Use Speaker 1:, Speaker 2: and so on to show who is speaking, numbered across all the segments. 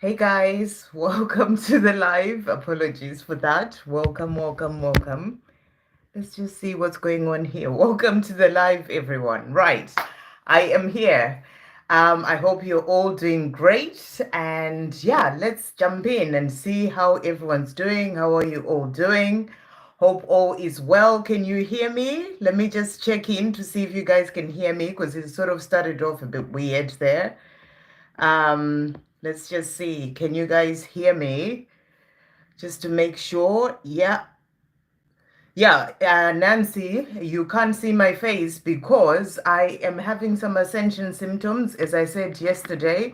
Speaker 1: Hey guys, welcome to the live. Apologies for that. Welcome, welcome, welcome. Let's just see what's going on here. Welcome to the live, everyone. Right, I am here. I hope you're all doing great. And yeah, let's jump in and see how everyone's doing. How are you all doing? Hope all is well. Can you hear me? Let me just check in to see if you guys can hear me because it sort of started off a bit weird there. Let's just see. Can you guys hear me? Just to make sure. Yeah. Yeah, Nancy, you can't see my face because I am having some ascension symptoms, as I said yesterday,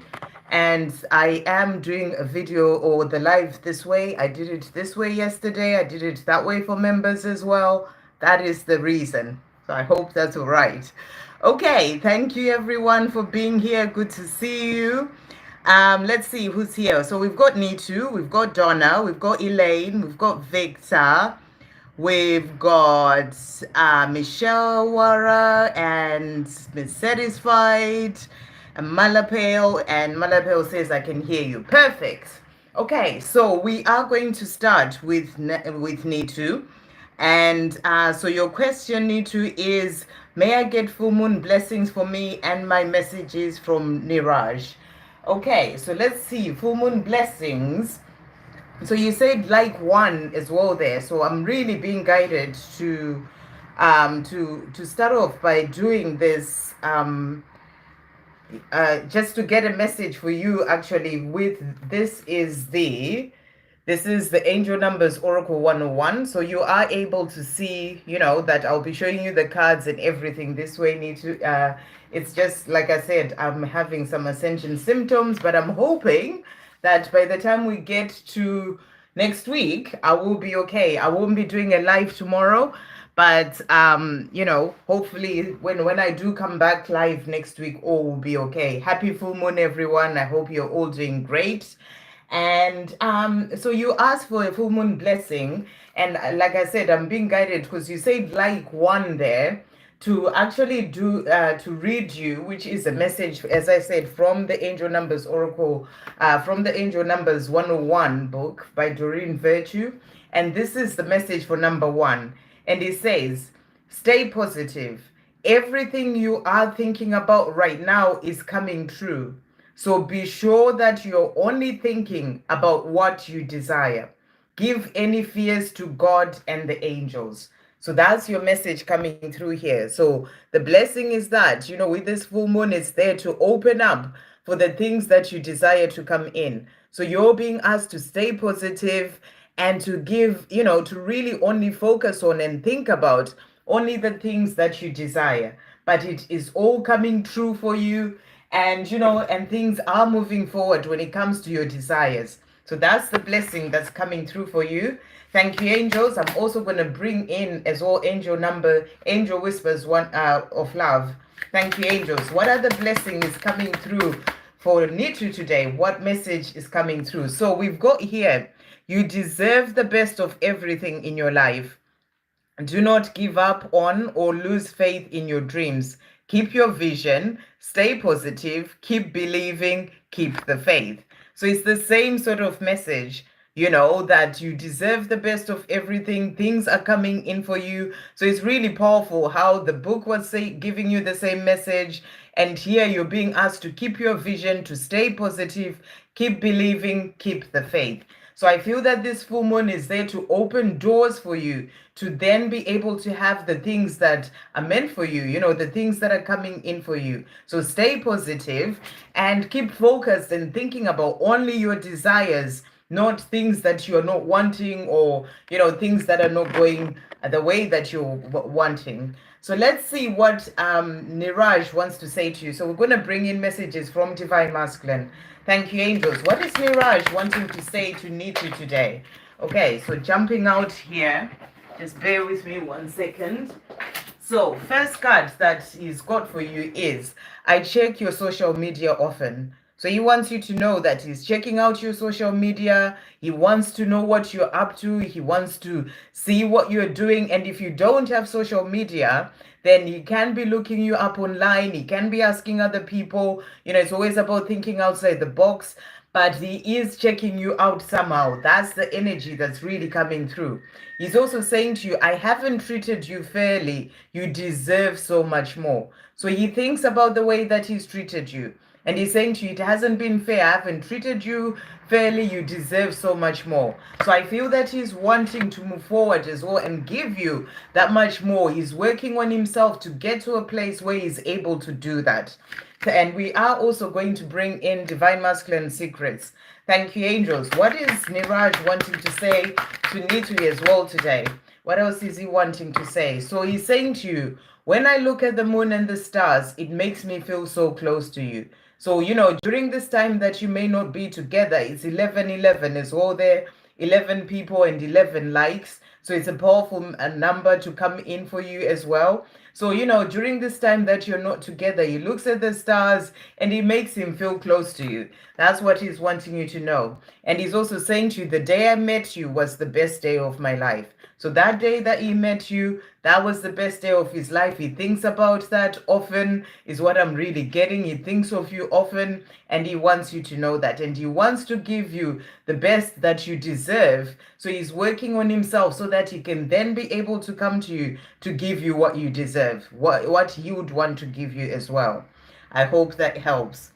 Speaker 1: and I am doing a video or the live this way. I did it this way yesterday. I did it that way for members as well. That is the reason. So I hope that's all right. Okay, thank you everyone for being here. Good to see you. Let's see who's here. So we've got Nitu, we've got Donna, we've got Elaine, we've got Victor. We've got Michelle Wara and Miss Satisfied and Malapale. And Malapale says, I can hear you. Perfect. Okay, so we are going to start with Nitu. And so your question, Nitu, is may I get full moon blessings for me and my messages from Niraj? Okay, so let's see. Full moon blessings. So you said like one as well there. So I'm really being guided to start off by doing this just to get a message for you actually with this is the Angel Numbers Oracle 101. So you are able to see, you know, that I'll be showing you the cards and everything this way. Need to it's just like I said, I'm having some ascension symptoms, but I'm hoping that by the time we get to next week, I will be okay. I won't be doing a live tomorrow, but you know, hopefully when I do come back live next week, all will be okay. Happy full moon, everyone. I hope you're all doing great. And so you asked for a full moon blessing, and like I said, I'm being guided because you said like one there to actually do to read you, which is a message, as I said, from the Angel Numbers Oracle, from the Angel Numbers 101 book by Doreen Virtue. And this is the message for number one. And it says, stay positive. Everything you are thinking about right now is coming true. So be sure that you're only thinking about what you desire. Give any fears to God and the angels. So that's your message coming through here. So the blessing is that, you know, with this full moon, it's there to open up for the things that you desire to come in. So you're being asked to stay positive and to give, you know, to really only focus on and think about only the things that you desire. But it is all coming true for you, and you know, and things are moving forward when it comes to your desires. So that's the blessing that's coming through for you. Thank you, angels. I'm also going to bring in as well angel whispers one of love. Thank you, angels. What other blessing is coming through for Nitu today? What message is coming through? So we've got here, you deserve the best of everything in your life. Do not give up on or lose faith in your dreams. Keep your vision, stay positive, keep believing, keep the faith. So it's the same sort of message, you know, that you deserve the best of everything. Things are coming in for you. So it's really powerful how the book was giving you the same message. And here you're being asked to keep your vision, to stay positive, keep believing, keep the faith. So I feel that this full moon is there to open doors for you to then be able to have the things that are meant for you, you know, the things that are coming in for you. So stay positive and keep focused and thinking about only your desires, not things that you're not wanting, or, you know, things that are not going the way that you're wanting. So let's see what Niraj wants to say to you. So we're going to bring in messages from Divine Masculine. Thank you, angels. What is Niraj wanting to say to Nitu today? Okay, so jumping out here, just bear with me 1 second. So first card that he's got for you is, I check your social media often. So he wants you to know that he's checking out your social media. He wants to know what you're up to. He wants to see what you're doing. And if you don't have social media, then he can be looking you up online. He can be asking other people. It's always about thinking outside the box, but he is checking you out somehow. That's the energy that's really coming through. He's also saying to you, I haven't treated you fairly. You deserve so much more. So he thinks about the way that he's treated you. And he's saying to you, it hasn't been fair. I haven't treated you fairly. You deserve so much more. So I feel that he's wanting to move forward as well and give you that much more. He's working on himself to get to a place where he's able to do that. And we are also going to bring in Divine Masculine Secrets. Thank you, angels. What is Niraj wanting to say to Nitu as well today? What else is he wanting to say? So he's saying to you, when I look at the moon and the stars, it makes me feel so close to you. So, during this time that you may not be together, it's 11:11 as well there, 11 people and 11 likes. So it's a powerful number to come in for you as well. So, during this time that you're not together, he looks at the stars and it makes him feel close to you. That's what he's wanting you to know. And he's also saying to you, the day I met you was the best day of my life. So that day that he met you, that was the best day of his life. He thinks about that often, is what I'm really getting. He thinks of you often, and he wants you to know that. And he wants to give you the best that you deserve. So he's working on himself so that he can then be able to come to you to give you what you deserve, what he would want to give you as well. I hope that helps.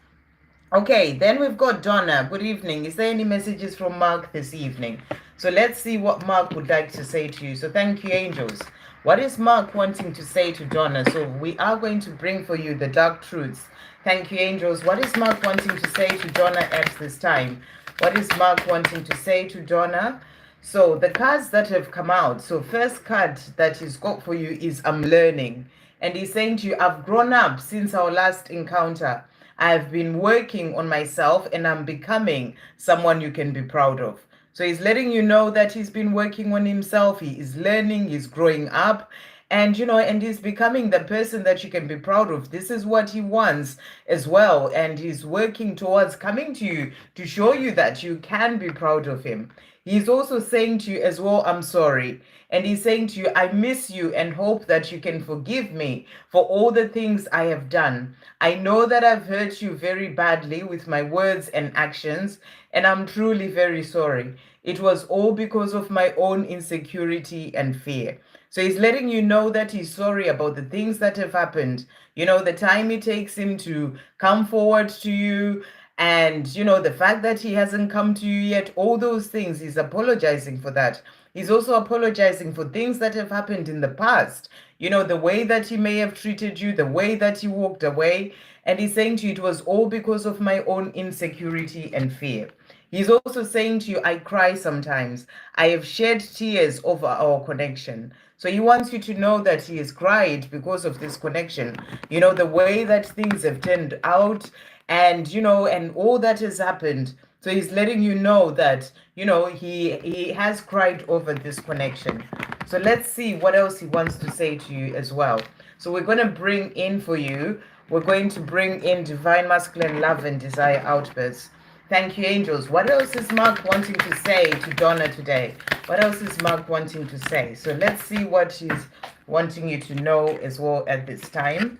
Speaker 1: Okay, then we've got Donna. Good evening. Is there any messages from Mark this evening? So let's see what Mark would like to say to you. So thank you, angels. What is Mark wanting to say to Donna? So we are going to bring for you the dark truths. Thank you, angels. What is Mark wanting to say to Donna at this time? What is Mark wanting to say to Donna? So the cards that have come out. So first card that he's got for you is I'm learning. And he's saying to you, I've grown up since our last encounter. I've been working on myself and I'm becoming someone you can be proud of. So he's letting you know that he's been working on himself. He is learning, he's growing up, and and he's becoming the person that you can be proud of. This is what he wants as well. And he's working towards coming to you to show you that you can be proud of him. He's also saying to you as well, I'm sorry. And he's saying to you, I miss you and hope that you can forgive me for all the things I have done. I know that I've hurt you very badly with my words and actions, and I'm truly very sorry. It was all because of my own insecurity and fear. So he's letting you know that he's sorry about the things that have happened. The time it takes him to come forward to you, and the fact that he hasn't come to you yet, all those things, he's apologizing for that. He's also apologizing for things that have happened in the past. The way that he may have treated you, the way that he walked away. And he's saying to you, it was all because of my own insecurity and fear. He's also saying to you, I cry sometimes. I have shed tears over our connection. So he wants you to know that he has cried because of this connection. The way that things have turned out, and and all that has happened. So he's letting you know that he has cried over this connection. So let's see what else he wants to say to you as well. So we're going to bring in for you, we're going to bring in Divine Masculine Love and Desire Outbursts. Thank you, angels. What else is Mark wanting to say to Donna today? What else is Mark wanting to say? So let's see what he's wanting you to know as well at this time.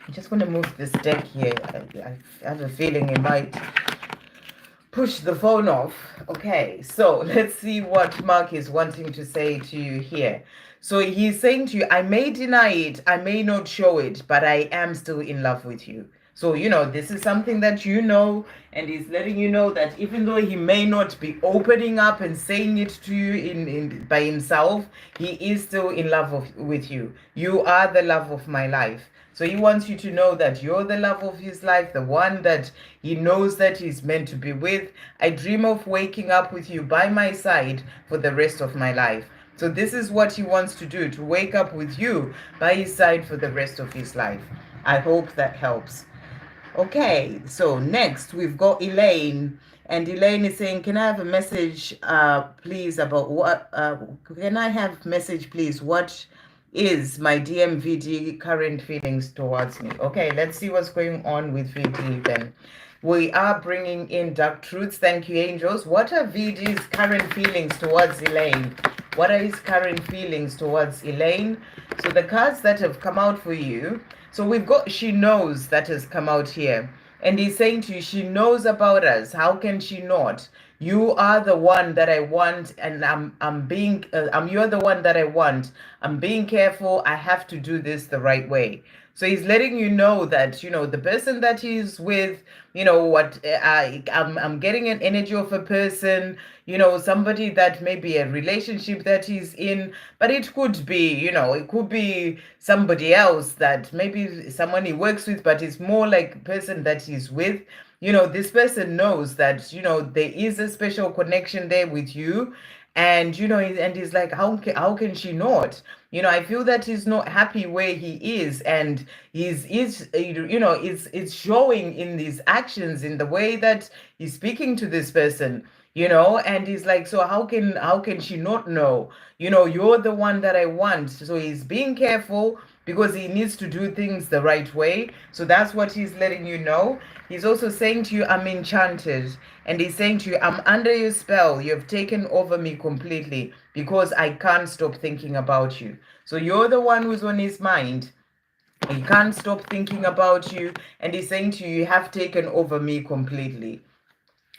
Speaker 1: I'm just going to move this deck here. I have a feeling it might push the phone off. Okay, so let's see what Mark is wanting to say to you here. So he's saying to you, I may deny it, I may not show it, but I am still in love with you. So, this is something that and he's letting you know that even though he may not be opening up and saying it to you by himself, he is still in love with you. You are the love of my life. So he wants you to know that you're the love of his life, the one that he knows that he's meant to be with. I dream of waking up with you by my side for the rest of my life. So this is what he wants to do, to wake up with you by his side for the rest of his life. I hope that helps. Okay, so next we've got Elaine. And Elaine is saying, can I have a message, please, about what, can I have message, please, what is my DMVD current feelings towards me? Okay, let's see what's going on with VD then. We are bringing in dark truths. Thank you, angels. What are VD's current feelings towards Elaine? What are his current feelings towards Elaine? So the cards that have come out for you. So we've got she knows that has come out here. And he's saying to you, she knows about us. How can she not? You are the one that I want, and you're the one that I want. I'm being careful. I have to do this the right way. So he's letting you know that, the person that he's with, I'm getting an energy of a person, somebody that may be a relationship that he's in, but it could be, it could be somebody else, that maybe someone he works with, but it's more like a person that he's with. This person knows that, there is a special connection there with you. And, and he's like, how can she not? I feel that he's not happy where he is. And it's showing in these actions, in the way that he's speaking to this person. And he's like, so how can she not know? You're the one that I want. So he's being careful because he needs to do things the right way. So that's what he's letting you know. He's also saying to you, I'm enchanted. And he's saying to you, I'm under your spell. You've taken over me completely because I can't stop thinking about you. So you're the one who's on his mind. He can't stop thinking about you. And he's saying to you, you have taken over me completely.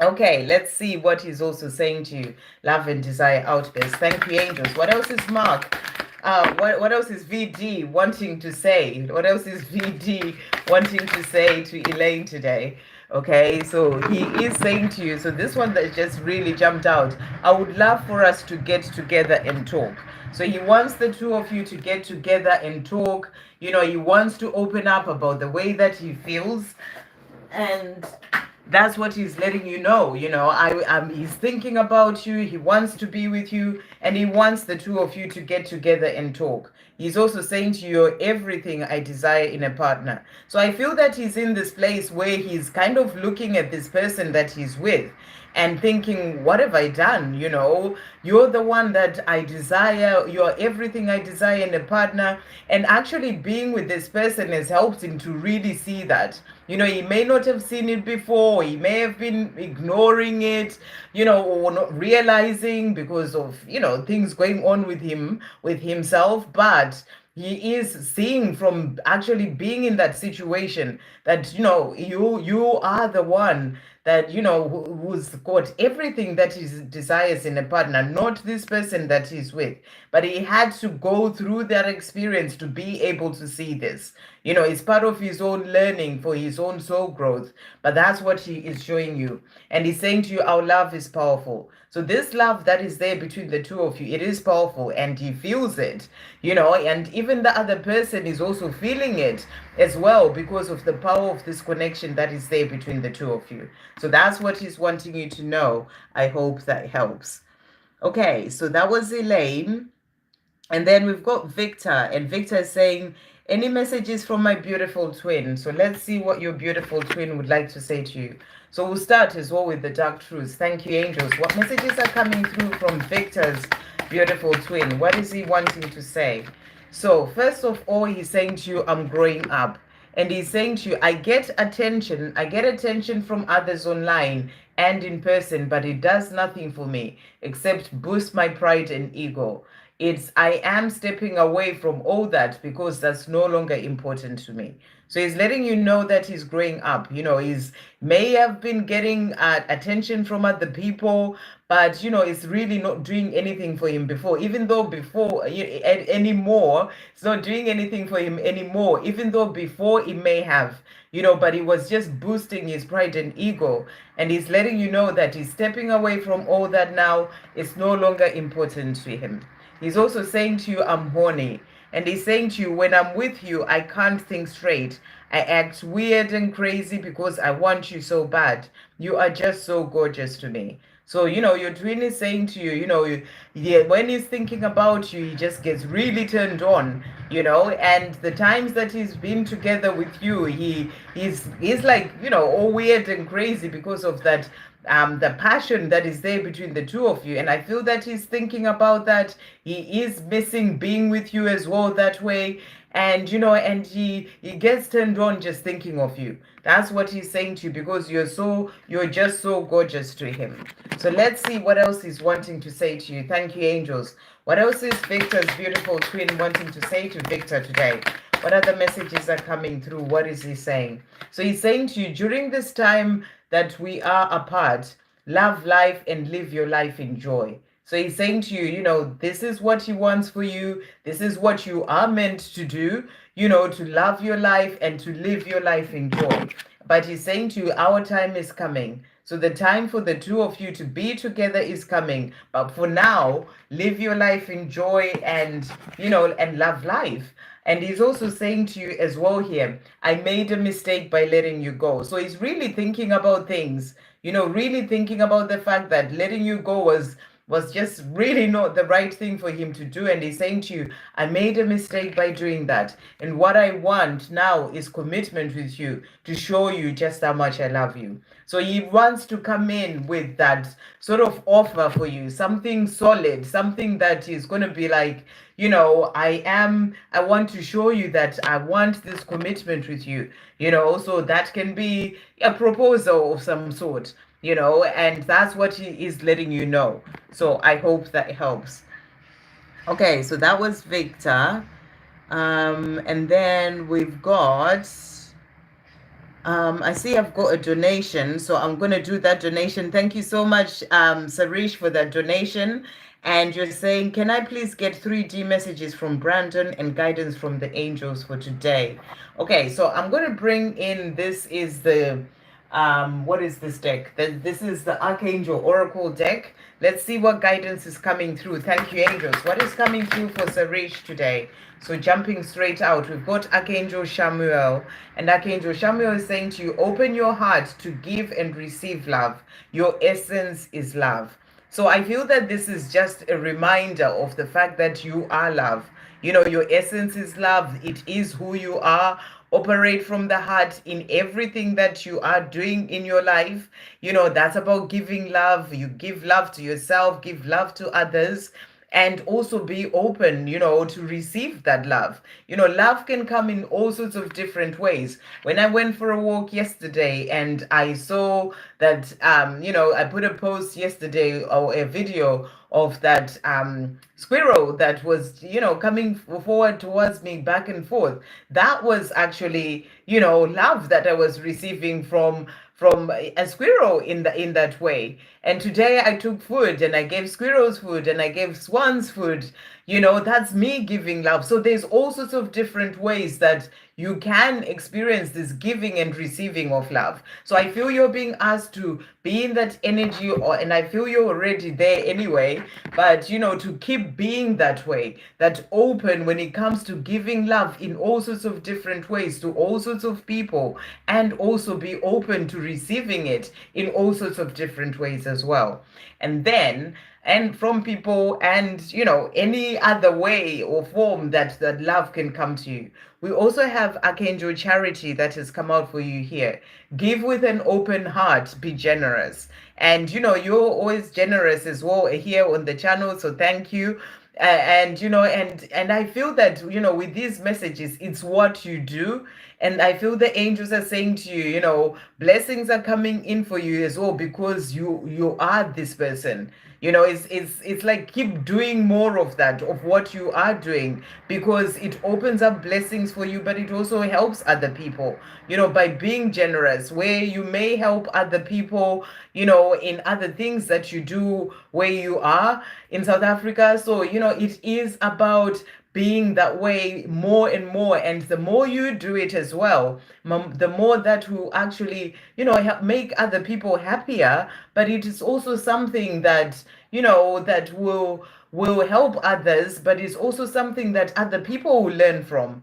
Speaker 1: Okay, let's see what he's also saying to you. Love and desire outburst. Thank you, angels. What else is Mark? What else is VD wanting to say? What else is VD wanting to say to Elaine today? Okay, so he is saying to you, so this one that just really jumped out, I would love for us to get together and talk. So he wants the two of you to get together and talk. He wants to open up about the way that he feels. And that's what he's letting you know. He's thinking about you. He wants to be with you, and he wants the two of you to get together and talk. He's also saying to you, everything I desire in a partner. So I feel that he's in this place where he's kind of looking at this person that he's with and thinking, what have I done? You're the one that I desire. You're everything I desire in a partner. And actually being with this person has helped him to really see that. He may not have seen it before. He may have been ignoring it, or not realizing because of, things going on with himself. But he is seeing from actually being in that situation that, you are the one that, who's got everything that he desires in a partner, not this person that he's with. But he had to go through that experience to be able to see this. It's part of his own learning for his own soul growth. But that's what he is showing you. And he's saying to you, our love is powerful. So this love that is there between the two of you, it is powerful, and he feels it, and even the other person is also feeling it as well because of the power of this connection that is there between the two of you. So that's what he's wanting you to know. I hope that helps. Okay, so that was Elaine. And then we've got Victor, and Victor is saying, any messages from my beautiful twin? So let's see what your beautiful twin would like to say to you. So we'll start as well with the dark truths. Thank you, angels. What messages are coming through from Victor's beautiful twin? What is he wanting to say? So first of all, he's saying to you, I'm growing up. And he's saying to you, I get attention from others online and in person, but it does nothing for me except boost my pride and ego. I am stepping away from all that because that's no longer important to me. So he's letting you know that he's growing up. He's may have been getting attention from other people, but it's really not doing anything for him before. Even though before anymore, it's not doing anything for him anymore. Even though before he may have, but he was just boosting his pride and ego. And he's letting you know that he's stepping away from all that now. It's no longer important to him. He's also saying to you, I'm horny. And he's saying to you, when I'm with you, I can't think straight. I act weird and crazy because I want you so bad. You are just so gorgeous to me. So, your twin is saying to you, yeah, when he's thinking about you, he just gets really turned on, and the times that he's been together with you, he's like, all weird and crazy because of that, the passion that is there between the two of you. And I feel that he's thinking about that. He is missing being with you as well that way. And and he gets turned on just thinking of you. That's what he's saying to you, because you're just so gorgeous to him. So let's see what else he's wanting to say to you. Thank you, angels. What else is Victor's beautiful twin wanting to say to Victor today? What other messages are coming through? What is he saying? So he's saying to you, during this time that we are apart, love life and live your life in joy. So he's saying to you, this is what he wants for you. This is what you are meant to do, to love your life and to live your life in joy. But he's saying to you, our time is coming. So the time for the two of you to be together is coming. But for now, live your life in joy and, and love life. And he's also saying to you as well here, I made a mistake by letting you go. So he's really thinking about things, really thinking about the fact that letting you go was just really not the right thing for him to do. And he's saying to you, I made a mistake by doing that. And what I want now is commitment with you to show you just how much I love you. So he wants to come in with that sort of offer for you, something solid, something that is going to be like, I want to show you that I want this commitment with you, so that can be a proposal of some sort, and that's what he is letting you know. So I hope that helps. Okay, so that was Victor. And then we've got, I see I've got a donation, so I'm going to do that donation. Thank you so much, Sarish, for that donation. And you're saying, can I please get 3D messages from Brandon and guidance from the angels for today? Okay, so I'm going to bring in, this is the, what is this deck? This is the Archangel Oracle deck. Let's see what guidance is coming through. Thank you, angels. What is coming through for Sarish today? So jumping straight out, we've got Archangel Shamuel. And Archangel Shamuel is saying to you, open your heart to give and receive love. Your essence is love. So I feel that this is just a reminder of the fact that you are love. Your essence is love. It is who you are. Operate from the heart in everything that you are doing in your life. That's about giving love. You give love to yourself, give love to others, and also be open, to receive that love. Love can come in all sorts of different ways. When I went for a walk yesterday and I saw that, I put a post yesterday or a video of that squirrel that was, coming forward towards me back and forth. That was actually, love that I was receiving from a squirrel in that way. And today I took food and I gave squirrels food and I gave swans food. That's me giving love. So there's all sorts of different ways that you can experience this giving and receiving of love. So I feel you're being asked to be in that energy, and I feel you're already there anyway, but to keep being that way, that open when it comes to giving love in all sorts of different ways to all sorts of people, and also be open to receiving it in all sorts of different ways as well. And from people, and any other way or form that love can come to you. We also have Archangel Charity that has come out for you here. Give with an open heart, be generous. And you're always generous as well here on the channel, so thank you. And I feel that with these messages, it's what you do. And I feel the angels are saying to you, blessings are coming in for you as well, because you are this person. It's like, keep doing more of that, of what you are doing, because it opens up blessings for you, but it also helps other people, by being generous, where you may help other people, in other things that you do where you are in South Africa. So, it is about being that way more and more, and the more you do it as well, the more that will actually help make other people happier. But it is also something that that will help others, but it's also something that other people will learn from.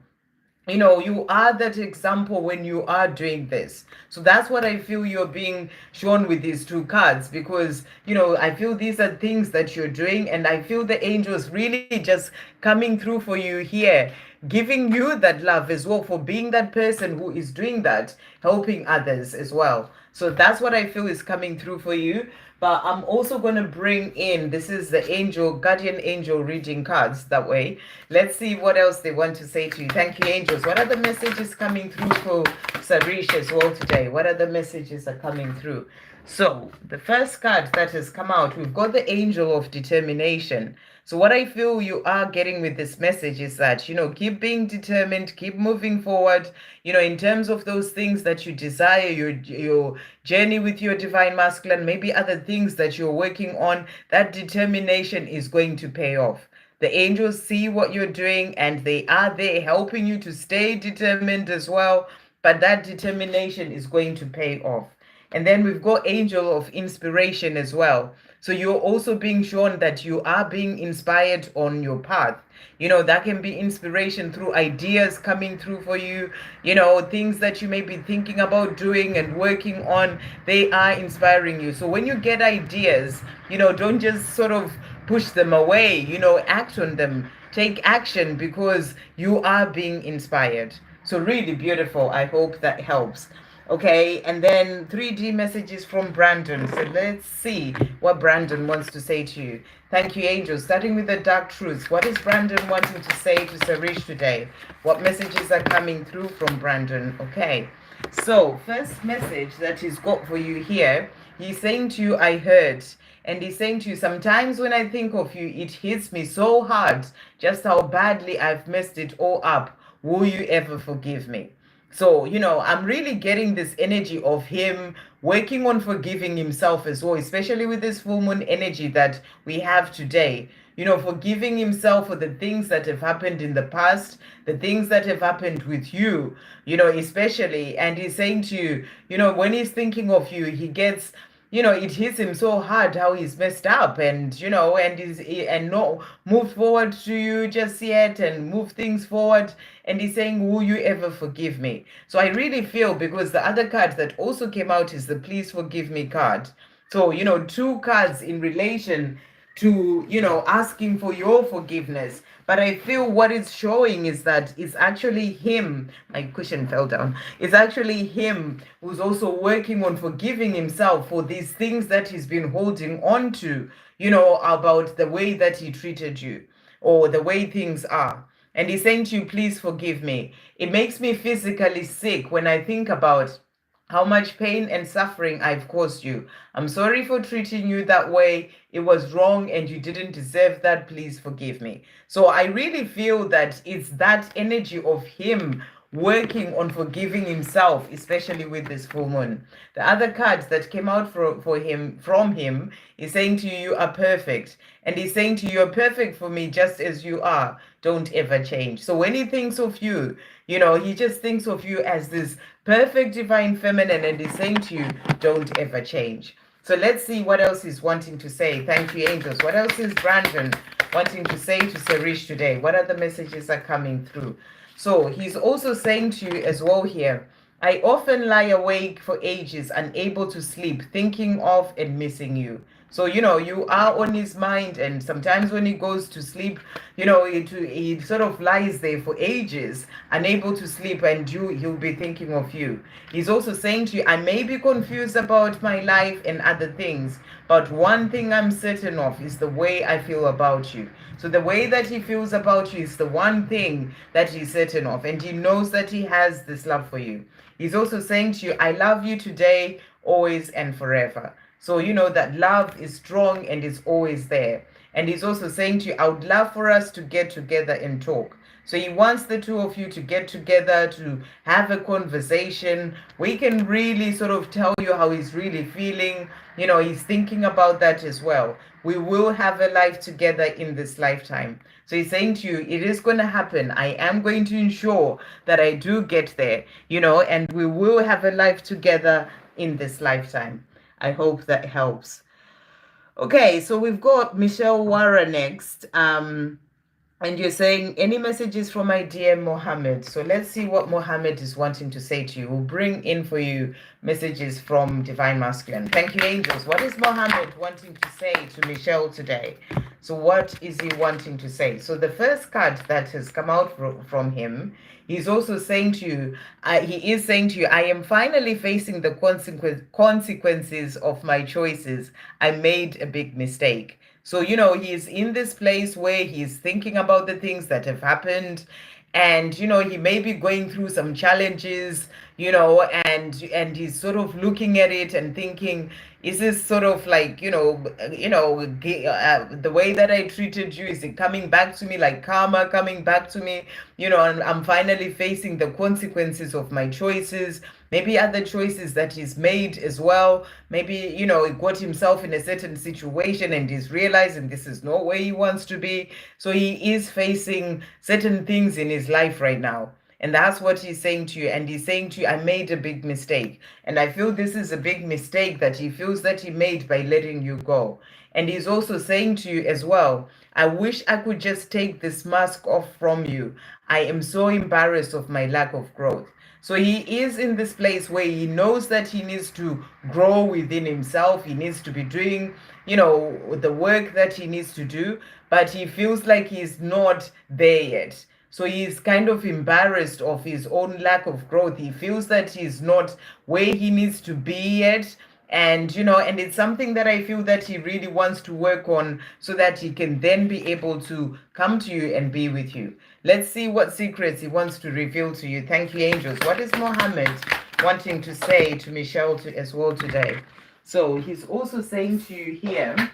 Speaker 1: you know, you are that example when you are doing this. So that's what I feel you're being shown with these two cards, because, you know, I feel these are things that you're doing, and I feel the angels really just coming through for you here, giving you that love as well for being that person who is doing that, helping others as well. So that's what I feel is coming through for you. But I'm also going to bring in, this is the angel, guardian angel reading cards that way. Let's see what else they want to say to you. Thank you, angels. What are the messages coming through for Sarish as well today? What are the messages are coming through? So the first card that has come out, we've got the angel of determination. So what I feel you are getting with this message is that, you know, keep being determined, keep moving forward, you know, in terms of those things that you desire, your journey with your divine masculine, maybe other things that you're working on, that determination is going to pay off. The angels see what you're doing and they are there helping you to stay determined as well. But that determination is going to pay off. And then we've got angel of inspiration as well. So you're also being shown that you are being inspired on your path. You know, that can be inspiration through ideas coming through for you, you know, things that you may be thinking about doing and working on. They are inspiring you. So when you get ideas, you know, don't just sort of push them away, you know, act on them, take action, because you are being inspired. So really beautiful. I hope that helps. Okay, and then 3D messages from Brandon. So let's see what Brandon wants to say to you. Thank you, angels. Starting with the dark truths. What is Brandon wanting to say to Sarish today? What messages are coming through from Brandon? Okay, so first message that he's got for you here, he's saying to you, I heard. And he's saying to you, sometimes when I think of you, it hits me so hard just how badly I've messed it all up. Will you ever forgive me? So, you know, I'm really getting this energy of him working on forgiving himself as well, especially with this full moon energy that we have today. You know, forgiving himself for the things that have happened in the past, the things that have happened with you, you know, especially. And he's saying to you, you know, when he's thinking of you, he gets, you know, it hits him so hard how he's messed up, and, you know, and not moved forward to you just yet and move things forward. And he's saying, will you ever forgive me? So I really feel, because the other card that also came out is the please forgive me card. So, you know, two cards in relation to, you know, asking for your forgiveness. But I feel what it's showing is that it's actually him. My cushion fell down. It's actually him who's also working on forgiving himself for these things that he's been holding on to, you know, about the way that he treated you or the way things are. And he's saying to you, please forgive me. It makes me physically sick when I think about how much pain and suffering I've caused you. I'm sorry for treating you that way. It was wrong and you didn't deserve that. Please forgive me. So I really feel that it's that energy of him working on forgiving himself, especially with this full moon. The other cards that came out for him from him is saying to you, you are perfect. And he's saying to you, you're perfect for me just as you are. Don't ever change. So when he thinks of you, you know, he just thinks of you as this perfect divine feminine, and he's saying to you, don't ever change. So let's see what else he's wanting to say. Thank you, angels. What else is Brandon wanting to say to Sarish today? What other messages are coming through? So he's also saying to you as well here, I often lie awake for ages, unable to sleep, thinking of and missing you. So, you know, you are on his mind, and sometimes when he goes to sleep, you know, he sort of lies there for ages, unable to sleep, and he'll be thinking of you. He's also saying to you, I may be confused about my life and other things, but one thing I'm certain of is the way I feel about you. So the way that he feels about you is the one thing that he's certain of, and he knows that he has this love for you. He's also saying to you, I love you today, always, and forever. So, you know, that love is strong and is always there. And he's also saying to you, I would love for us to get together and talk. So he wants the two of you to get together, to have a conversation. We can really sort of tell you how he's really feeling. You know, he's thinking about that as well. We will have a life together in this lifetime. So he's saying to you, it is going to happen. I am going to ensure that I do get there, you know, and we will have a life together in this lifetime. I hope that helps. Okay, so we've got Michelle Wara next. And you're saying any messages from my dear Mohammed. So let's see what Mohammed is wanting to say to you. We'll bring in for you messages from Divine Masculine. Thank you, angels. What is Mohammed wanting to say to Michelle today? So what is he wanting to say? So the first card that has come out from him, he's also saying to you, he is saying to you, I am finally facing the consequences of my choices. I made a big mistake. So, he's in this place where he's thinking about the things that have happened, and he may be going through some challenges, and he's sort of looking at it and thinking, is this sort of like, the way that I treated you, is it coming back to me, like karma coming back to me? And I'm finally facing the consequences of my choices, maybe other choices that he's made as well. Maybe, he got himself in a certain situation and he's realizing this is not where he wants to be. So he is facing certain things in his life right now. And that's what he's saying to you. And he's saying to you, I made a big mistake. And I feel this is a big mistake that he feels that he made by letting you go. And he's also saying to you as well, I wish I could just take this mask off from you. I am so embarrassed of my lack of growth. So he is in this place where he knows that he needs to grow within himself. He needs to be doing, the work that he needs to do, but he feels like he's not there yet. So he's kind of embarrassed of his own lack of growth. He feels that he's not where he needs to be yet. And, and it's something that I feel that he really wants to work on so that he can then be able to come to you and be with you. Let's see what secrets he wants to reveal to you. Thank you, angels. What is Mohammed wanting to say to Michelle as well today? So he's also saying to you here,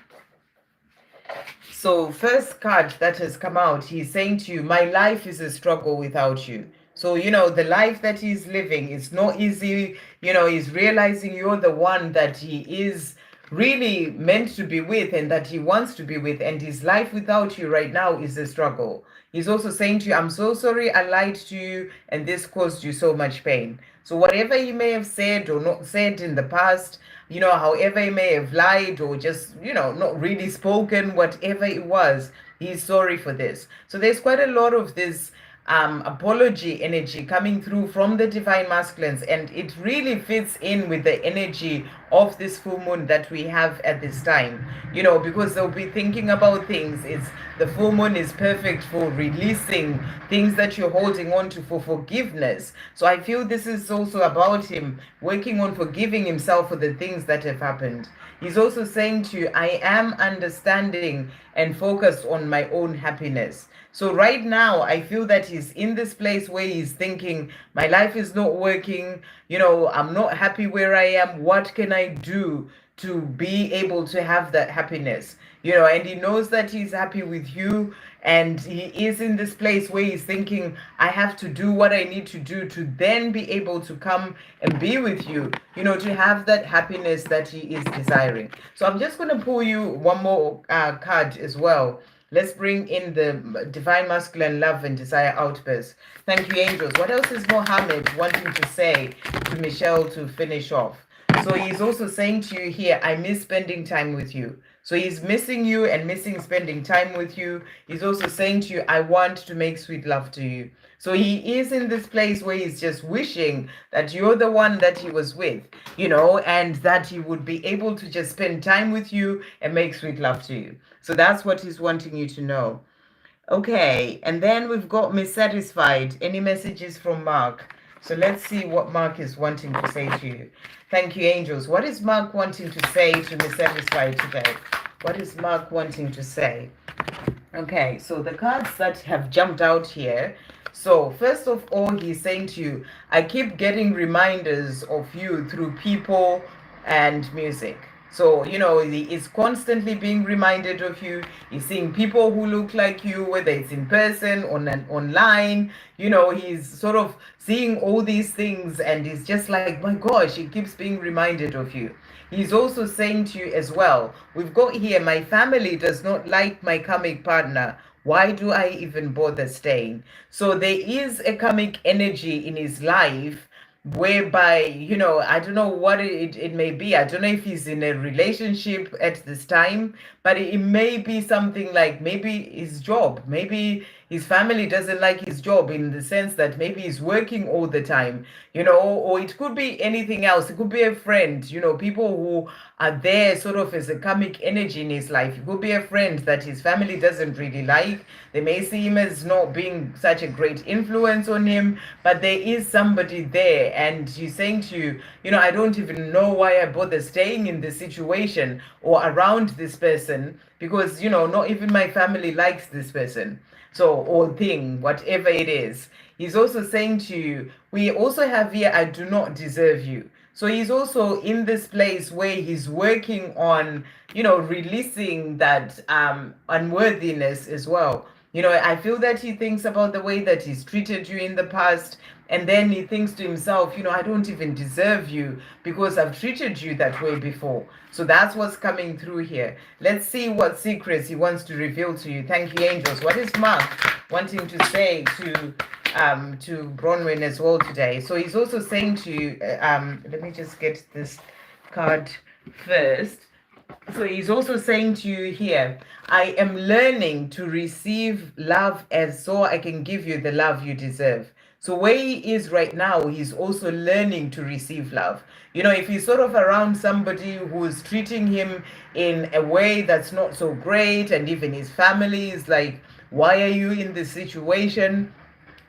Speaker 1: so first card that has come out, he's saying to you, my life is a struggle without you. So, the life that he's living is not easy. He's realizing you're the one that he is really meant to be with and that he wants to be with. And his life without you right now is a struggle. He's also saying to you, I'm so sorry I lied to you and this caused you so much pain. So whatever he may have said or not said in the past, however he may have lied or just, not really spoken, whatever it was, he's sorry for this. So there's quite a lot of this apology energy coming through from the divine masculines, and it really fits in with the energy of this full moon that we have at this time, because they'll be thinking about things. It's the full moon is perfect for releasing things that you're holding on to, for forgiveness. So I feel this is also about him working on forgiving himself for the things that have happened. He's also saying to you, I am understanding and focused on my own happiness. So right now, I feel that he's in this place where he's thinking, my life is not working, I'm not happy where I am. What can I do to be able to have that happiness? And he knows that he's happy with you. And he is in this place where he's thinking, I have to do what I need to do to then be able to come and be with you, to have that happiness that he is desiring. So I'm just going to pull you one more card as well. Let's bring in the divine masculine love and desire outburst. Thank you, angels. What else is Mohammed wanting to say to Michelle to finish off? So he's also saying to you here, I miss spending time with you. So he's missing you and missing spending time with you. He's also saying to you, I want to make sweet love to you. So he is in this place where he's just wishing that you're the one that he was with, and that he would be able to just spend time with you and make sweet love to you. So that's what he's wanting you to know. Okay, and then we've got Miss Satisfied. Any messages from Mark? So let's see what Mark is wanting to say to you. Thank you, angels. What is Mark wanting to say to Miss Satisfied today? What is Mark wanting to say? Okay, so the cards that have jumped out here. So first of all, he's saying to you, I keep getting reminders of you through people and music. So, he is constantly being reminded of you. He's seeing people who look like you, whether it's in person or online. He's sort of seeing all these things and he's just like, my gosh, he keeps being reminded of you. He's also saying to you as well, we've got here, my family does not like my karmic partner. Why do I even bother staying? So there is a karmic energy in his life whereby, I don't know what it may be. I don't know if he's in a relationship at this time, but it may be something like maybe his job, maybe his family doesn't like his job, in the sense that maybe he's working all the time, or it could be anything else. It could be a friend, people who are there sort of as a karmic energy in his life. It could be a friend that his family doesn't really like. They may see him as not being such a great influence on him, but there is somebody there, and he's saying to you, I don't even know why I bother staying in this situation or around this person, because, not even my family likes this person. So, or thing, whatever it is. He's also saying to you, we also have here, I do not deserve you. So he's also in this place where he's working on, releasing that unworthiness as well. I feel that he thinks about the way that he's treated you in the past. And then he thinks to himself, I don't even deserve you because I've treated you that way before. So that's what's coming through here. Let's see what secrets he wants to reveal to you. Thank you, angels. What is Mark wanting to say to Bronwyn as well today? So he's also saying to you, let me just get this card first. So he's also saying to you here, I am learning to receive love as so I can give you the love you deserve. So where he is right now, he's also learning to receive love. If he's sort of around somebody who's treating him in a way that's not so great, and even his family is like, why are you in this situation?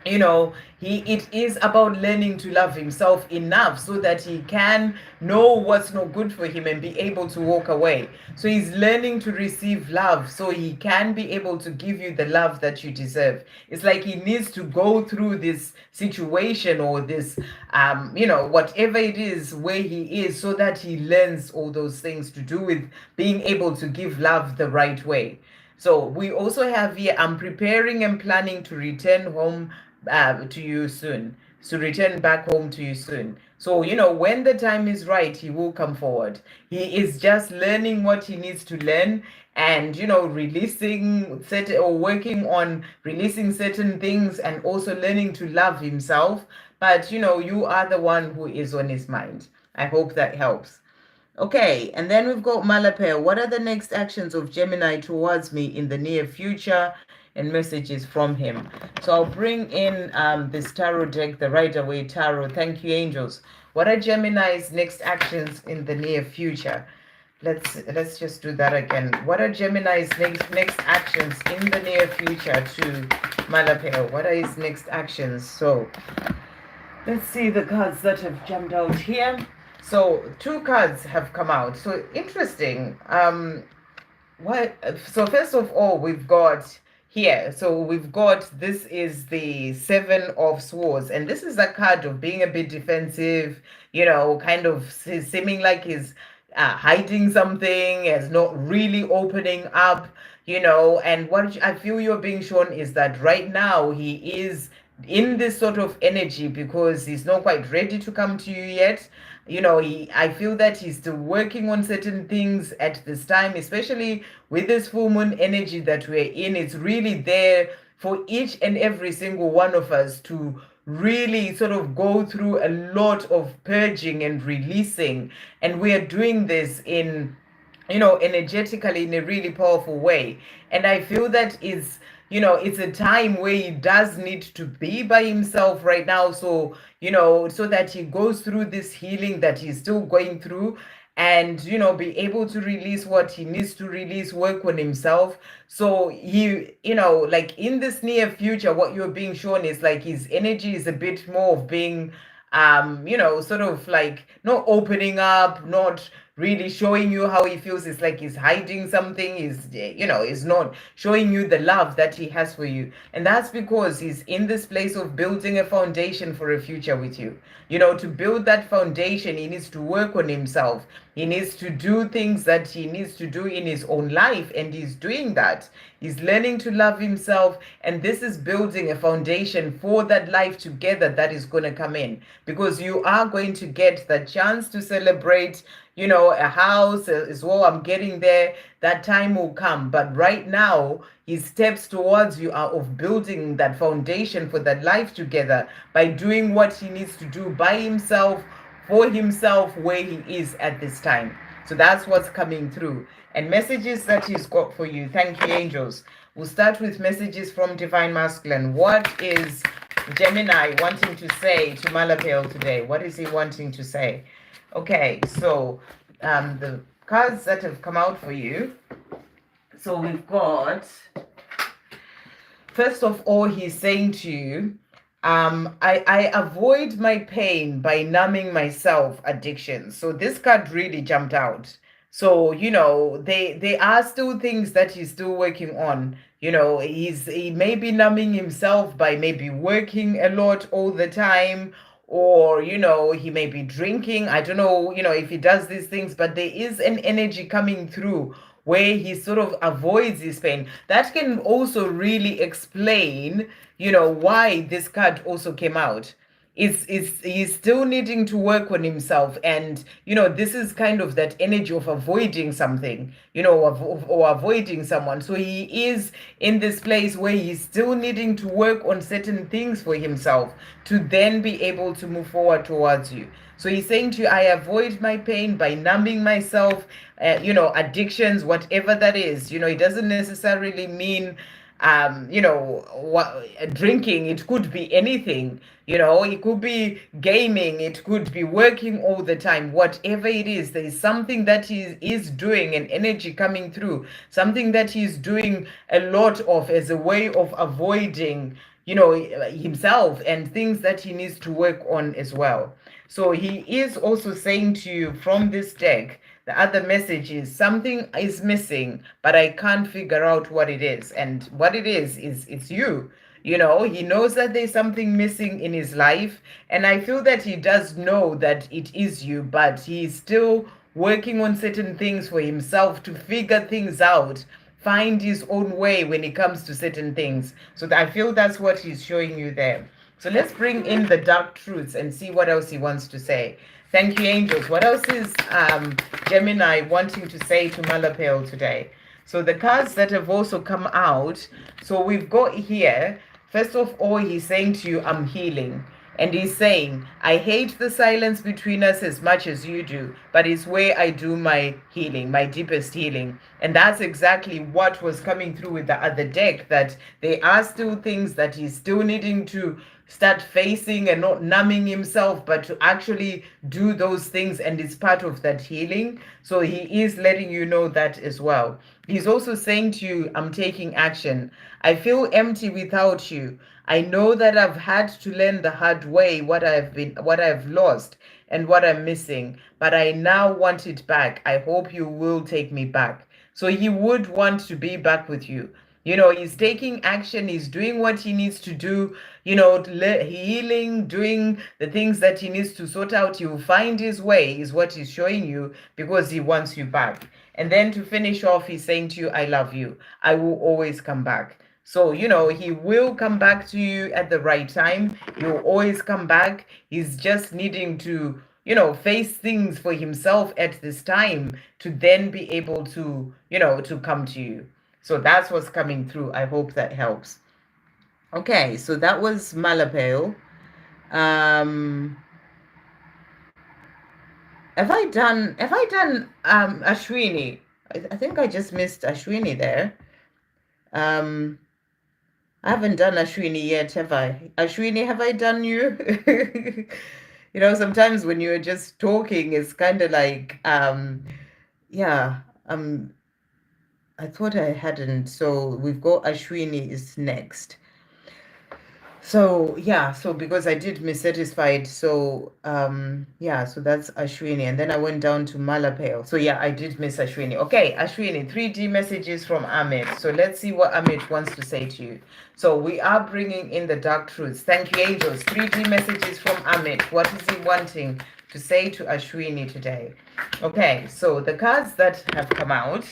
Speaker 1: It is about learning to love himself enough so that he can know what's not good for him and be able to walk away. So he's learning to receive love so he can be able to give you the love that you deserve. It's like he needs to go through this situation or this whatever it is where he is, so that he learns all those things to do with being able to give love the right way. So we also have here, I'm preparing and planning to return home to you soon. To return back home to you soon. So, when the time is right, he will come forward. He is just learning what he needs to learn, and, releasing certain, or working on releasing certain things, and also learning to love himself. But, you are the one who is on his mind. I hope that helps. Okay, and then we've got Malapel. What are the next actions of Gemini towards me in the near future? And messages from him. So I'll bring in this tarot deck, the Rider-Waite Tarot. Thank you, angels. What are Gemini's next actions in the near future? Let's just do that again. What are Gemini's next actions in the near future to Malapel? What are his next actions? So let's see the cards that have jumped out here. So 2 cards have come out. So interesting. So first of all, we've got here, so we've got, this is the 7 of Swords, and this is a card of being a bit defensive, kind of seeming like he's hiding something, as not really opening up, and what I feel you're being shown is that right now he is in this sort of energy because he's not quite ready to come to you yet. I feel that he's still working on certain things at this time, especially with this full moon energy that we're in. It's really there for each and every single one of us to really sort of go through a lot of purging and releasing. And we are doing this in, energetically in a really powerful way. And I feel that it's a time where he does need to be by himself right now. So, so that he goes through this healing that he's still going through, and, be able to release what he needs to release, work on himself. So he, like in this near future, what you're being shown is like his energy is a bit more of being, sort of like not opening up, not really showing you how he feels. It's like he's hiding something. He's not showing you the love that he has for you. And that's because he's in this place of building a foundation for a future with you. To build that foundation, he needs to work on himself. He needs to do things that he needs to do in his own life, and he's doing that. He's learning to love himself, and this is building a foundation for that life together that is going to come in, because you are going to get the chance to celebrate, a house as well. I'm getting there. That time will come. But right now, his steps towards you are of building that foundation for that life together by doing what he needs to do by himself, for himself, where he is at this time. So that's what's coming through. And messages that he's got for you. Thank you, angels. We'll start with messages from Divine Masculine. What is Gemini wanting to say to Malel today? What is he wanting to say? Okay, so the cards that have come out for you. So we've got, first of all, he's saying to you, I avoid my pain by numbing myself addiction. So this card really jumped out. So, you know, they are still things that he's still working on. You know, he may be numbing himself by maybe working a lot all the time, or, you know, he may be drinking. I don't know, you know, if he does these things, but there is an energy coming through where he sort of avoids his pain. That can also really explain, you know, why this card also came out. He's still needing to work on himself, and you know, this is kind of that energy of avoiding something, you know, or avoiding someone. So he is in this place where he's still needing to work on certain things for himself to then be able to move forward towards you. So he's saying to you, I avoid my pain by numbing myself, you know, addictions, whatever that is. You know, it doesn't necessarily mean you know, what drinking. It could be anything, you know, it could be gaming, it could be working all the time. Whatever it is, there is something that he is doing, an energy coming through, something that he's doing a lot of as a way of avoiding, you know, himself, and things that he needs to work on as well. So he is also saying to you from this deck, the other message is something is missing, but I can't figure out what it is. And what it is it's you. You know, he knows that there's something missing in his life. And I feel that he does know that it is you, but he's still working on certain things for himself to figure things out, find his own way when it comes to certain things. So I feel that's what he's showing you there. So let's bring in the dark truths and see what else he wants to say. Thank you, angels. What else is Gemini wanting to say to Malel today? So the cards that have also come out. So we've got here, first of all, he's saying to you, I'm healing. And he's saying, I hate the silence between us as much as you do, but it's where I do my healing, my deepest healing. And that's exactly what was coming through with the other deck, that there are still things that he's still needing to start facing and not numbing himself, but to actually do those things. And it's part of that healing. So he is letting you know that as well. He's also saying to you, I'm taking action. I feel empty without you. I know that I've had to learn the hard way what I've lost and what I'm missing, but I now want it back. I hope you will take me back. So he would want to be back with you. You know, he's taking action. He's doing what he needs to do, you know, healing, doing the things that he needs to sort out. He will find his way, is what he's showing you, because he wants you back. And then to finish off, he's saying to you, I love you. I will always come back. So, you know, he will come back to you at the right time. He'll always come back. He's just needing to, you know, face things for himself at this time to then be able to, you know, to come to you. So that's what's coming through. I hope that helps. Okay, so that was Malel. Have I done Ashwini? I think I just missed Ashwini there. I haven't done Ashwini yet, have I? Ashwini, have I done you? You know, sometimes when you're just talking, it's kind of like, yeah, I thought I hadn't. So we've got Ashwini is next. So yeah, so because I did miss satisfied, so yeah, so that's Ashwini, and then I went down to Malel. So yeah, I did miss Ashwini. Okay, Ashwini, 3D messages from Amit. So let's see what Amit wants to say to you. So we are bringing in the dark truths. Thank you, angels. 3D messages from Amit. What is he wanting to say to Ashwini today? Okay, so the cards that have come out.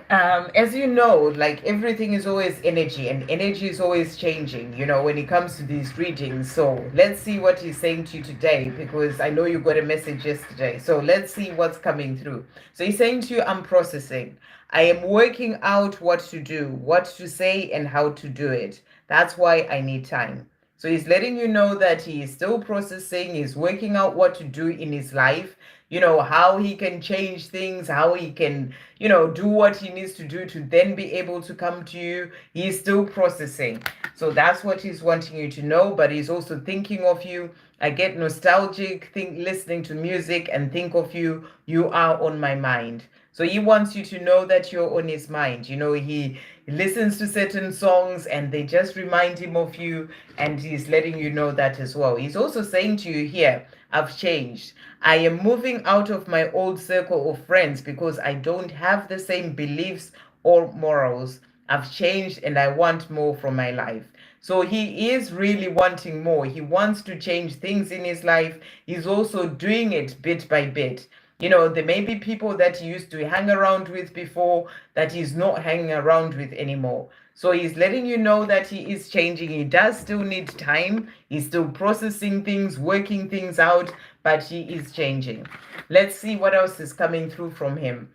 Speaker 1: As you know, like everything is always energy, and energy is always changing, you know, when it comes to these readings. So let's see what he's saying to you today, because I know you got a message yesterday. So let's see what's coming through. So he's saying to you, I'm processing. I am working out what to do, what to say, and how to do it. That's why I need time. So he's letting you know that he is still processing, he's working out what to do in his life, how he can change things, how he can, do what he needs to do to then be able to come to you. He's still processing. So that's what he's wanting you to know, but he's also thinking of you. I get nostalgic, listening to music and think of you. You are on my mind. So he wants you to know that you're on his mind. He listens to certain songs and they just remind him of you, and he's letting you know that as well. He's also saying to you here, I've changed. I am moving out of my old circle of friends because I don't have the same beliefs or morals. I've changed and I want more from my life. So he is really wanting more. He wants to change things in his life. He's also doing it bit by bit. There may be people that he used to hang around with before that he's not hanging around with anymore. So he's letting you know that he is changing. He does still need time. He's still processing things, working things out, but he is changing. Let's see what else is coming through from him.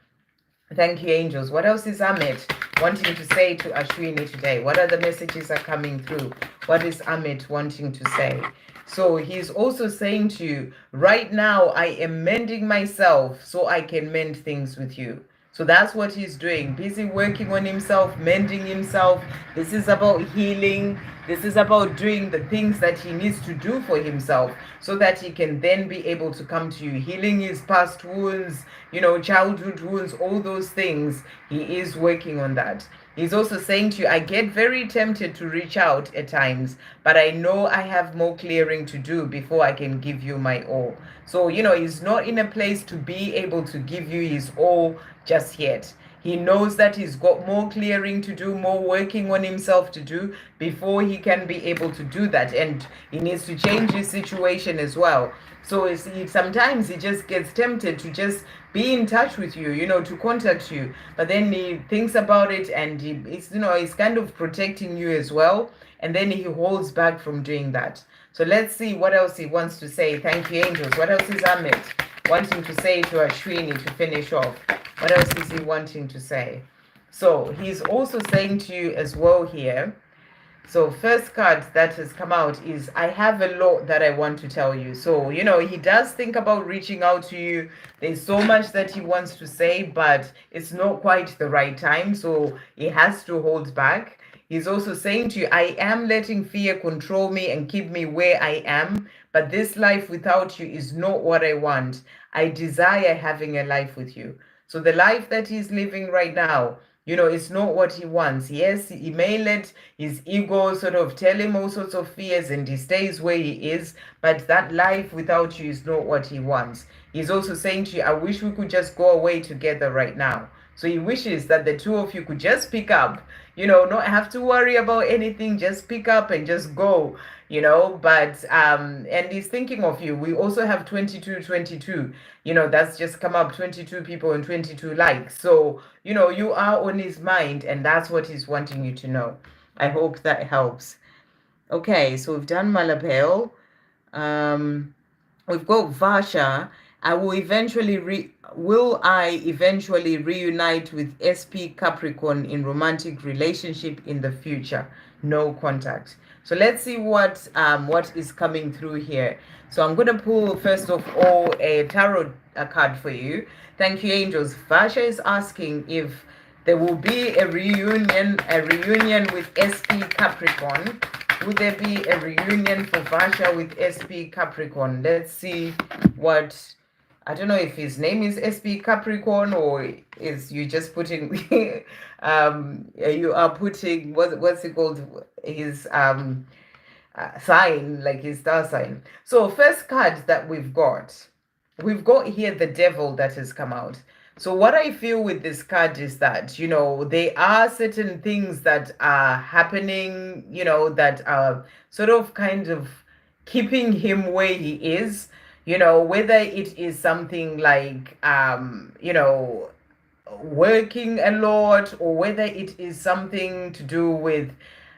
Speaker 1: Thank you, angels. What else is Amit wanting to say to Ashwien today? What other messages are coming through? What is Amit wanting to say? So he's also saying to you, right now I am mending myself so I can mend things with you. So that's what he's doing. Busy working on himself, mending himself. This is about healing. This is about doing the things that he needs to do for himself so that he can then be able to come to you. Healing his past wounds, childhood wounds, all those things. He is working on that. He's also saying to you, I get very tempted to reach out at times, but I know I have more clearing to do before I can give you my all. So, he's not in a place to be able to give you his all just yet. He knows that he's got more clearing to do, more working on himself to do before he can be able to do that. And he needs to change his situation as well. So sometimes he just gets tempted to just be in touch with you, to contact you. But then he thinks about it and he's kind of protecting you as well. And then he holds back from doing that. So let's see what else he wants to say. Thank you, angels. What else is Amit wanting to say to Ashwien to finish off? What else is he wanting to say? So he's also saying to you as well here. So first card that has come out is, I have a lot that I want to tell you. So, he does think about reaching out to you. There's so much that he wants to say, but it's not quite the right time. So he has to hold back. He's also saying to you, I am letting fear control me and keep me where I am, but this life without you is not what I want. I desire having a life with you. So the life that he's living right now, it's not what he wants. Yes, he may let his ego sort of tell him all sorts of fears and he stays where he is, but that life without you is not what he wants. He's also saying to you, I wish we could just go away together right now. So he wishes that the two of you could just pick up, not have to worry about anything, just pick up and just go, but, and he's thinking of you. We also have 2222, that's just come up, 22 people and 22 likes. So, you are on his mind and that's what he's wanting you to know. I hope that helps. Okay, so we've done Malel. We've got Vasha. Will I eventually reunite with SP Capricorn in romantic relationship in the future? No contact. So let's see what is coming through here. So I'm going to pull first of all a tarot card for you. Thank you, angels. Vasha is asking if there will be a reunion with SP Capricorn. Would there be a reunion for Vasha with SP Capricorn? Let's see what, I don't know if his name is SP Capricorn or is you just putting, you are putting, what's it called? His sign, like his star sign. So first card that we've got here the Devil that has come out. So what I feel with this card is that, there are certain things that are happening, that are sort of kind of keeping him where he is, whether it is something like, working a lot, or whether it is something to do with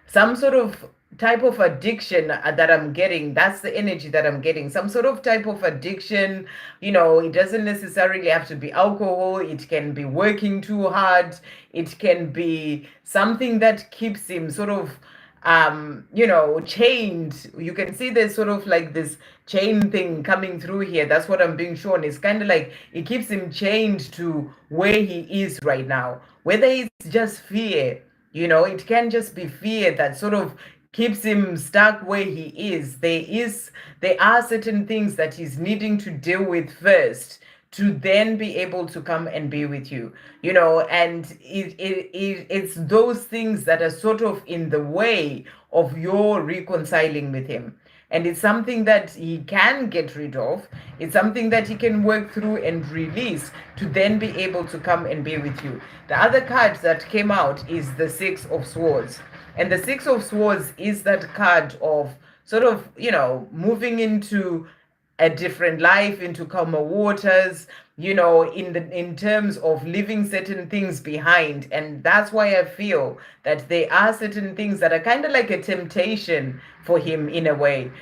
Speaker 1: some sort of type of addiction that I'm getting. That's the energy that I'm getting. Some sort of type of addiction. It doesn't necessarily have to be alcohol. It can be working too hard. It can be something that keeps him sort of chained. You can see there's sort of like this chain thing coming through here. That's what I'm being shown. It's kind of like it keeps him chained to where he is right now. Whether it's just fear, it can just be fear that sort of keeps him stuck where he is. There are certain things that he's needing to deal with first to then be able to come and be with you, and it's those things that are sort of in the way of your reconciling with him. And it's something that he can get rid of. It's something that he can work through and release to then be able to come and be with you. The other card that came out is the Six of Swords. And the Six of Swords is that card of sort of, moving into a different life, into calmer waters, in terms of leaving certain things behind. And that's why I feel that there are certain things that are kind of like a temptation for him in a way,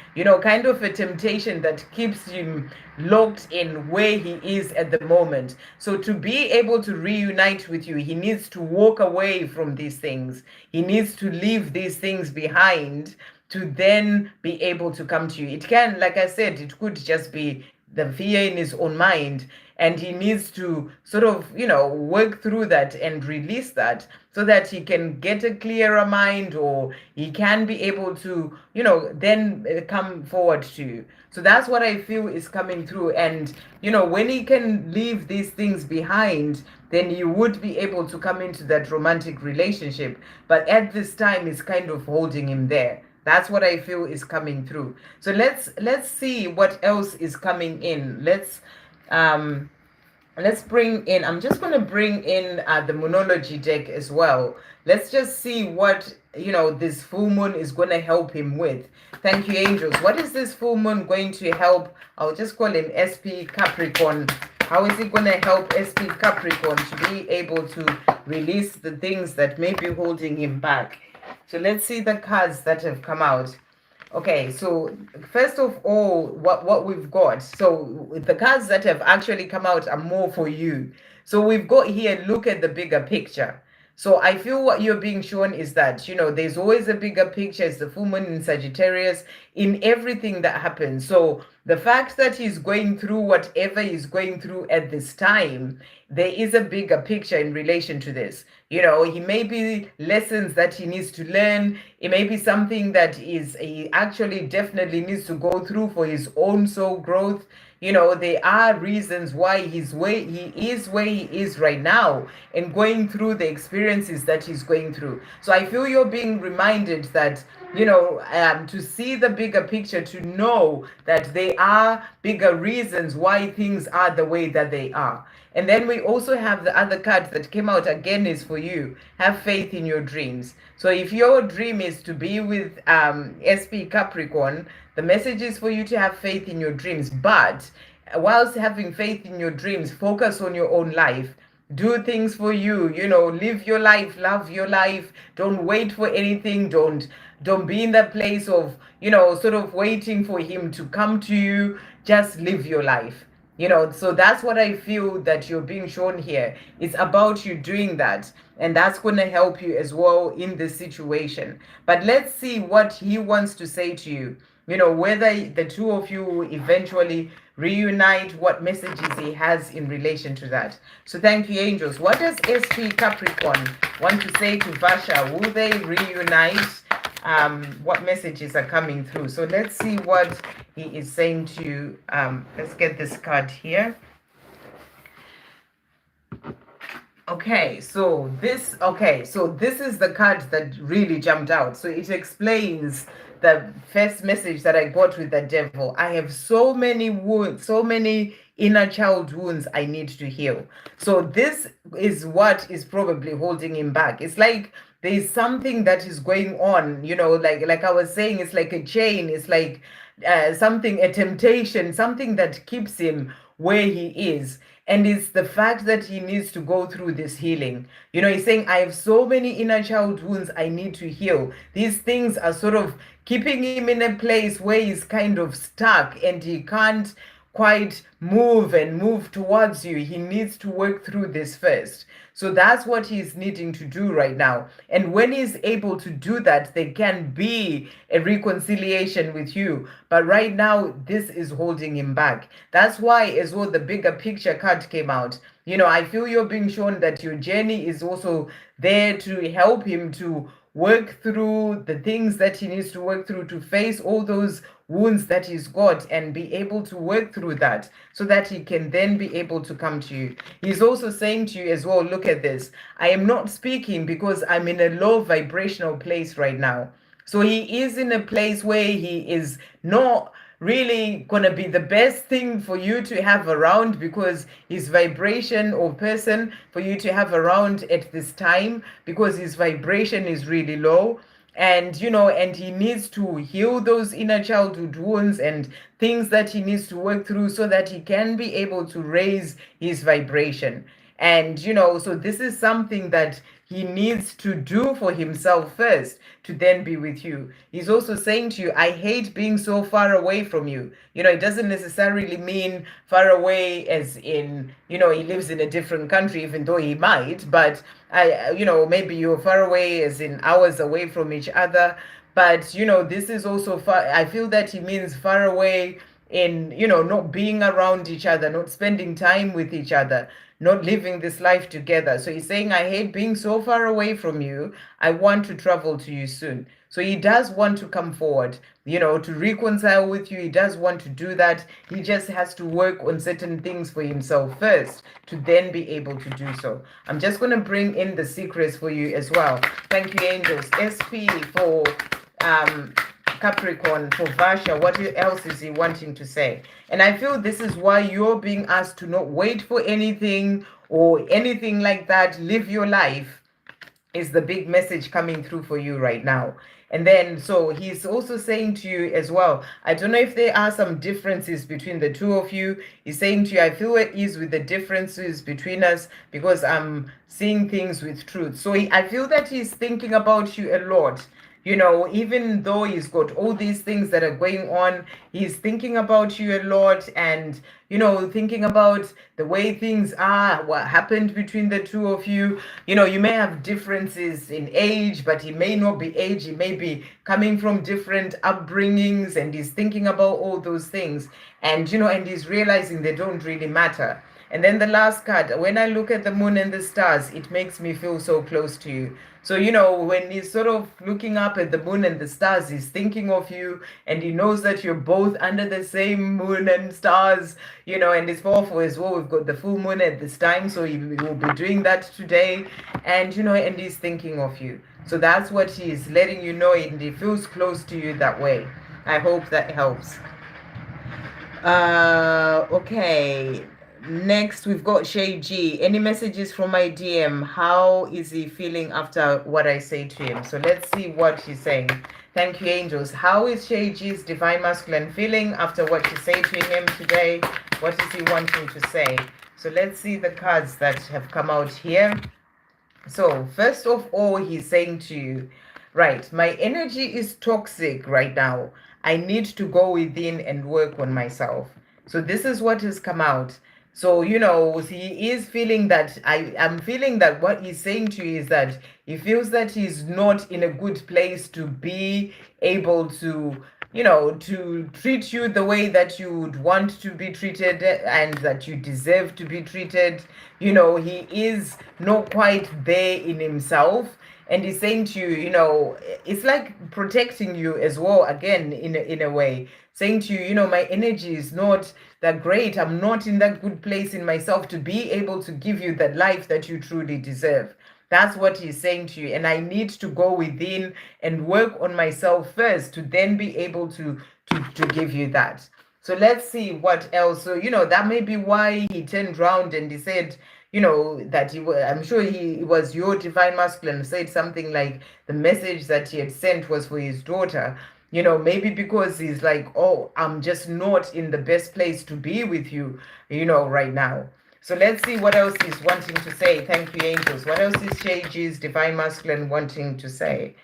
Speaker 1: kind of a temptation that keeps him locked in where he is at the moment. So to be able to reunite with you, he needs to walk away from these things. He needs to leave these things behind to then be able to come to you. It can, like I said, it could just be the fear in his own mind, and he needs to sort of, work through that and release that so that he can get a clearer mind, or he can be able to, then come forward to you. So that's what I feel is coming through. And, when he can leave these things behind, then you would be able to come into that romantic relationship. But at this time, it's kind of holding him there. That's what I feel is coming through. So let's see what else is coming in. Let's bring in, I'm just going to bring in the Moonology deck as well. Let's just see what, this full moon is going to help him with. Thank you, angels. What is this full moon going to help? I'll just call him SP Capricorn. How is it going to help SP Capricorn to be able to release the things that may be holding him back? So let's see the cards that have come out. Okay, so first of all, what we've got. So the cards that have actually come out are more for you. So we've got here, look at the bigger picture. So I feel what you're being shown is that, there's always a bigger picture. It's the full moon in Sagittarius in everything that happens. So the fact that he's going through whatever he's going through at this time, there is a bigger picture in relation to this. He may be lessons that he needs to learn. It may be something that he actually definitely needs to go through for his own soul growth. There are reasons why he is where he is right now and going through the experiences that he's going through. So I feel you're being reminded that, to see the bigger picture, to know that there are bigger reasons why things are the way that they are. And then we also have the other card that came out again is for you. Have faith in your dreams. So if your dream is to be with SP Capricorn, the message is for you to have faith in your dreams. But whilst having faith in your dreams, focus on your own life. Do things for you, live your life, love your life. Don't wait for anything. Don't be in that place of, sort of waiting for him to come to you. Just live your life. So that's what I feel that you're being shown here. It's about you doing that. And that's going to help you as well in this situation. But let's see what he wants to say to you. Whether the two of you will eventually reunite, what messages he has in relation to that. So thank you, angels. What does SP Capricorn want to say to Vasha? Will they reunite? What messages are coming through? So let's see what he is saying to you. Let's get this card here. Okay, so this is the card that really jumped out. So it explains the first message that I got with the devil. I have so many wounds, so many inner child wounds I need to heal. So this is what is probably holding him back. It's like there's something that is going on, like I was saying, it's like a chain. It's like a temptation, something that keeps him where he is. And it's the fact that he needs to go through this healing. He's saying, I have so many inner child wounds I need to heal. These things are sort of keeping him in a place where he's kind of stuck and he can't quite move towards you. He needs to work through this first. So that's what he's needing to do right now. And when he's able to do that, there can be a reconciliation with you. But right now, this is holding him back. That's why, as well, the bigger picture card came out. I feel you're being shown that your journey is also there to help him to work through the things that he needs to work through, to face all those wounds that he's got and be able to work through that so that he can then be able to come to you. He's also saying to you as well, look at this. I am not speaking because I'm in a low vibrational place right now. So he is in a place where he is not really going to be the best thing for you to have around, because his vibration or person for you to have around at this time, because his vibration is really low. And and he needs to heal those inner childhood wounds and things that he needs to work through so that he can be able to raise his vibration. And so this is something that he needs to do for himself first to then be with you. He's also saying to you, I hate being so far away from you. It doesn't necessarily mean far away as in, he lives in a different country, even though he might, but maybe you're far away as in hours away from each other. But, this is also far. I feel that he means far away in, not being around each other, not spending time with each other, not living this life together. So he's saying, I hate being so far away from you. I want to travel to you soon. So he does want to come forward, to reconcile with you. He does want to do that. He just has to work on certain things for himself first to then be able to do so. I'm just going to bring in the secrets for you as well. Thank you, angels. SP for Capricorn, for Vasha. What else is he wanting to say? And I feel this is why you're being asked to not wait for anything or anything like that. Live your life is the big message coming through for you right now. And then, so he's also saying to you as well, I don't know if there are some differences between the two of you. He's saying to you, I feel at ease with the differences between us because I'm seeing things with truth. So I feel that he's thinking about you a lot. Even though he's got all these things that are going on, he's thinking about you a lot and, thinking about the way things are, what happened between the two of you. You may have differences in age, but he may not be age. He may be coming from different upbringings, and he's thinking about all those things. And, and he's realizing they don't really matter. And then the last card, when I look at the moon and the stars, it makes me feel so close to you. So, when he's sort of looking up at the moon and the stars, he's thinking of you, and he knows that you're both under the same moon and stars, and it's powerful as well. We've got the full moon at this time, so he will be doing that today. And, and he's thinking of you. So that's what he's letting you know, and he feels close to you that way. I hope that helps. Okay. Next, we've got Shay G. Any messages from my DM? How is he feeling after what I say to him? So let's see what he's saying. Thank you, angels. How is Shay G's divine masculine feeling after what you say to him today? What is he wanting to say? So let's see the cards that have come out here. So first of all, he's saying to you, right, my energy is toxic right now. I need to go within and work on myself. So this is what has come out. So, he is feeling that, I'm feeling that what he's saying to you is that he feels that he's not in a good place to be able to, to treat you the way that you would want to be treated and that you deserve to be treated. He is not quite there in himself. And he's saying to you, it's like protecting you as well, again, in a way, saying to you, my energy is not that great. I'm not in that good place in myself to be able to give you that life that you truly deserve. That's what he's saying to you. And I need to go within and work on myself first to then be able to give you that. So let's see what else. So, that may be why he turned around and he said, that I'm sure he was your divine masculine, said something like the message that he had sent was for his daughter, maybe because he's like, oh, I'm just not in the best place to be with you, right now. So let's see what else he's wanting to say. Thank you, angels. What else is Shay G's divine masculine wanting to say?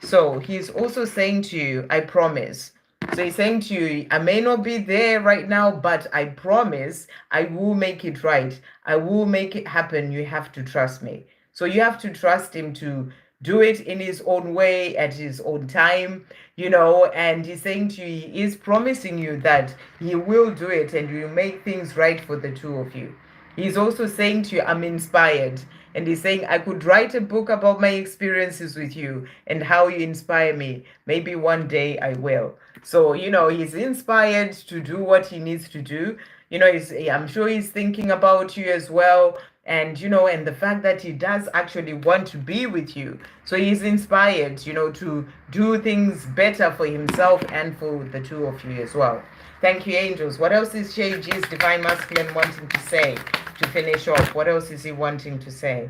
Speaker 1: So he's also saying to you, I promise, So he's saying to you, I may not be there right now, but I promise I will make it right. I will make it happen. You have to trust me. So you have to trust him to do it in his own way, at his own time, and he's saying to you, he is promising you that he will do it and will make things right for the two of you. He's also saying to you, I'm inspired. And he's saying, I could write a book about my experiences with you and how you inspire me. Maybe one day I will. So, he's inspired to do what he needs to do. I'm sure he's thinking about you as well. And the fact that he does actually want to be with you. So he's inspired, to do things better for himself and for the two of you as well. Thank you, angels. What else is Shay G's Divine Masculine wanting to say to finish off? What else is he wanting to say?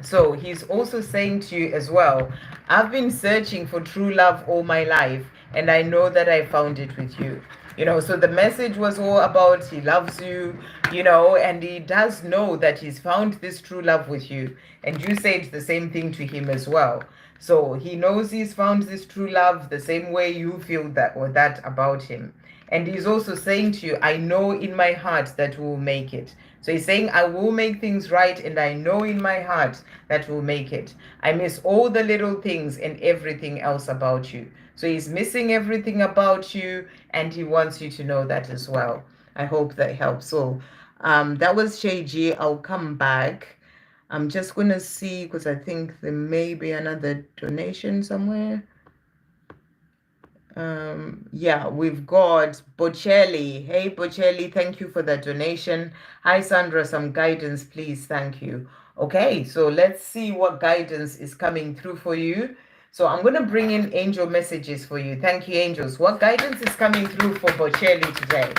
Speaker 1: So he's also saying to you as well, I've been searching for true love all my life, and I know that I found it with you. So the message was all about he loves you, and he does know that he's found this true love with you. And you said the same thing to him as well. So he knows he's found this true love the same way you feel that about him. And he's also saying to you, I know in my heart that we'll make it. So he's saying, I will make things right, and I know in my heart that we'll make it. I miss all the little things and everything else about you. So he's missing everything about you, and he wants you to know that as well. I hope that helps. So that was Shay G. I'll come back. I'm just going to see, because I think there may be another donation somewhere. Yeah, we've got Bocelli. Hey, Bocelli, thank you for the donation. Hi, Sandra, some guidance, please. Thank you. Okay, so let's see what guidance is coming through for you. So I'm going to bring in angel messages for you. Thank you, angels. What guidance is coming through for Bocelli today?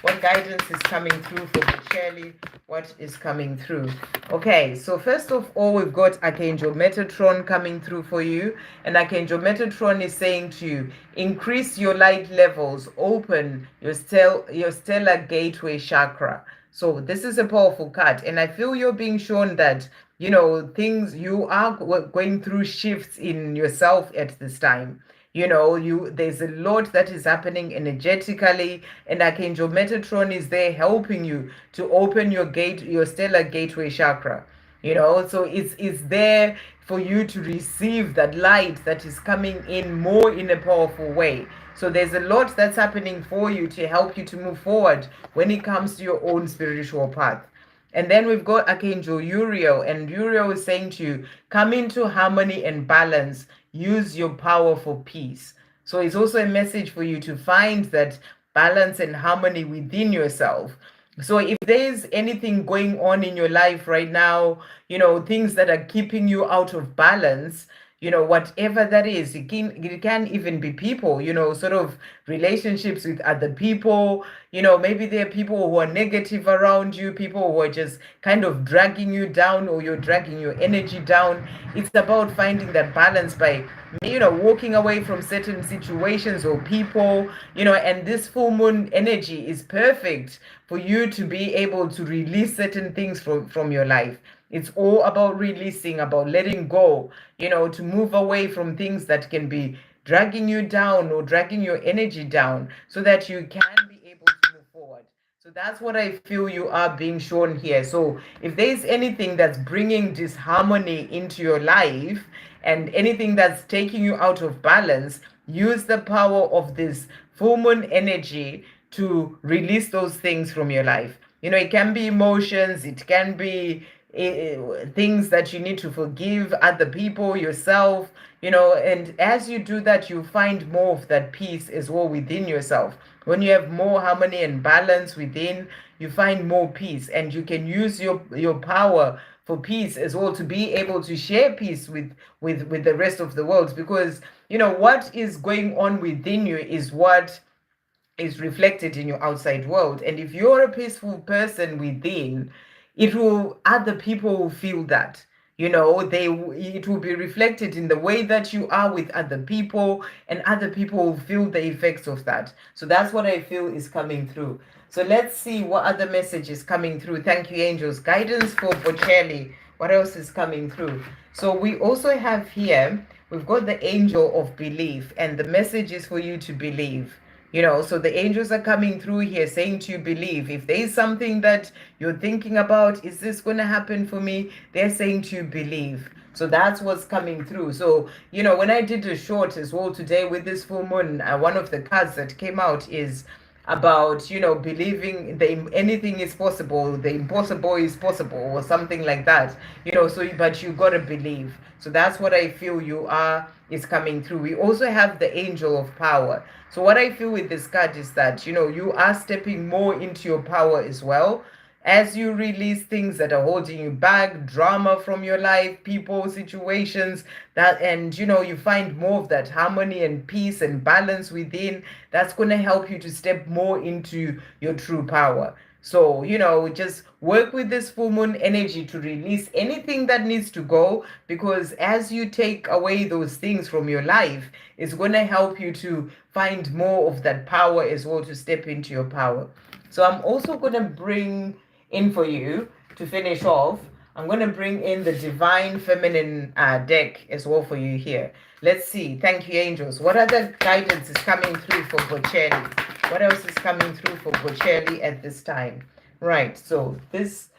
Speaker 1: What guidance is coming through for Bocelli? What is coming through? Okay, so first of all, we've got Archangel Metatron coming through for you. And Archangel Metatron is saying to you, increase your light levels, open your stellar gateway chakra. So this is a powerful card. And I feel you're being shown that, you are going through shifts in yourself at this time. There's a lot that is happening energetically, and Archangel Metatron is there helping you to open your stellar gateway chakra. So it's there for you to receive that light that is coming in more in a powerful way. So there's a lot that's happening for you to help you to move forward when it comes to your own spiritual path. And then we've got Archangel Uriel, and Uriel is saying to you, come into harmony and balance, use your power for peace. So it's also a message for you to find that balance and harmony within yourself. So if there's anything going on in your life right now, things that are keeping you out of balance, whatever that is, it can even be people, sort of relationships with other people, maybe there are people who are negative around you, people who are just kind of dragging you down, or you're dragging your energy down. It's about finding that balance by, walking away from certain situations or people, and this full moon energy is perfect for you to be able to release certain things from your life. It's all about releasing, about letting go, to move away from things that can be dragging you down or dragging your energy down, so that you can be able to move forward. So that's what I feel you are being shown here. So if there's anything that's bringing disharmony into your life and anything that's taking you out of balance, use the power of this full moon energy to release those things from your life. It can be emotions, it can be things that you need to forgive other people, yourself, and as you do that, you find more of that peace as well within yourself. When you have more harmony and balance within, you find more peace, and you can use your power for peace as well, to be able to share peace with the rest of the world, because what is going on within you is what is reflected in your outside world. And if you're a peaceful person within, other people will feel that. It will be reflected in the way that you are with other people, and other people will feel the effects of that. So that's what I feel is coming through. So let's see what other message is coming through. Thank you, angels. Guidance for Bocelli. What else is coming through? So we also have here, we've got the angel of belief, and the message is for you to believe. So the angels are coming through here saying to you, believe. If there is something that you're thinking about, is this going to happen for me? They're saying to you, believe. So that's what's coming through. So, when I did a short as well today with this full moon, one of the cards that came out is about believing anything is possible, the impossible is possible, or something like that. So but you got to believe. So that's what I feel is coming through. We also have the angel of power. So what I feel with this card is that you are stepping more into your power as well, as you release things that are holding you back, drama from your life, people, situations, and you find more of that harmony and peace and balance within. That's going to help you to step more into your true power. So, just work with this full moon energy to release anything that needs to go, because as you take away those things from your life, it's going to help you to find more of that power as well, to step into your power. So I'm also going to bring in for you to finish off. I'm going to bring in the divine feminine deck as well for you here. Let's see. Thank you, angels. What other guidance is coming through for Bocelli? What else is coming through for Bocelli at this time? Right. So this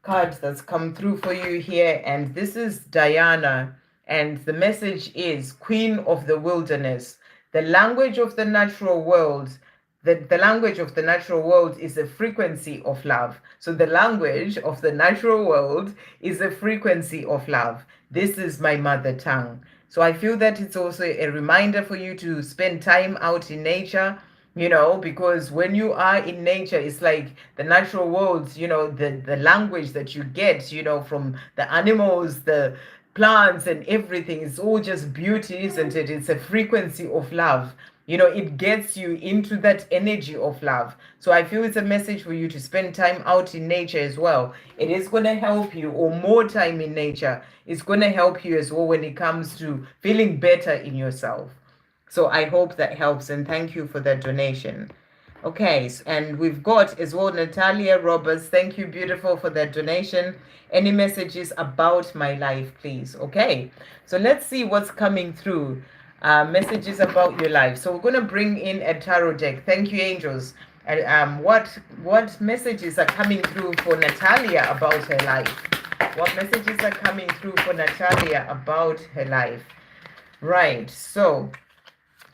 Speaker 1: card that's come through for you here, and this is Diana, and the message is Queen of the Wilderness. The language of the natural world. The language of the natural world is a frequency of love. So the language of the natural world is a frequency of love. This is my mother tongue. So I feel that it's also a reminder for you to spend time out in nature, because when you are in nature, it's like the natural world, the language that you get, from the animals, the plants and everything. It's all just beauty, isn't it? It's a frequency of love. It gets you into that energy of love. So I feel it's a message for you to spend time out in nature as well. It is going to help you, or more time in nature. It's going to help you as well when it comes to feeling better in yourself. So I hope that helps, and thank you for that donation. Okay, and we've got as well Natalia Roberts. Thank you, beautiful, for that donation. Any messages about my life, please? Okay, so let's see what's coming through. Messages about your life. So we're going to bring in a tarot deck. Thank you, angels. And what messages are coming through for Natalia about her life? What messages are coming through for Natalia about her life? Right. So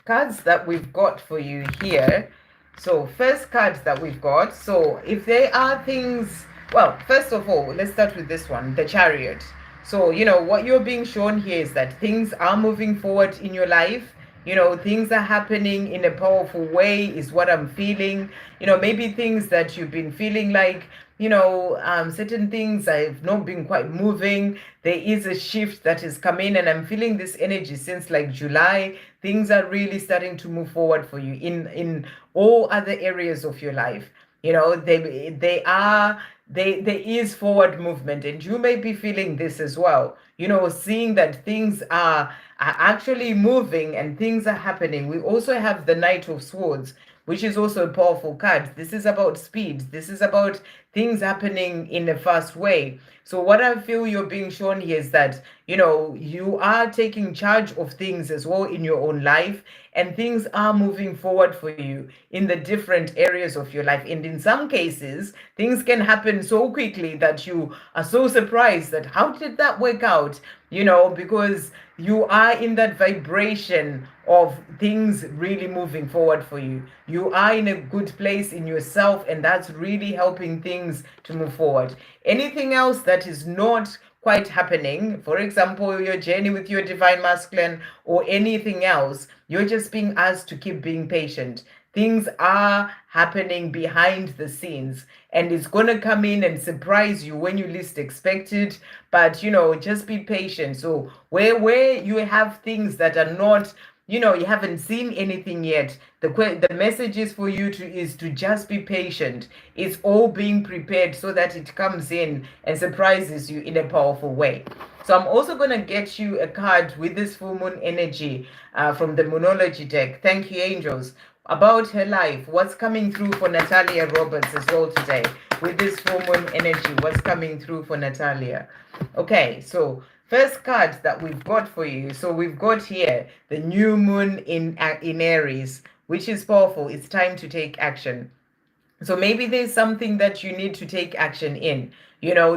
Speaker 1: cards that we've got for you here. So first cards that we've got. So if there are things, well, first of all, let's start with this one, the Chariot. So, what you're being shown here is that things are moving forward in your life. Things are happening in a powerful way is what I'm feeling. Maybe things that you've been feeling like, certain things have not been quite moving. There is a shift that has come in, and I'm feeling this energy since like July. Things are really starting to move forward for you in all other areas of your life. There is forward movement, and you may be feeling this as well, seeing that things are actually moving and things are happening. We also have the Knight of Swords, which is also a powerful card. This is about speed. This is about things happening in a fast way. So what I feel you're being shown here is that, you are taking charge of things as well in your own life, and things are moving forward for you in the different areas of your life. And in some cases, things can happen so quickly that you are so surprised that how did that work out? Because you are in that vibration of things really moving forward for you. You are in a good place in yourself, and that's really helping things to move forward. Anything else that is not quite happening, for example, your journey with your divine masculine or anything else, you're just being asked to keep being patient. Things are happening behind the scenes, and it's going to come in and surprise you when you least expect it. But, just be patient. So where you have things that are not, you haven't seen anything yet, the message is for you to just be patient. It's all being prepared so that it comes in and surprises you in a powerful way. So I'm also going to get you a card with this full moon energy from the Moonology deck. Thank you, angels. About her life, what's coming through for Natalia Roberts as well today. with this full moon energy. What's coming through for Natalia? Okay, so first card that we've got for you. So we've got here the new moon in Aries, which is powerful. It's time to take action. So maybe there's something that you need to take action in.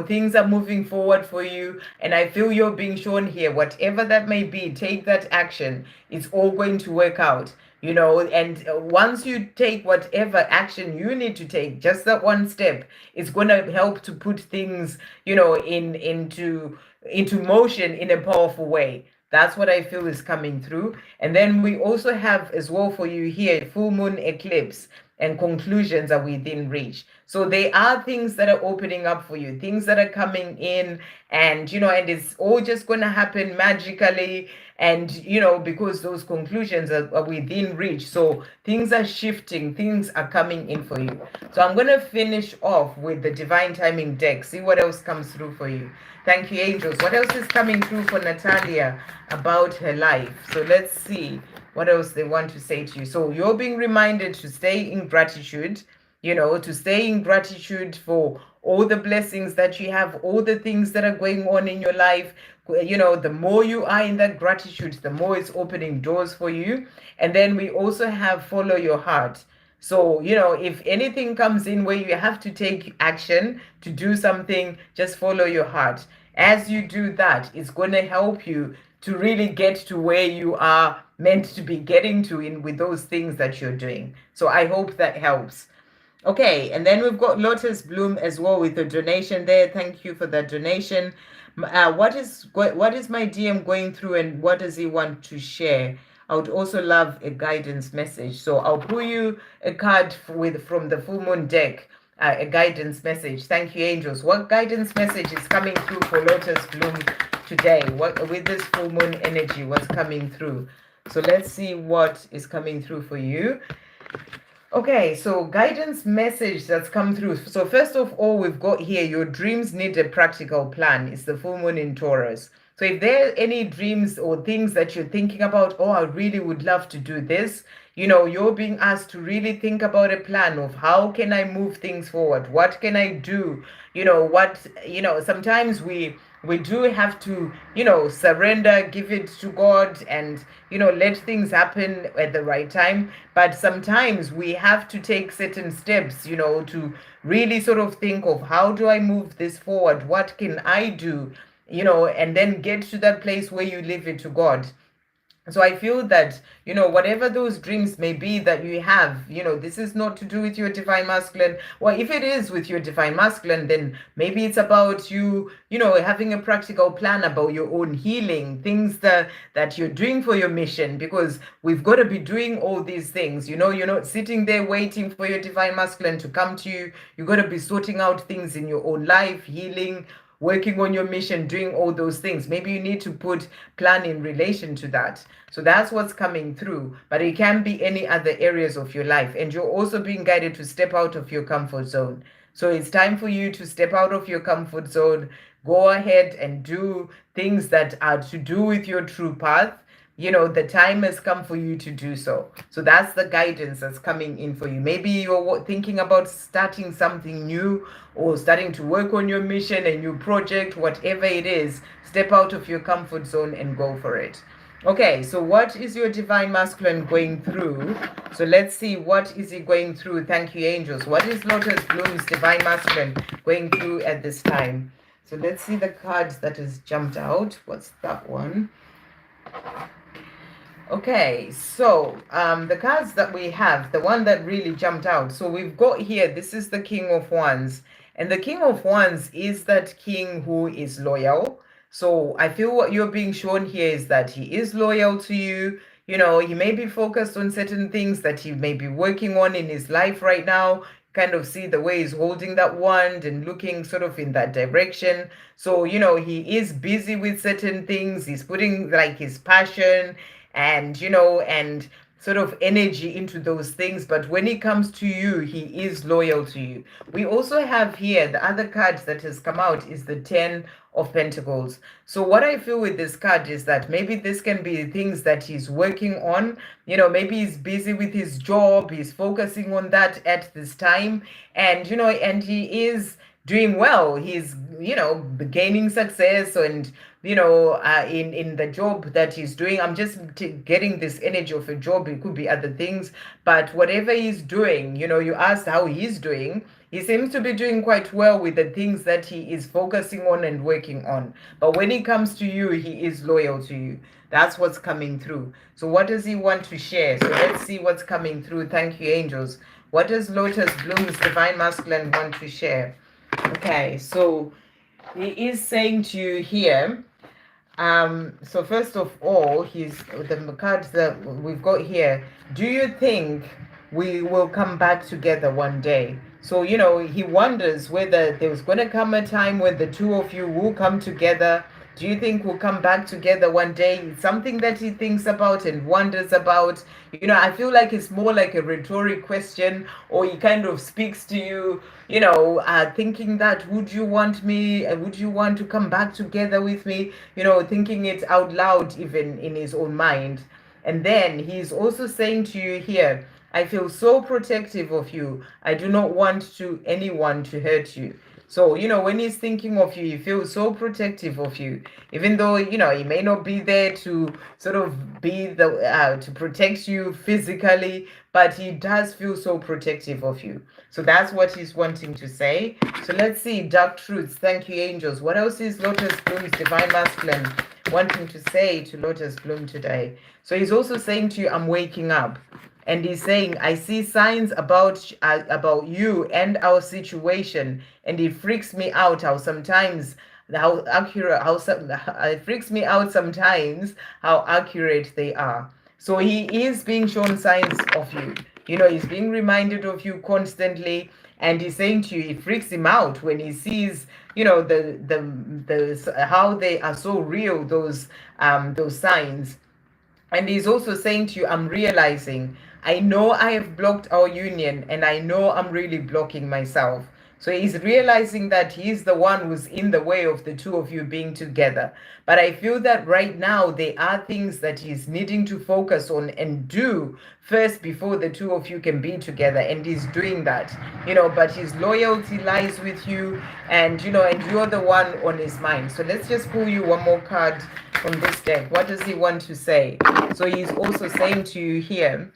Speaker 1: Things are moving forward for you, and I feel you're being shown here, whatever that may be, take that action. It's all going to work out. And once you take whatever action you need to take, just that one step, it's going to help to put things, into motion in a powerful way. That's what I feel is coming through. And then we also have as well for you here, full moon eclipse and conclusions are within reach. So there are things that are opening up for you, things that are coming in, and and it's all just going to happen magically, and because those conclusions are within reach. So things are shifting, things are coming in for you. So I'm going to finish off with the divine timing deck, see what else comes through for you. Thank you, angels. What else is coming through for Natalia about her life? So let's see what else they want to say to you. So you're being reminded to stay in gratitude, to stay in gratitude for all the blessings that you have, all the things that are going on in your life. The more you are in that gratitude, the more it's opening doors for you. And then we also have follow your heart. So, if anything comes in where you have to take action to do something, just follow your heart. As you do that, it's going to help you to really get to where you are meant to be getting to with those things that you're doing. So I hope that helps. Okay, and then we've got Lotus Bloom as well with a donation there. Thank you for that donation. What is my DM going through, and what does he want to share? I would also love a guidance message. So I'll pull you a card from the full moon deck, a guidance message. Thank you, angels. What guidance message is coming through for Lotus Bloom today? What with this full moon energy, what's coming through? So let's see what is coming through for you. Okay, so guidance message that's come through. So first of all, we've got here, your dreams need a practical plan. It's the full moon in Taurus. So if there are any dreams or things that you're thinking about, oh, I really would love to do this, you're being asked to really think about a plan of how can I move things forward? What can I do? Sometimes we do have to, surrender, give it to God, and, let things happen at the right time. But sometimes we have to take certain steps, to really sort of think of how do I move this forward? What can I do? And then get to that place where you leave it to God. So I feel that, whatever those dreams may be that you have, this is not to do with your divine masculine. Well, if it is with your divine masculine, then maybe it's about you, having a practical plan about your own healing, things that you're doing for your mission, because we've got to be doing all these things. You're not sitting there waiting for your divine masculine to come to you. You've got to be sorting out things in your own life, healing, working on your mission, doing all those things. Maybe you need to put plan in relation to that. So that's what's coming through. But it can be any other areas of your life. And you're also being guided to step out of your comfort zone. So it's time for you to step out of your comfort zone. Go ahead and do things that are to do with your true path. The time has come for you to do so. So that's the guidance that's coming in for you. Maybe you're thinking about starting something new or starting to work on your mission, a new project, whatever it is. Step out of your comfort zone and go for it. Okay, so what is your divine masculine going through? So let's see, what is he going through? Thank you, angels. What is Lotus Bloom's divine masculine going through at this time? So let's see the cards that has jumped out. What's that one? Okay, so the cards that we have, the one that really jumped out. So we've got here, this is the King of Wands. And the King of Wands is that king who is loyal. So I feel what you're being shown here is that he is loyal to you. He may be focused on certain things that he may be working on in his life right now. Kind of see the way he's holding that wand and looking sort of in that direction. So, he is busy with certain things. He's putting like his passion and sort of energy into those things, but when it comes to you, he is loyal to you. We also have here the other card that has come out is the 10 of Pentacles. So what I feel with this card is that maybe this can be things that he's working on. Maybe he's busy with his job, he's focusing on that at this time, and and he is doing well. He's gaining success, and in the job that he's doing. I'm just getting this energy of a job. It could be other things, but whatever he's doing, you asked how he's doing. He seems to be doing quite well with the things that he is focusing on and working on. But when it comes to you, he is loyal to you. That's what's coming through. So what does he want to share? So let's see what's coming through. Thank you, angels. What does Lotus Bloom's Divine Masculine want to share? Okay, so he is saying to you here, so first of all, the cards that we've got here, do you think we will come back together one day? So, he wonders whether there's going to come a time when the two of you will come together. Do you think we'll come back together one day? It's something that he thinks about and wonders about. I feel like it's more like a rhetoric question, or he kind of speaks to you, thinking that, would you want me? Would you want to come back together with me? Thinking it out loud, even in his own mind. And then he's also saying to you here, I feel so protective of you. I do not want anyone to hurt you. So, when he's thinking of you, he feels so protective of you, even though, he may not be there to sort of be to protect you physically, but he does feel so protective of you. So that's what he's wanting to say. So let's see, Dark Truths. Thank you, angels. What else is Lotus Bloom's Divine Masculine wanting to say to Lotus Bloom today? So he's also saying to you, I'm waking up. And he's saying, I see signs about you and our situation, and it freaks me out how sometimes it freaks me out sometimes how accurate they are. So he is being shown signs of you. He's being reminded of you constantly, and he's saying to you, it freaks him out when he sees, the how they are so real, those signs. And he's also saying to you, I'm realizing, I know I have blocked our union, and I know I'm really blocking myself. So he's realizing that he's the one who's in the way of the two of you being together. But I feel that right now there are things that he's needing to focus on and do first before the two of you can be together. And he's doing that, but his loyalty lies with you, and you're the one on his mind. So let's just pull you one more card from this deck. What does he want to say? So he's also saying to you here,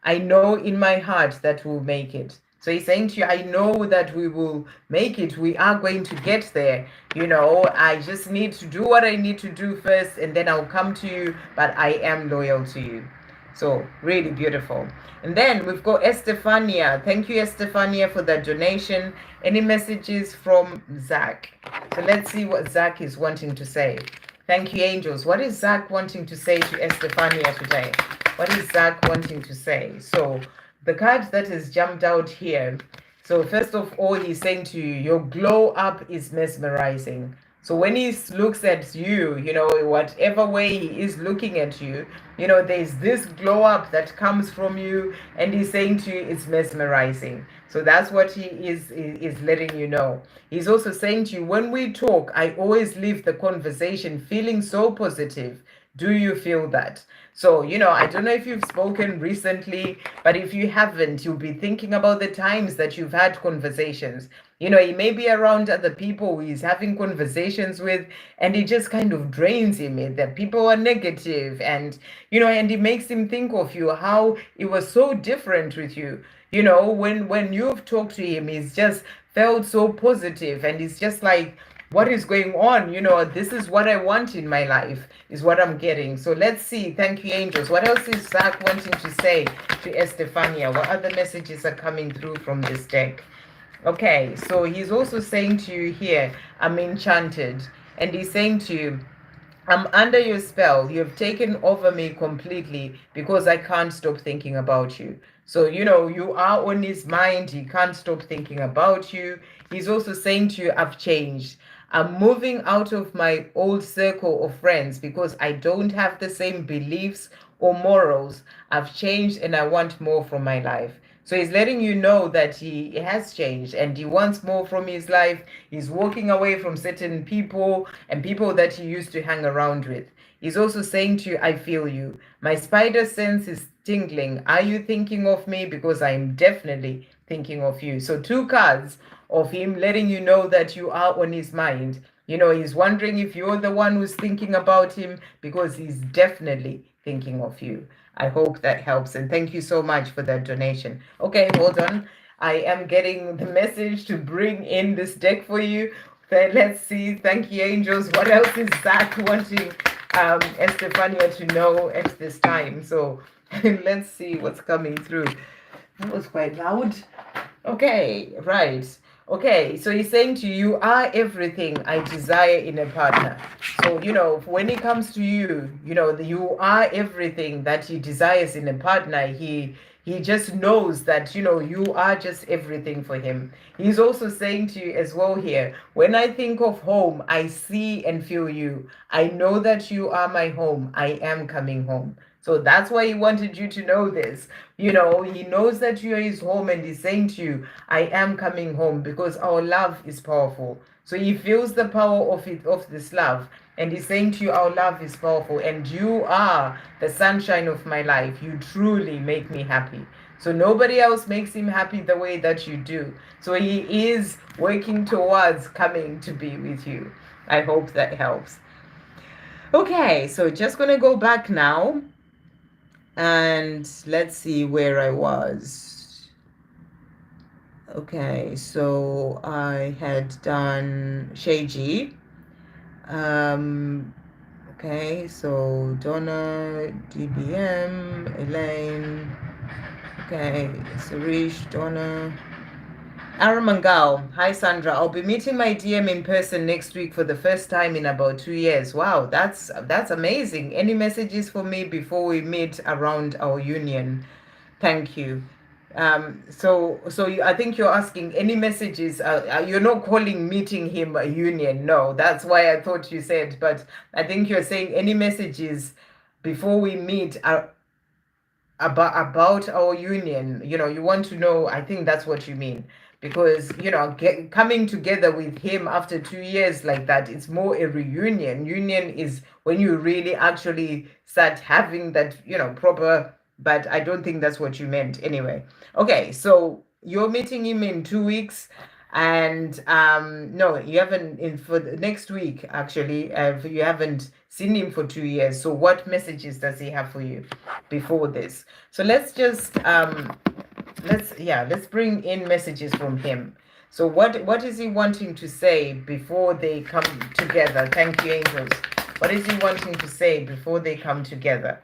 Speaker 1: I know in my heart that we'll make it. So he's saying to you, I know that we will make it. We are going to get there. I just need to do what I need to do first, and then I'll come to you, but I am loyal to you. So really beautiful. And then we've got Estefania. Thank you, Estefania, for that donation. Any messages from Zach? So let's see what Zach is wanting to say. Thank you, angels. What is Zach wanting to say to Estefania today? What is Zach wanting to say? So the card that has jumped out here. So first of all, he's saying to you, your glow up is mesmerizing. So when he looks at you, whatever way he is looking at you, there's this glow up that comes from you, and he's saying to you, it's mesmerizing. So that's what he is letting you know. He's also saying to you, when we talk, I always leave the conversation feeling so positive. Do you feel that? So, I don't know if you've spoken recently, but if you haven't, you'll be thinking about the times that you've had conversations. He may be around other people he's having conversations with, and it just kind of drains him. That people are negative, and, and it makes him think of you, how it was so different with you. When you've talked to him, he's just felt so positive, and it's just like, what is going on? This is what I want in my life, is what I'm getting. So let's see. Thank you, angels. What else is Zach wanting to say to Estefania? What other messages are coming through from this deck? Okay, so he's also saying to you here, I'm enchanted. And he's saying to you, I'm under your spell. You've taken over me completely because I can't stop thinking about you. So, you are on his mind. He can't stop thinking about you. He's also saying to you, I've changed. I'm moving out of my old circle of friends because I don't have the same beliefs or morals. I've changed and I want more from my life. So he's letting you know that he has changed and he wants more from his life. He's walking away from certain people and people that he used to hang around with. He's also saying to you, I feel you. My spider sense is tingling. Are you thinking of me? Because I'm definitely thinking of you. So 2 cards of him letting you know that you are on his mind. He's wondering if you're the one who's thinking about him because he's definitely thinking of you. I hope that helps. And thank you so much for that donation. Okay, hold on. I am getting the message to bring in this deck for you. Let's see. Thank you, angels. What else is Zach wanting Estefania to know at this time? So let's see what's coming through. That was quite loud. Okay, right. Okay, so he's saying to you, you are everything I desire in a partner. So, when it comes to you, you are everything that he desires in a partner. He just knows that, you are just everything for him. He's also saying to you as well here, when I think of home, I see and feel you. I know that you are my home. I am coming home. So that's why he wanted you to know this. He knows that you are his home and he's saying to you, I am coming home because our love is powerful. So he feels the power of this love. And he's saying to you, our love is powerful and you are the sunshine of my life. You truly make me happy. So nobody else makes him happy the way that you do. So he is working towards coming to be with you. I hope that helps. Okay, so just going to go back now. And let's see where I was. Okay, so I had done Shay G. Okay, so Donna, DBM, Elaine. Okay, Desiree, Donna. Aramangalo. Hi, Sandra. I'll be meeting my DM in person next week for the first time in about 2 years. Wow, that's amazing. Any messages for me before we meet around our union? Thank you. So I think you're asking any messages. You're not calling meeting him a union. No, that's why I thought you said. But I think you're saying any messages before we meet about our union. You want to know. I think that's what you mean. Because coming together with him after 2 years like that, it's more a reunion. Union is when you really actually start having that proper, but I don't think that's what you meant anyway. Okay, so you're meeting him in 2 weeks, and no, you haven't for the next week actually. You haven't seen him for 2 years. So what messages does he have for you before this? So let's just let's bring in messages from him. So what is he wanting to say before they come together? Thank you, angels. What is he wanting to say before they come together?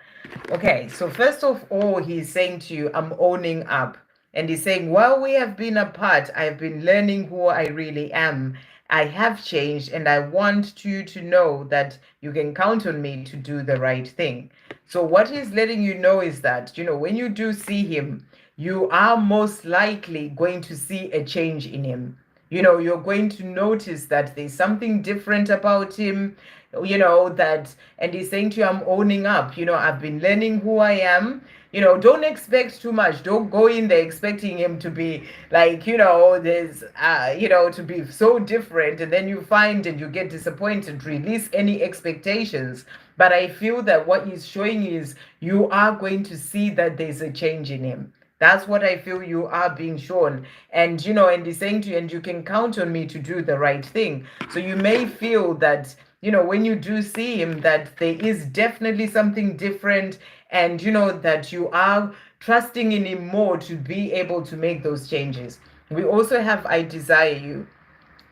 Speaker 1: Okay, so first of all, he's saying to you, I'm owning up. And he's saying, while we have been apart, I've been learning who I really am. I have changed, and I want you to know that you can count on me to do the right thing. So what he's letting you know is that, when you do see him, you are most likely going to see a change in him. You're going to notice that there's something different about him, and he's saying to you, I'm owning up. I've been learning who I am. Don't expect too much. Don't go in there expecting him to be like, there's, to be so different. And then you find and you get disappointed. Release any expectations. But I feel that what he's showing is you are going to see that there's a change in him. That's what I feel you are being shown. And, and he's saying to you, and you can count on me to do the right thing. So you may feel that, when you do see him, that there is definitely something different. And, that you are trusting in him more to be able to make those changes. We also have, I desire you.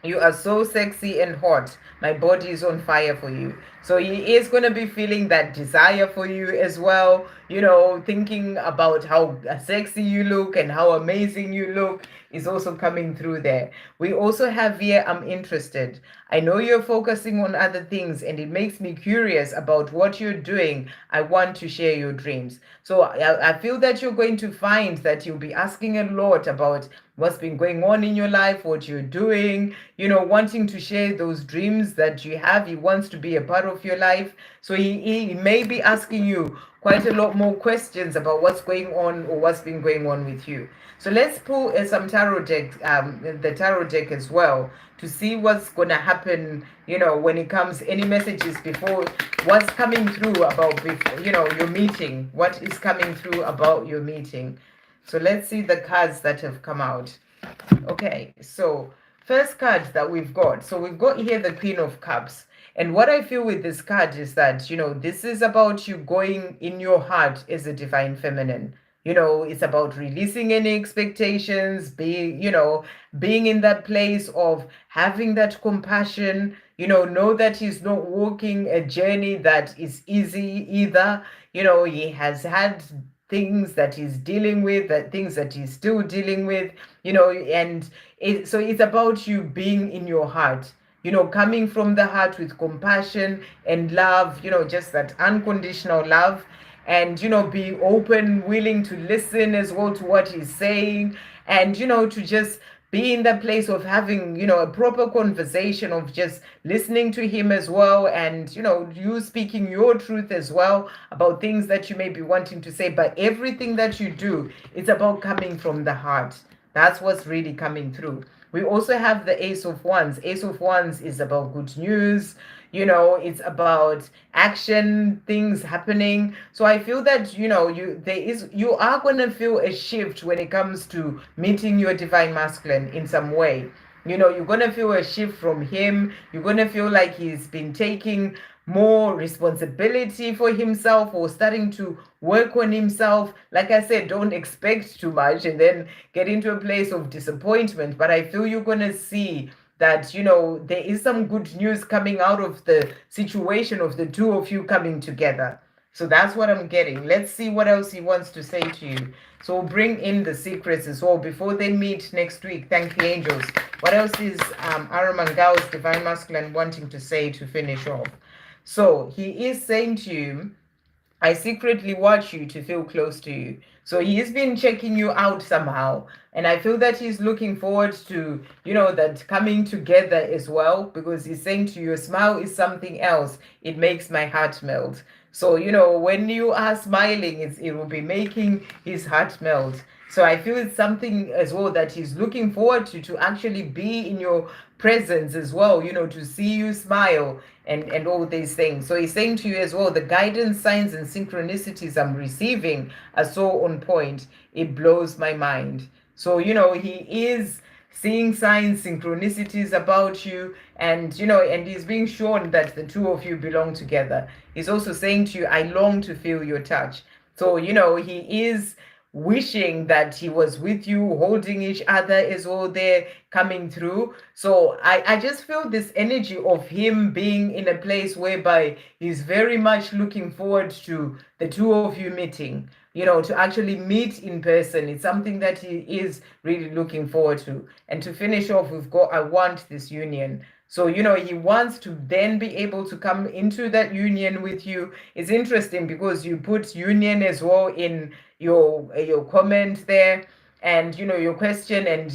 Speaker 1: You are so sexy and hot. My body is on fire for you. So he is going to be feeling that desire for you as well. Thinking about how sexy you look and how amazing you look is also coming through there. We also have here, I'm interested. I know you're focusing on other things and it makes me curious about what you're doing. I want to share your dreams. So I feel that you're going to find that you'll be asking a lot about what's been going on in your life, what you're doing, wanting to share those dreams that you have. He wants to be a part of your life. So he may be asking you quite a lot more questions about what's going on or what's been going on with you. So let's pull some tarot deck, the tarot deck as well, to see what's going to happen, when it comes, any messages before, what's coming through about, your meeting, what is coming through about your meeting. So let's see the cards that have come out. Okay, so first card that we've got. So we've got here the Queen of Cups. And what I feel with this card is that, this is about you going in your heart as a divine feminine. It's about releasing any expectations, being in that place of having that compassion, know that he's not walking a journey that is easy either. He has had things that he's dealing with, things that he's still dealing with, and so it's about you being in your heart, coming from the heart with compassion and love, just that unconditional love. And be open, willing to listen as well to what he's saying, and to just be in that place of having a proper conversation, of just listening to him as well, and you speaking your truth as well about things that you may be wanting to say. But everything that you do, it's about coming from the heart. That's what's really coming through. We also have the Ace of Wands. Ace of Wands is about good news. It's about action, things happening. So I feel that, you are going to feel a shift when it comes to meeting your divine masculine in some way. You're going to feel a shift from him. You're going to feel like he's been taking more responsibility for himself, or starting to work on himself. Like I said, don't expect too much and then get into a place of disappointment. But I feel you're going to see that, there is some good news coming out of the situation of the two of you coming together. So that's what I'm getting. Let's see what else he wants to say to you. So we'll bring in the secrets as well before they meet next week. Thank the angels. What else is Aramangalo's divine masculine wanting to say to finish off? So he is saying to you, I secretly watch you to feel close to you. So he's been checking you out somehow. And I feel that he's looking forward to, that coming together as well, because he's saying to you, a smile is something else. It makes my heart melt. So, when you are smiling, it will be making his heart melt. So I feel it's something as well that he's looking forward to actually be in your presence as well, to see you smile and all these things. So he's saying to you as well, the guidance, signs, and synchronicities I'm receiving are so on point. It blows my mind. So, he is seeing signs, synchronicities about you, and, and he's being shown that the two of you belong together. He's also saying to you, I long to feel your touch. So, he is wishing that he was with you, holding each other as well, there coming through. So I just feel this energy of him being in a place whereby he's very much looking forward to the two of you meeting, to actually meet in person. It's something that he is really looking forward to. And to finish off, we've got, I want this union. So, he wants to then be able to come into that union with you. It's interesting because you put union as well in your comment there, and your question, and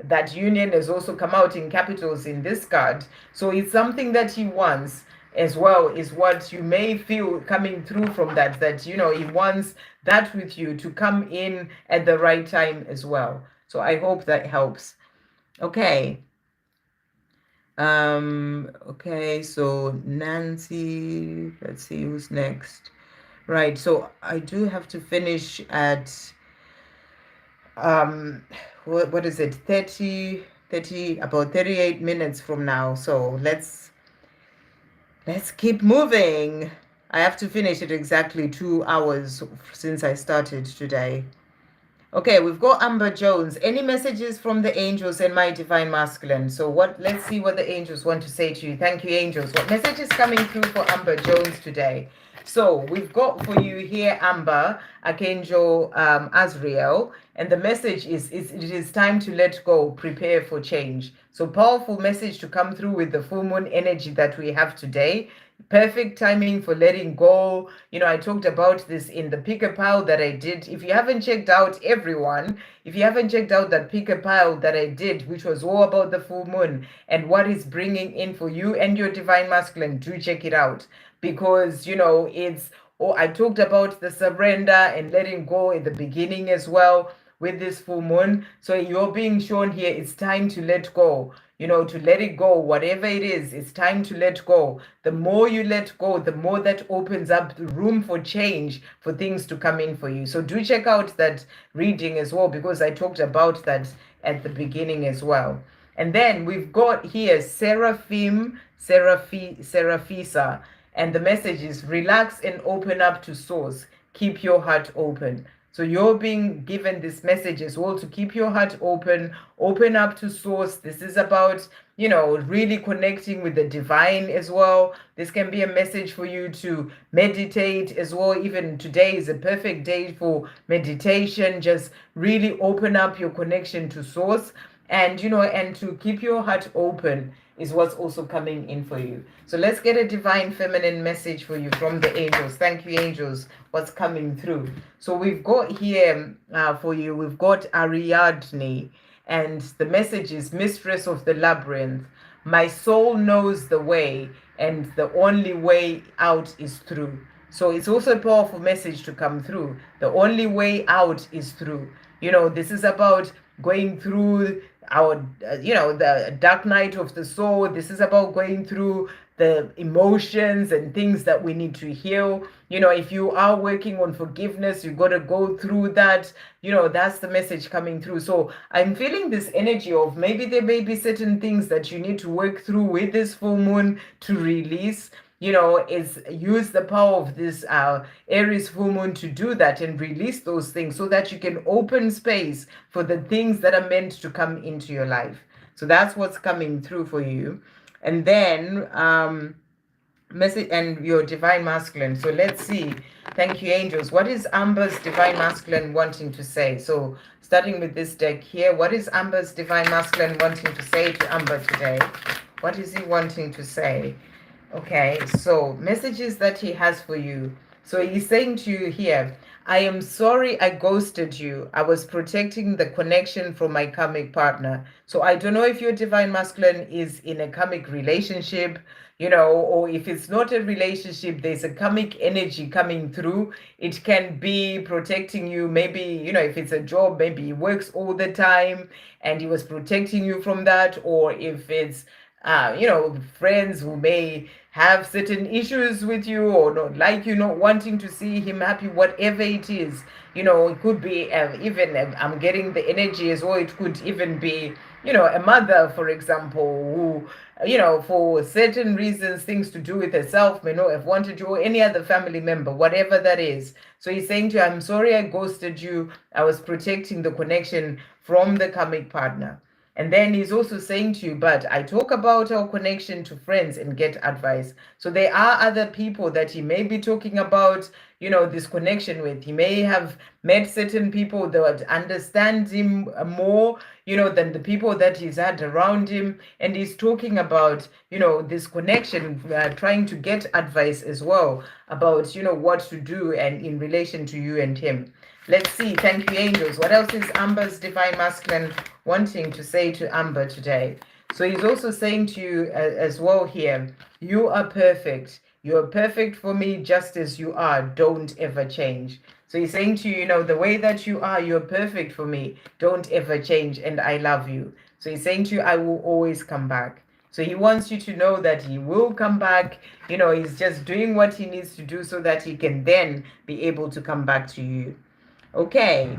Speaker 1: that union has also come out in capitals in this card. So it's something that he wants as well, is what you may feel coming through from that he wants that with you to come in at the right time as well. So I hope that helps. Okay. Okay, so Nancy, let's see who's next. Right, so I do have to finish at what is it, 30 about 38 minutes from now. So let's keep moving. I have to finish it exactly 2 hours since I started today. Okay, we've got Amber Jones. Any messages from the angels and my divine masculine? So let's see what the angels want to say to you. Thank you, angels. What message is coming through for Amber Jones today? So we've got for you here, Amber, Archangel Azrael, and the message is it is time to let go, prepare for change. So powerful message to come through with the full moon energy that we have today. Perfect timing for letting go. You know, I talked about this in the pick a pile that I did. If you haven't checked out, everyone, if you haven't checked out that pick a pile that I did, which was all about the full moon and what it's bringing in for you and your divine masculine, do check it out, because you know it's, oh, I talked about the surrender and letting go in the beginning as well with this full moon. So you're being shown here it's time to let go, you know, to let it go, whatever it is, it's time to let go. The more you let go, the more that opens up the room for change, for things to come in for you. So do check out that reading as well, because I talked about that at the beginning as well. And then we've got here Seraphisa, and the message is relax and open up to source. Keep your heart open. So you're being given this message as well to keep your heart open up to source. This is about, you know, really connecting with the divine as well. This can be a message for you to meditate as well. Even today is a perfect day for meditation. Just really open up your connection to source, and, you know, and to keep your heart open is what's also coming in for you. So let's get a divine feminine message for you from the angels. Thank you, angels. What's coming through? So we've got here for you, we've got Ariadne, and the message is mistress of the labyrinth. My soul knows the way, and the only way out is through. So it's also a powerful message to come through. The only way out is through. You know, this is about going through our, you know, the dark night of the soul. This is about going through the emotions and things that we need to heal. You know, if you are working on forgiveness, you got to go through that. You know, that's the message coming through. So I'm feeling this energy of maybe there may be certain things that you need to work through with this full moon to release. You know, is use the power of this Aries full moon to do that and release those things so that you can open space for the things that are meant to come into your life. So that's what's coming through for you. And then message and your divine masculine. So let's see. Thank you, angels. What is Amber's divine masculine wanting to say? So starting with this deck here, what is Amber's divine masculine wanting to say to Amber today? What is he wanting to say? Okay, so messages that he has for you. So he's saying to you here, I am sorry I ghosted you. I was protecting the connection from my karmic partner. So I don't know if your divine masculine is in a karmic relationship, you know, or if it's not a relationship, there's a karmic energy coming through. It can be protecting you. Maybe, you know, if it's a job, maybe he works all the time and he was protecting you from that. Or if it's you know, friends who may have certain issues with you or not like you, not wanting to see him happy, whatever it is, you know, it could be even, I'm getting the energy as well, it could even be, you know, a mother, for example, who, you know, for certain reasons, things to do with herself, may not have wanted you, or any other family member, whatever that is. So he's saying to you, I'm sorry I ghosted you. I was protecting the connection from the karmic partner. And then he's also saying to you, but I talk about our connection to friends and get advice. So there are other people that he may be talking about, you know, this connection with. He may have met certain people that understand him more, you know, than the people that he's had around him. And he's talking about, you know, this connection, trying to get advice as well about, you know, what to do and in relation to you and him. Let's see. Thank you, angels. What else is Amber's divine masculine wanting to say to Amber today? So he's also saying to you as well here, you are perfect. You are perfect for me just as you are. Don't ever change. So he's saying to you, you know, the way that you are, you're perfect for me. Don't ever change. And I love you. So he's saying to you, I will always come back. So he wants you to know that he will come back. You know, he's just doing what he needs to do so that he can then be able to come back to you. Okay,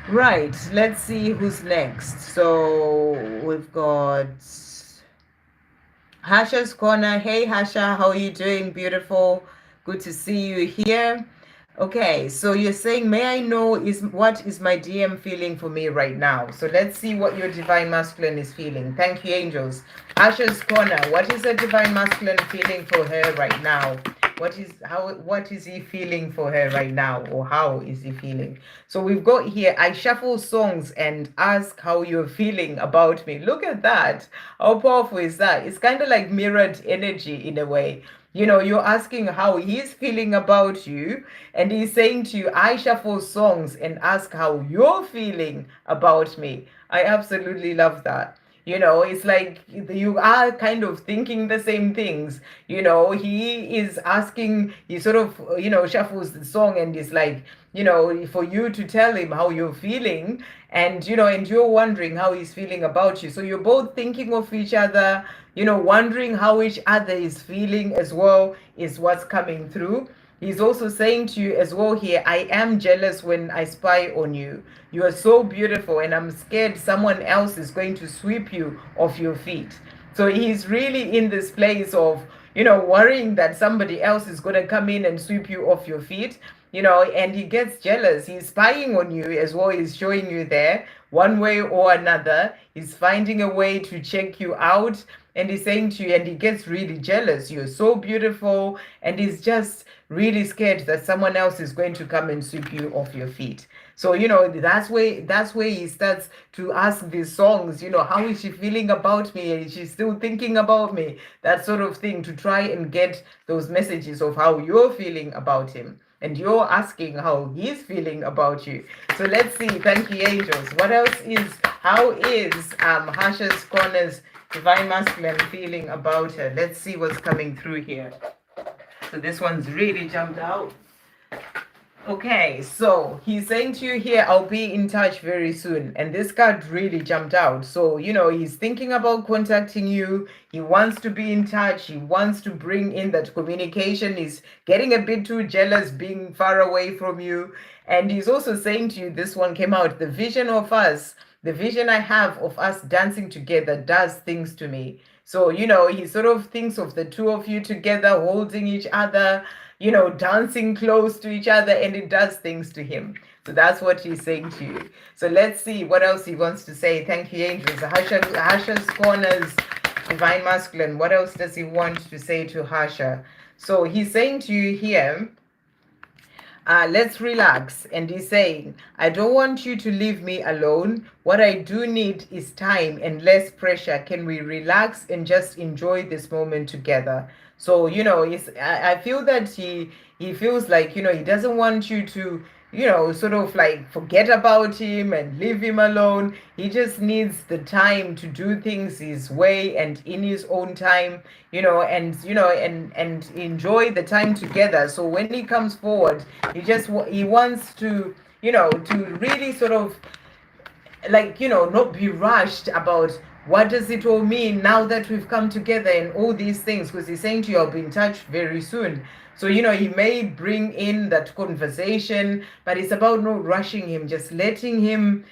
Speaker 1: right, let's see who's next. So we've got Hasha's corner. Hey Hasha, how are you doing? Beautiful, good to see you here. Okay, so you're saying, may I know what is my DM feeling for me right now? So let's see what your divine masculine is feeling. Thank you, angels. Hasha's corner, what is the divine masculine feeling for her right now? What is he feeling for her right now, or how is he feeling? So we've got here, I shuffle songs and ask how you're feeling about me. Look at that. How powerful is that? It's kind of like mirrored energy in a way. You're asking how he's feeling about you, and he's saying to you, I shuffle songs and ask how you're feeling about me. I absolutely love that. It's like you are kind of thinking the same things. He is asking, he sort of, shuffles the song and is like, for you to tell him how you're feeling, and you're wondering how he's feeling about you. So you're both thinking of each other, wondering how each other is feeling as well, is what's coming through. He's also saying to you as well here, I am jealous when I spy on you. You are so beautiful, and I'm scared someone else is going to sweep you off your feet. So he's really in this place of, worrying that somebody else is going to come in and sweep you off your feet, and he gets jealous. He's spying on you as well. He's showing you there one way or another. He's finding a way to check you out. And he's saying to you, and he gets really jealous. You're so beautiful. And he's just really scared that someone else is going to come and sweep you off your feet. So, that's where he starts to ask these songs, how is she feeling about me? Is she still thinking about me? That sort of thing, to try and get those messages of how you're feeling about him. And you're asking how he's feeling about you. So let's see. Thank you, angels. How is Hasha's corner's divine masculine feeling about her? Let's see what's coming through here. So this one's really jumped out. Okay, so he's saying to you here, I'll be in touch very soon. And this card really jumped out. So, he's thinking about contacting you. He wants to be in touch. He wants to bring in that communication. He's getting a bit too jealous being far away from you. And he's also saying to you, this one came out, the vision of us, the vision I have of us dancing together does things to me. So, he sort of thinks of the two of you together, holding each other, dancing close to each other, and it does things to him. So that's what he's saying to you. So let's see what else he wants to say. Thank you, angels. Hasha's corners, divine masculine. What else does he want to say to Hasha? So he's saying to you here, let's relax. And he's saying, I don't want you to leave me alone. What I do need is time and less pressure. Can we relax and just enjoy this moment together? So, I feel that he feels like, he doesn't want you to, sort of like forget about him and leave him alone. He just needs the time to do things his way and in his own time, and enjoy the time together. So when he comes forward, he wants to, to really sort of like, not be rushed about what does it all mean now that we've come together and all these things, because he's saying to you, I'll be in touch very soon. So, he may bring in that conversation, but it's about not rushing him, just letting him,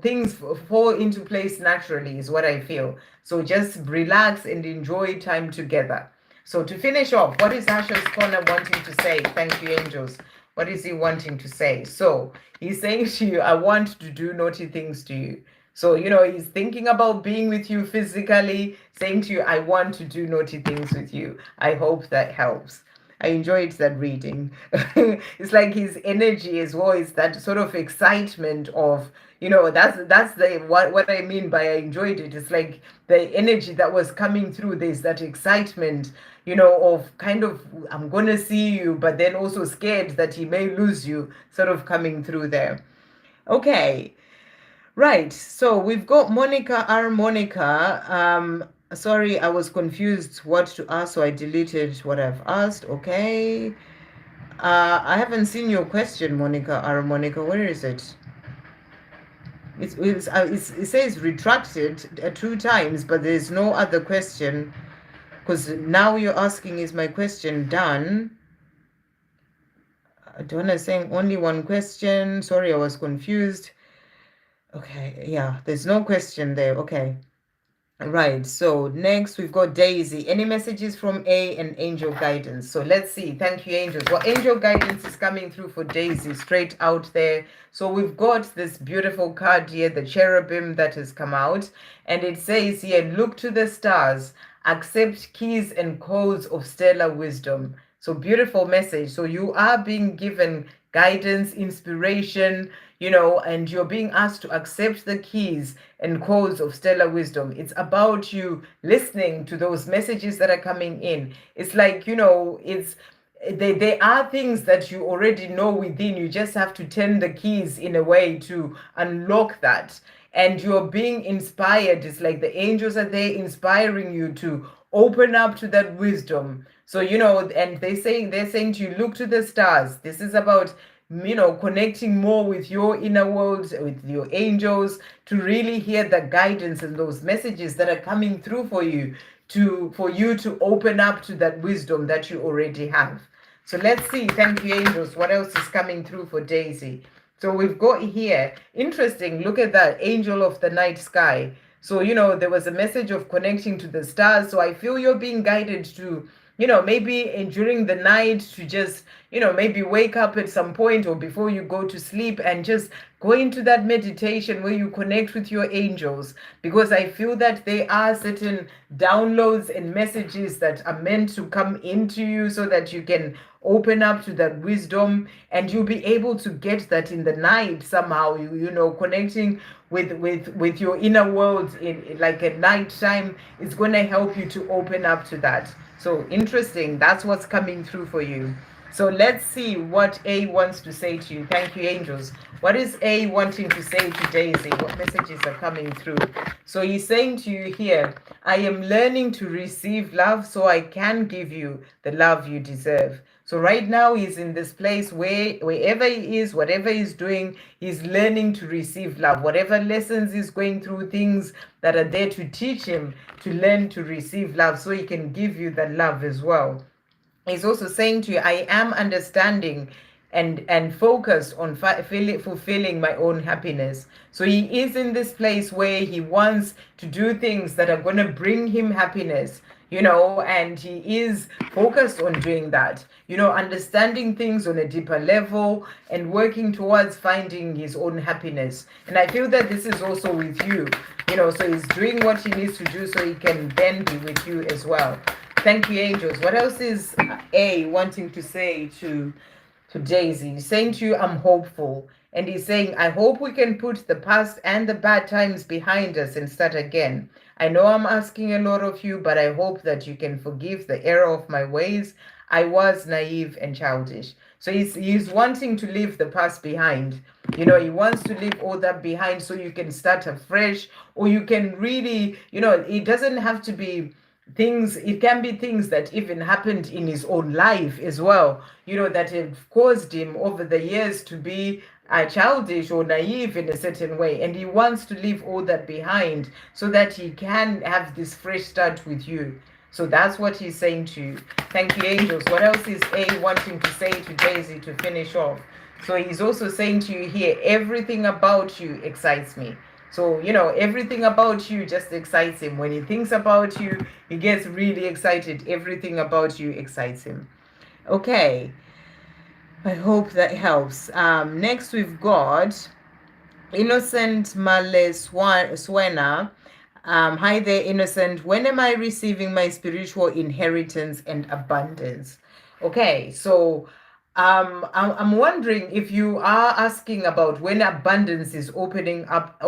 Speaker 1: things fall into place naturally is what I feel. So just relax and enjoy time together. So to finish off, what is Hasha's corner wanting to say? Thank you, angels. What is he wanting to say? So he's saying to you, I want to do naughty things to you. So, he's thinking about being with you physically, saying to you, I want to do naughty things with you. I hope that helps. I enjoyed that reading. It's like his energy as well is that sort of excitement of, that's the what I mean by I enjoyed it. It's like the energy that was coming through. There's that excitement, of kind of, I'm going to see you, but then also scared that he may lose you, sort of coming through there. Okay. Right, so we've got Monica R. Monica. Sorry, I was confused what to ask, so I deleted what I've asked. Okay. I haven't seen your question, Monica R. Monica. Where is it? It says retracted 2 times, but there's no other question. Because now you're asking, is my question done? Donna saying only 1 question. Sorry, I was confused. Okay, yeah, there's no question there. Okay. Right, so next we've got Daisy. Any messages from A and Angel Guidance? So let's see. Thank you, angels. Well, Angel Guidance is coming through for Daisy straight out there. So we've got this beautiful card here, the cherubim that has come out. And it says here, look to the stars, accept keys and codes of stellar wisdom. So beautiful message. So you are being given guidance, inspiration, and you're being asked to accept the keys and codes of stellar wisdom. It's about you listening to those messages that are coming in. It's like, they are things that you already know within. You just have to turn the keys in a way to unlock that. And you're being inspired. It's like the angels are there inspiring you to open up to that wisdom. So, and they're saying to you, look to the stars. This is about, connecting more with your inner world, with your angels, to really hear the guidance and those messages that are coming through for you, for you to open up to that wisdom that you already have. So let's see. Thank you, angels. What else is coming through for Daisy? So we've got here, interesting, look at that, angel of the night sky. So, there was a message of connecting to the stars. So I feel you're being guided to, maybe during the night to just, maybe wake up at some point or before you go to sleep and just go into that meditation where you connect with your angels, because I feel that there are certain downloads and messages that are meant to come into you so that you can open up to that wisdom, and you'll be able to get that in the night somehow, connecting with your inner world in like at night time. It's going to help you to open up to that. So interesting. That's what's coming through for you. So let's see what A wants to say to you. Thank you, angels. What is A wanting to say to Daisy? What messages are coming through? So he's saying to you here, I am learning to receive love so I can give you the love you deserve. So right now he's in this place where wherever he is, whatever he's doing, he's learning to receive love. Whatever lessons he's going through, things that are there to teach him to learn to receive love so he can give you that love as well. He's also saying to you, I am understanding and focused on fulfilling my own happiness. So he is in this place where he wants to do things that are going to bring him happiness, and he is focused on doing that, understanding things on a deeper level and working towards finding his own happiness. And I feel that this is also with you, so he's doing what he needs to do so he can then be with you as well. Thank you, angels. What else is A wanting to say to Daisy? He's saying to you, I'm hopeful. And he's saying, I hope we can put the past and the bad times behind us and start again. I know I'm asking a lot of you, but I hope that you can forgive the error of my ways. I was naive and childish. So he's wanting to leave the past behind. He wants to leave all that behind so you can start afresh, or you can really, it doesn't have to be things, it can be things that even happened in his own life as well, that have caused him over the years to be childish or naive in a certain way, and he wants to leave all that behind so that he can have this fresh start with you. So that's what he's saying to you. Thank you, angels. What else is A wanting to say to Daisy to finish off? So he's also saying to you here, everything about you excites me. So, everything about you just excites him. When he thinks about you, he gets really excited. Everything about you excites him. Okay. I hope that helps. Next, we've got Innocent Swena. Hi there, Innocent. When am I receiving my spiritual inheritance and abundance? Okay, so I'm wondering if you are asking about when abundance is opening up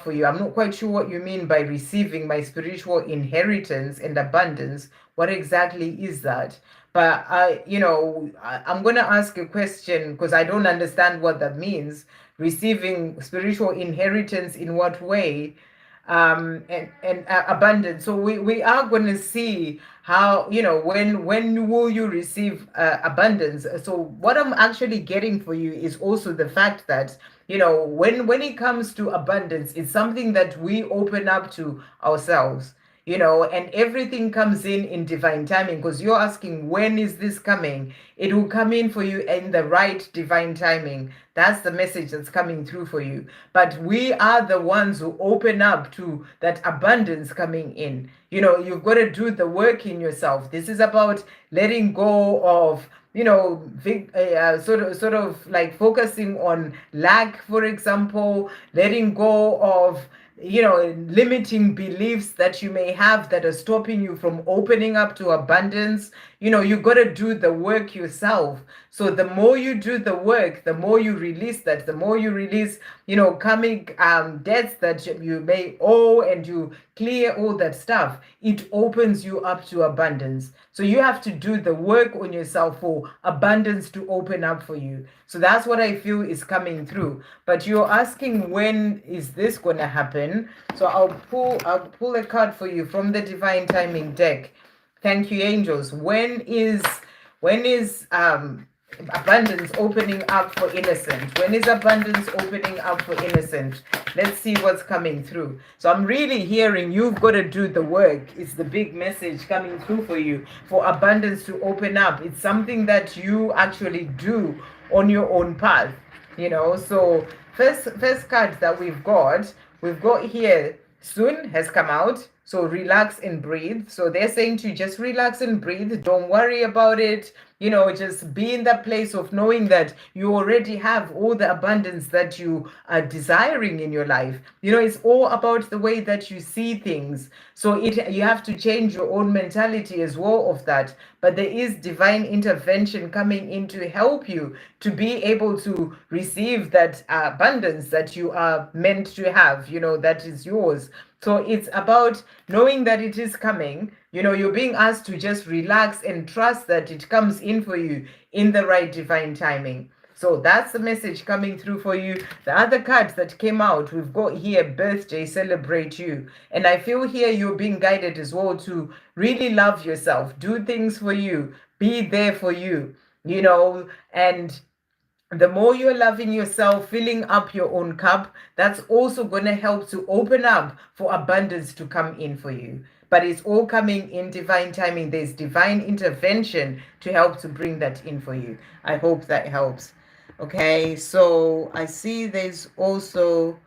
Speaker 1: for you. I'm not quite sure what you mean by receiving my spiritual inheritance and abundance. What exactly is that? But I'm going to ask a question because I don't understand what that means. Receiving spiritual inheritance in what way? And abundance. So we are going to see how, when will you receive abundance. So what I'm actually getting for you is also the fact that, when it comes to abundance, it's something that we open up to ourselves, and everything comes in divine timing, because you're asking, when is this coming? It will come in for you in the right divine timing. That's the message that's coming through for you. But we are the ones who open up to that abundance coming in. You've got to do the work in yourself. This is about letting go of, sort of like focusing on lack, for example, letting go of limiting beliefs that you may have that are stopping you from opening up to abundance. You got to do the work yourself. So the more you do the work, the more you release that, the more you release, karmic debts that you may owe, and you clear all that stuff, it opens you up to abundance. So you have to do the work on yourself for abundance to open up for you. So that's what I feel is coming through. But you're asking, when is this going to happen? So I'll pull a card for you from the Divine Timing deck. Thank you, angels. When is abundance opening up for innocent? When is abundance opening up for innocent? Let's see what's coming through. So I'm really hearing you've got to do the work. It's the big message coming through for you, for abundance to open up. It's something that you actually do on your own path. So first card that we've got here, soon has come out. So relax and breathe. So they're saying to you, just relax and breathe. Don't worry about it. Just be in that place of knowing that you already have all the abundance that you are desiring in your life. It's all about the way that you see things. So you have to change your own mentality as well of that. But there is divine intervention coming in to help you to be able to receive that abundance that you are meant to have, that is yours. So it's about knowing that it is coming. You're being asked to just relax and trust that it comes in for you in the right divine timing. So that's the message coming through for you. The other cards that came out, we've got here, birthday, celebrate you. And I feel here you're being guided as well to really love yourself, do things for you, be there for you, and the more you're loving yourself, filling up your own cup, that's also going to help to open up for abundance to come in for you. But it's all coming in divine timing. There's divine intervention to help to bring that in for you. I hope that helps. Okay, so I see there's also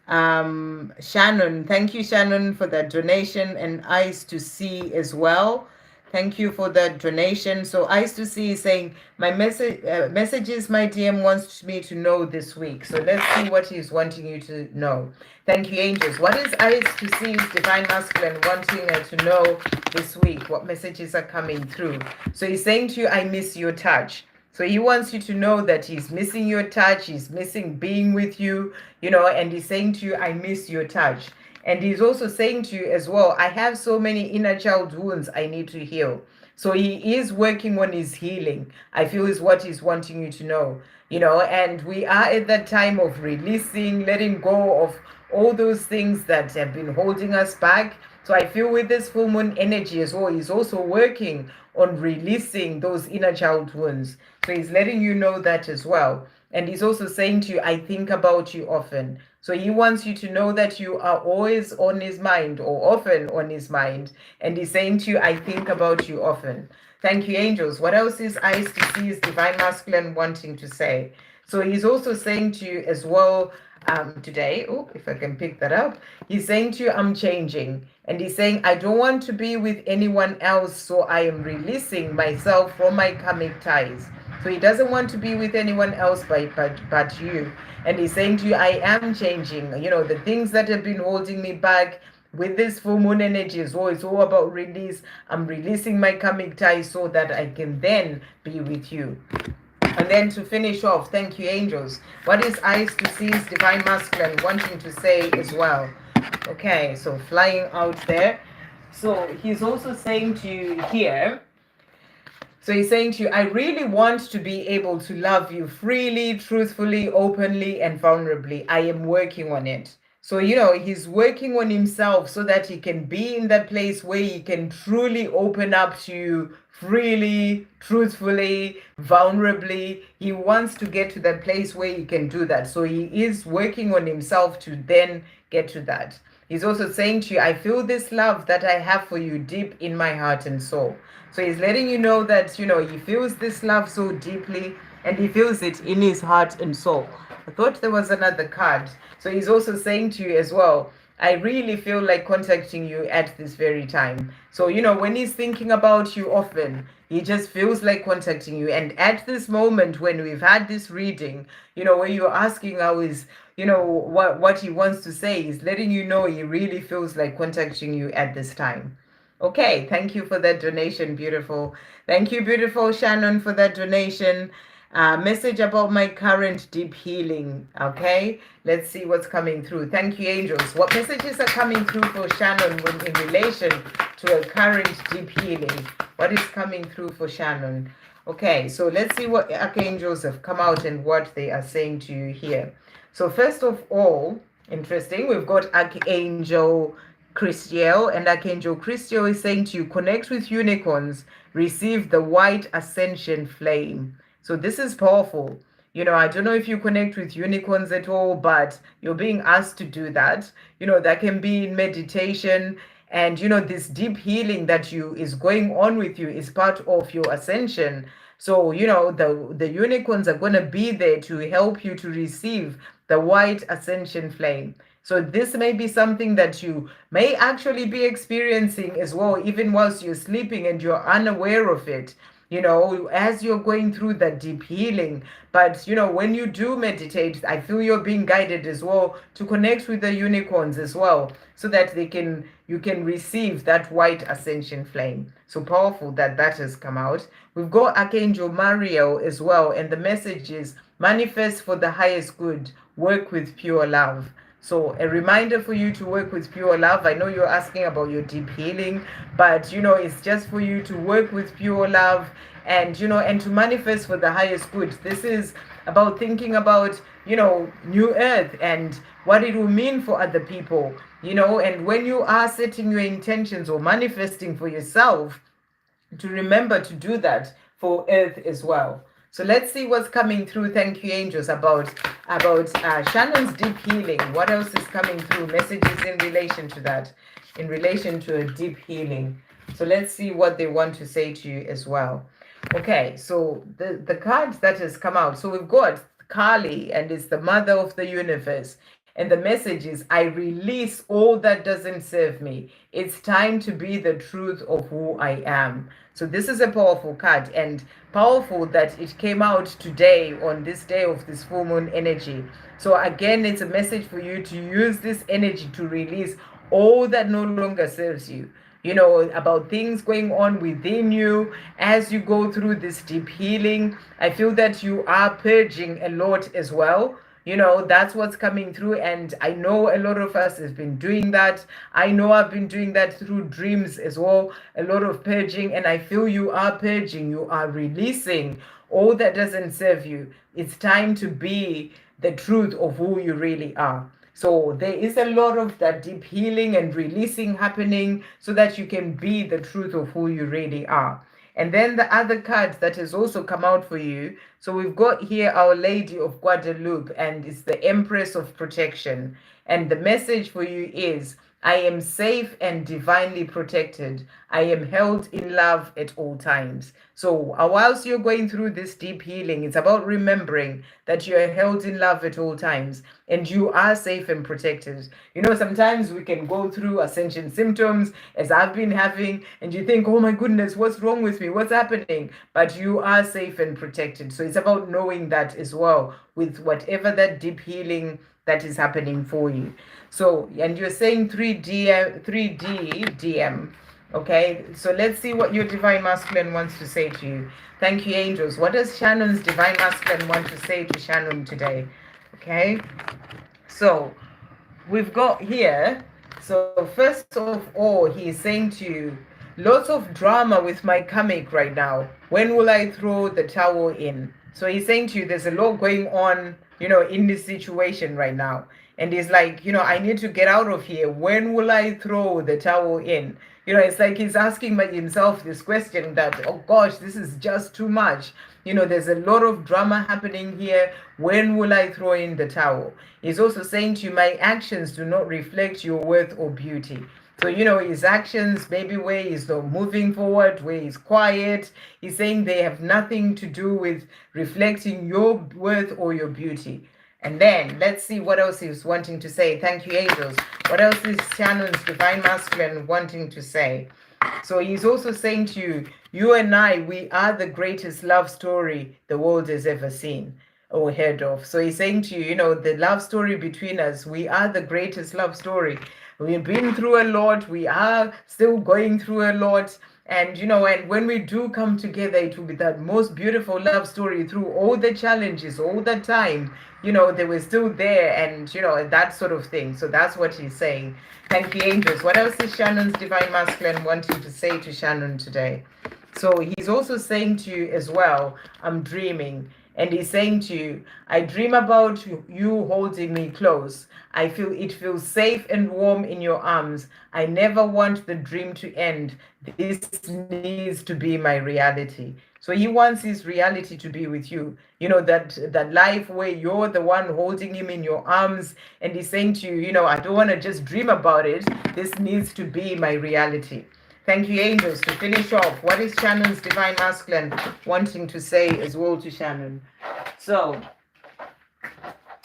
Speaker 1: Shannon. Thank you, Shannon, for that donation, and Eyes to See as well. Thank you for that donation. So Eyes to See is saying, my messages my DM wants me to know this week. So let's see what he's wanting you to know. Thank you, angels. What is Eyes to See's divine masculine wanting her to know this week? What messages are coming through? So he's saying to you, I miss your touch. So he wants you to know that he's missing your touch. He's missing being with you, and he's saying to you, I miss your touch. And he's also saying to you as well, I have so many inner child wounds I need to heal. So he is working on his healing, I feel, is what he's wanting you to know. And we are at that time of releasing, letting go of all those things that have been holding us back. So I feel with this full moon energy as well, he's also working on releasing those inner child wounds. So he's letting you know that as well. And he's also saying to you, I think about you often. So he wants you to know that you are always on his mind, or often on his mind. And he's saying to you, I think about you often. Thank you, angels. What else is Eyes to See is divine masculine wanting to say? So he's also saying to you as well, today, if I can pick that up, he's saying to you, I'm changing. And he's saying, I don't want to be with anyone else, so I am releasing myself from my karmic ties. So he doesn't want to be with anyone else but you. And he's saying to you, I am changing. The things that have been holding me back with this full moon energy as well, it's all about release. I'm releasing my karmic ties so that I can then be with you. And then to finish off, thank you, angels. What is Eyes to See's divine masculine wanting to say as well? Okay, so flying out there. So he's also saying to you here, so he's saying to you, I really want to be able to love you freely, truthfully, openly, and vulnerably. I am working on it. So, he's working on himself so that he can be in that place where he can truly open up to you freely, truthfully, vulnerably. He wants to get to that place where he can do that. So he is working on himself to then get to that. He's also saying to you, I feel this love that I have for you deep in my heart and soul. So he's letting you know that, he feels this love so deeply, and he feels it in his heart and soul. I thought there was another card. So he's also saying to you as well, I really feel like contacting you at this very time. So, when he's thinking about you often, he just feels like contacting you. And at this moment, when we've had this reading, where you're asking how is, what he wants to say, he's letting you know he really feels like contacting you at this time. Okay, thank you for that donation, beautiful. Thank you, beautiful Shannon, for that donation. Message about my current deep healing. Okay, let's see what's coming through. Thank you, angels. What messages are coming through for Shannon when in relation to a current deep healing? What is coming through for Shannon? Okay, so let's see what archangels have come out and what they are saying to you here. So first of all, interesting, we've got Archangel Christiel, and Archangel Christiel is saying to you, connect with unicorns, receive the white ascension flame. So this is powerful. I don't know if you connect with unicorns at all, but you're being asked to do that. That can be in meditation. And, this deep healing that is going on with you is part of your ascension. So, the unicorns are going to be there to help you to receive the white ascension flame. So this may be something that you may actually be experiencing as well, even whilst you're sleeping and you're unaware of it, as you're going through that deep healing. But, when you do meditate, I feel you're being guided as well to connect with the unicorns as well, so that you can receive that white ascension flame. So powerful that has come out. We've got Archangel Mariel as well. And the message is manifest for the highest good, work with pure love. So a reminder for you to work with pure love. I know you're asking about your deep healing, but it's just for you to work with pure love and and to manifest for the highest good. This is about thinking about new earth and what it will mean for other people, and when you are setting your intentions or manifesting for yourself, to remember to do that for earth as well. So let's see what's coming through. Thank you, angels, about Shannon's deep healing. What else is coming through? Messages in relation to that, in relation to a deep healing. So let's see what they want to say to you as well. Okay, so the cards that has come out. So we've got Kali, and it's the mother of the universe. And the message is, I release all that doesn't serve me. It's time to be the truth of who I am. So this is a powerful card, and powerful that it came out today on this day of this full moon energy. So again, it's a message for you to use this energy to release all that no longer serves you. About things going on within you as you go through this deep healing. I feel that you are purging a lot as well. That's what's coming through. And I know a lot of us have been doing that. I know I've been doing that through dreams as well. A lot of purging. And I feel you are purging. You are releasing all that doesn't serve you. It's time to be the truth of who you really are. So there is a lot of that deep healing and releasing happening so that you can be the truth of who you really are. And then the other card that has also come out for you. So we've got here Our Lady of Guadalupe, and it's the Empress of Protection. And the message for you is, I am safe and divinely protected. I am held in love at all times. So whilst you're going through this deep healing, it's about remembering that you are held in love at all times and you are safe and protected. Sometimes we can go through ascension symptoms, as I've been having, and you think, oh my goodness, what's wrong with me? What's happening? But you are safe and protected. So it's about knowing that as well with whatever that deep healing that is happening for you. So, and you're saying 3D DM. Okay, so let's see what your divine masculine wants to say to you. Thank you, angels. What does Shannon's divine masculine want to say to Shannon today? Okay, so we've got here. So first of all, he is saying to you, lots of drama with my karmic right now. When will I throw the towel in? So he's saying to you, there's a lot going on, in this situation right now. And he's like, I need to get out of here. When will I throw the towel in? It's like he's asking himself this question that, oh gosh, this is just too much. There's a lot of drama happening here. When will I throw in the towel? He's also saying to you, my actions do not reflect your worth or beauty. So, his actions, maybe where he's not moving forward, where he's quiet, he's saying they have nothing to do with reflecting your worth or your beauty. And then let's see what else he's wanting to say. Thank you, angels. What else is Shannon's divine masculine wanting to say? So he's also saying to you, you and I, we are the greatest love story the world has ever seen or heard of. So he's saying to you, you know, the love story between us, we are the greatest love story. We've been through a lot. We are still going through a lot. And, you know, and when we do come together, it will be that most beautiful love story through all the challenges, all the time. You know, they were still there and, you know, that sort of thing. So that's what he's saying. Thank you, angels. What else is Shannon's divine masculine wanting to say to Shannon today? So he's also saying to you as well, I'm dreaming. And he's saying to you, I dream about you holding me close. I feel it feels safe and warm in your arms. I never want the dream to end. This needs to be my reality. So he wants his reality to be with you. You know, that life where you're the one holding him in your arms. And he's saying to you, you know, I don't want to just dream about it. This needs to be my reality. Thank you, angels. To finish off, what is Shannon's divine masculine wanting to say as well to Shannon? So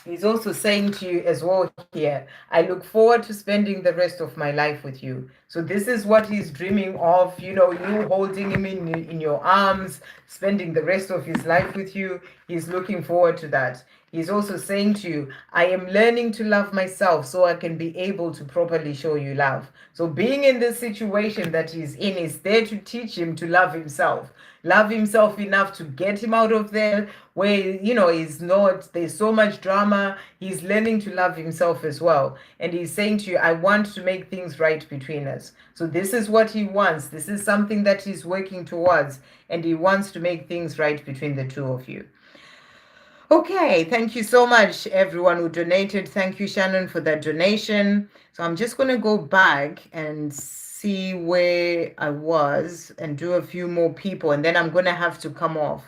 Speaker 1: he's also saying to you as well here, I look forward to spending the rest of my life with you. So this is what he's dreaming of, you know, you holding him in your arms, spending the rest of his life with you. He's looking forward to that. He's also saying to you, I am learning to love myself so I can be able to properly show you love. So being in this situation that he's in is there to teach him to love himself enough to get him out of there where, you know, there's so much drama. He's learning to love himself as well. And he's saying to you, I want to make things right between us. So this is what he wants. This is something that he's working towards, and he wants to make things right between the two of you. Okay, thank you so much, everyone who donated. Thank you, Shannon, for that donation. So I'm just going to go back and see where I was and do a few more people, and then I'm going to have to come off.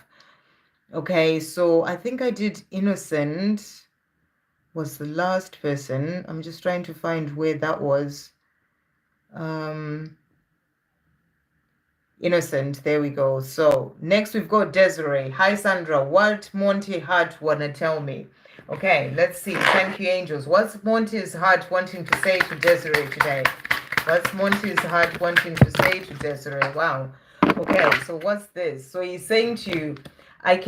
Speaker 1: Okay, so I think I did Innocent was the last person. I'm just trying to find where that was. Innocent, there we go. So next we've got Desiree. Hi Sandra, what Monty heart wanna tell me? Okay, let's see. Thank you, angels. What's Monty's heart wanting to say to Desiree today? What's Monty's heart wanting to say to Desiree? Wow. Okay, so what's this? So he's saying to you, I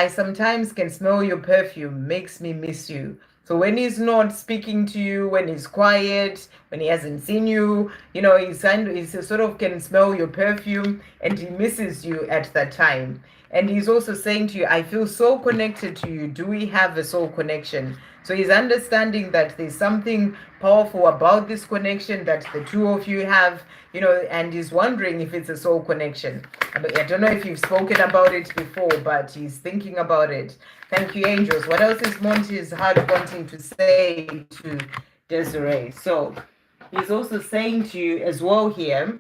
Speaker 1: sometimes can smell your perfume, makes me miss you. So when he's not speaking to you, when he's quiet, when he hasn't seen you, you know, he sort of can smell your perfume and he misses you at that time. And he's also saying to you, I feel so connected to you. Do we have a soul connection? So he's understanding that there's something powerful about this connection that the two of you have, you know, and he's wondering if it's a soul connection. I don't know if you've spoken about it before, but he's thinking about it. Thank you, angels. What else is Monty's heart wanting to say to Desiree? So he's also saying to you as well here,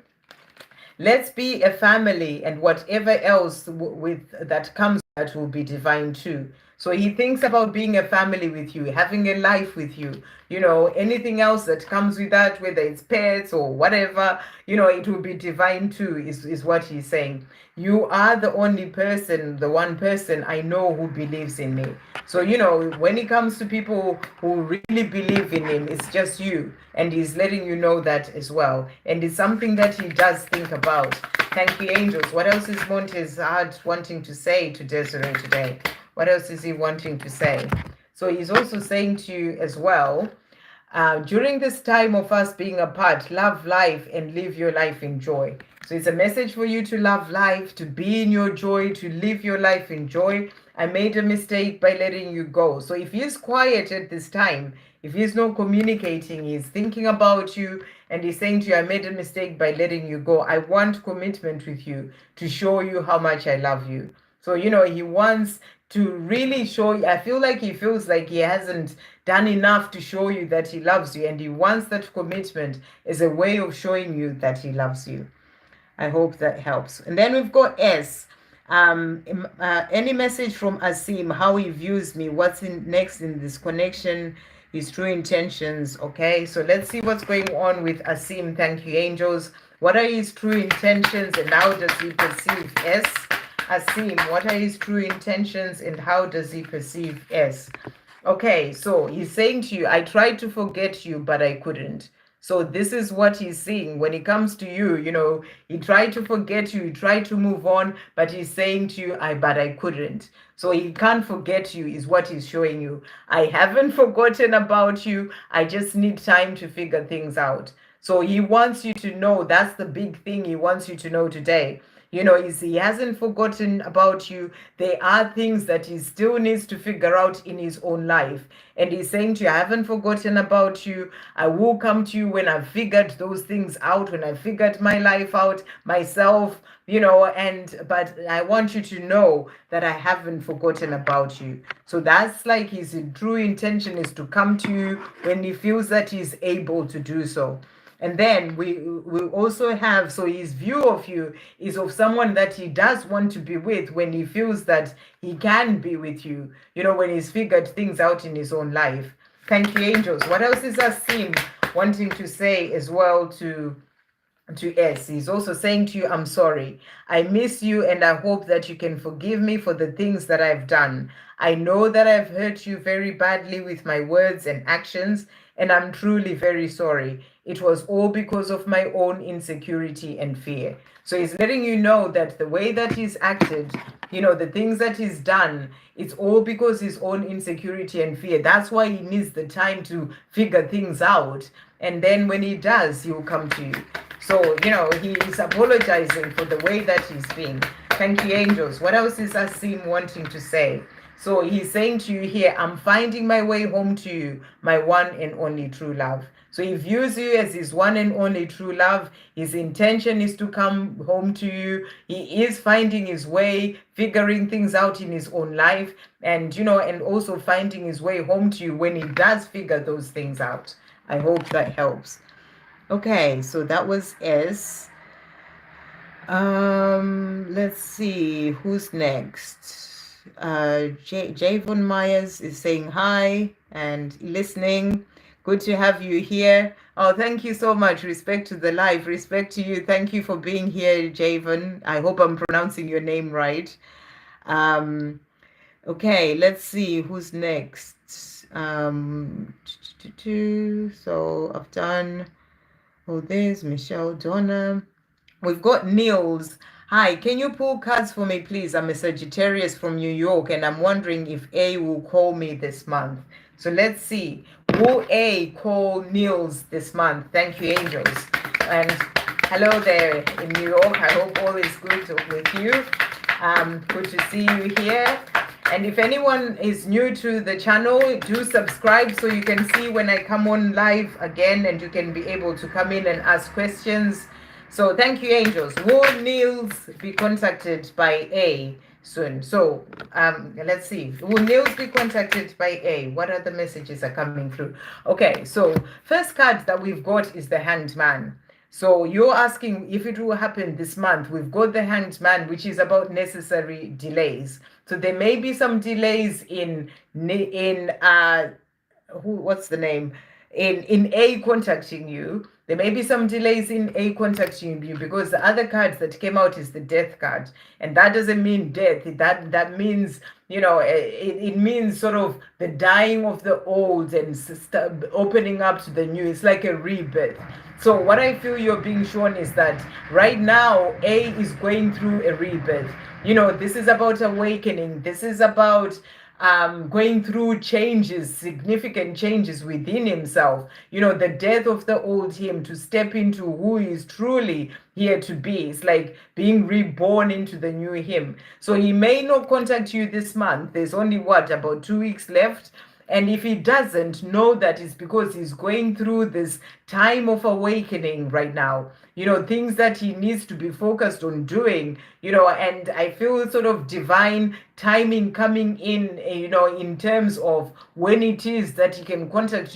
Speaker 1: let's be a family, and whatever else with that comes, that will be divine too. So he thinks about being a family with you, having a life with you, you know, anything else that comes with that, whether it's pets or whatever, you know, it will be divine too, is what he's saying. You are the only person, the one person I know who believes in me. So, you know, when it comes to people who really believe in him, it's just you. And he's letting you know that as well. And it's something that he does think about. Thank you, angels. What else is Monty's heart wanting to say to Desiree today? What else is he wanting to say? So he's also saying to you as well, during this time of us being apart, love life and live your life in joy. So it's a message for you to love life, to be in your joy, to live your life in joy. I made a mistake by letting you go. So if he's quiet at this time, if he's not communicating, he's thinking about you and he's saying to you, I made a mistake by letting you go. I want commitment with you to show you how much I love you. So, you know, he wants to really show you. I feel like he feels like he hasn't done enough to show you that he loves you, and he wants that commitment as a way of showing you that he loves you. I hope that helps. And then we've got S. Any message from Asim, how he views me, what's next in this connection, his true intentions. Okay, so let's see what's going on with Asim. Thank you, angels. What are his true intentions and how does he perceive S? Asim, what are his true intentions and how does he perceive S? Okay, so he's saying to you, I tried to forget you, but I couldn't. So this is what he's seeing when it comes to you. He tried to forget you, he tried to move on, but he's saying to you, but I couldn't. So he can't forget you, is what he's showing you. I haven't forgotten about you. I just need time to figure things out. So he wants you to know, that's the big thing he wants you to know today. He hasn't forgotten about you. There are things that he still needs to figure out in his own life. And he's saying to you, I haven't forgotten about you. I will come to you when I've figured those things out, when I figured my life out myself, but I want you to know that I haven't forgotten about you. So that's like his true intention is to come to you when he feels that he's able to do so. And then we also have, so his view of you is of someone that he does want to be with when he feels that he can be with you, when he's figured things out in his own life. Thank you, angels. What else is Asim wanting to say as well to S? He's also saying to you, I'm sorry. I miss you and I hope that you can forgive me for the things that I've done. I know that I've hurt you very badly with my words and actions, and I'm truly very sorry. It was all because of my own insecurity and fear. So he's letting you know that the way that he's acted, the things that he's done, it's all because his own insecurity and fear. That's why he needs the time to figure things out. And then when he does, he will come to you. So, he is apologizing for the way that he's been. Thank you, angels. What else is Asim wanting to say? So he's saying to you here, I'm finding my way home to you, my one and only true love. So he views you as his one and only true love. His intention is to come home to you. He is finding his way, figuring things out in his own life, and also finding his way home to you when he does figure those things out. I hope that helps. Okay, so that was S. Let's see who's next. Javon Myers is saying hi and listening. Good to have you here. Oh, thank you so much. Respect to the live. Respect to you. Thank you for being here, Javon. I hope I'm pronouncing your name right. Okay, let's see who's next. So I've done all this. Michelle, Donna. We've got Niels. Hi, can you pull cards for me, please? I'm a Sagittarius from New York, and I'm wondering if A will call me this month. So let's see. Will A call Niels this month? Thank you, angels. And hello there in New York. I hope all is good with you. Good to see you here. And if anyone is new to the channel, do subscribe so you can see when I come on live again, and you can be able to come in and ask questions. So thank you, angels. Will Niels be contacted by A soon? So let's see. Will Niels be contacted by A? What other messages are coming through? Okay, so first card that we've got is the Hanged Man. So you're asking if it will happen this month. We've got the Hanged Man, which is about necessary delays. So there may be some delays in what's the name? In A contacting you. There may be some delays in A contacting you because the other cards that came out is the Death card. And that doesn't mean death. That means, it means sort of the dying of the old and opening up to the new. It's like a rebirth. So what I feel you're being shown is that right now, A is going through a rebirth. This is about awakening. This is about going through changes, significant changes within himself, the death of the old him to step into who he is truly here to be. It's like being reborn into the new him. So he may not contact you this month. There's only about 2 weeks left. And if he doesn't, know that it's because he's going through this time of awakening right now. Things that he needs to be focused on doing, and I feel sort of divine timing coming in terms of when it is that he can contact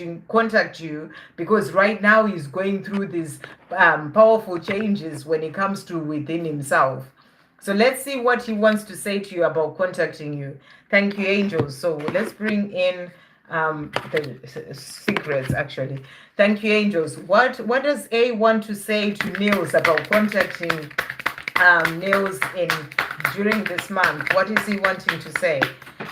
Speaker 1: you, because right now he's going through these powerful changes when it comes to within himself. So let's see what he wants to say to you about contacting you. Thank you, angels. So let's bring in the secrets, actually. Thank you, angels. What does A want to say to Niels about contacting Niels in during this month. What is he wanting to say?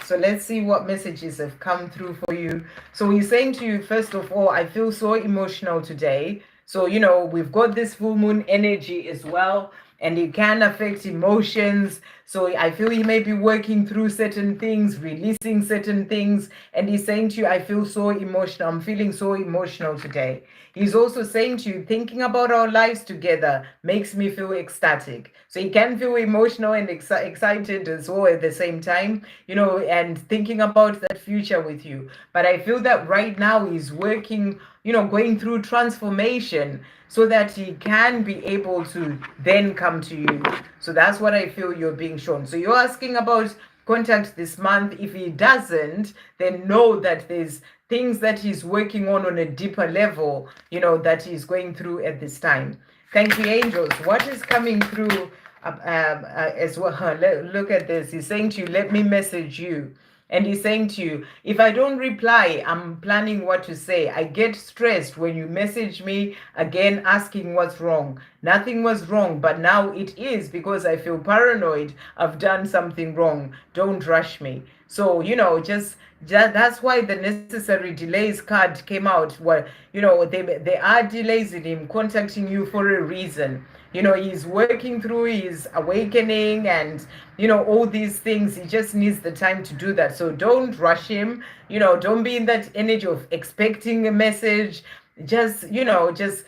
Speaker 1: So let's see what messages have come through for you. So he's saying to you, first of all, I feel so emotional today. So, you know, we've got this full moon energy as well, and it can affect emotions. So I feel he may be working through certain things, releasing certain things. And he's saying to you, I feel so emotional. I'm feeling so emotional today. He's also saying to you, thinking about our lives together makes me feel ecstatic. So he can feel emotional and excited as well at the same time, you know, and thinking about that future with you. But I feel that right now he's working, you know, going through transformation so that he can be able to then come to you. So that's what I feel you're being shown. So you're asking about contact this month. If he doesn't, then know that there's things that he's working on a deeper level, you know, that he's going through at this time. Thank you, angels. What is coming through as well? Look at this. He's saying to you, let me message you. And he's saying to you, if I don't reply, I'm planning what to say. I get stressed when you message me again asking what's wrong. Nothing was wrong, but now it is because I feel paranoid. I've done something wrong. Don't rush me. So, you know, that's why the necessary delays card came out. Well, you know, there are delays in him contacting you for a reason. You know, he's working through his awakening and, you know, all these things. He just needs the time to do that. So don't rush him. You know, don't be in that energy of expecting a message. Just, you know, just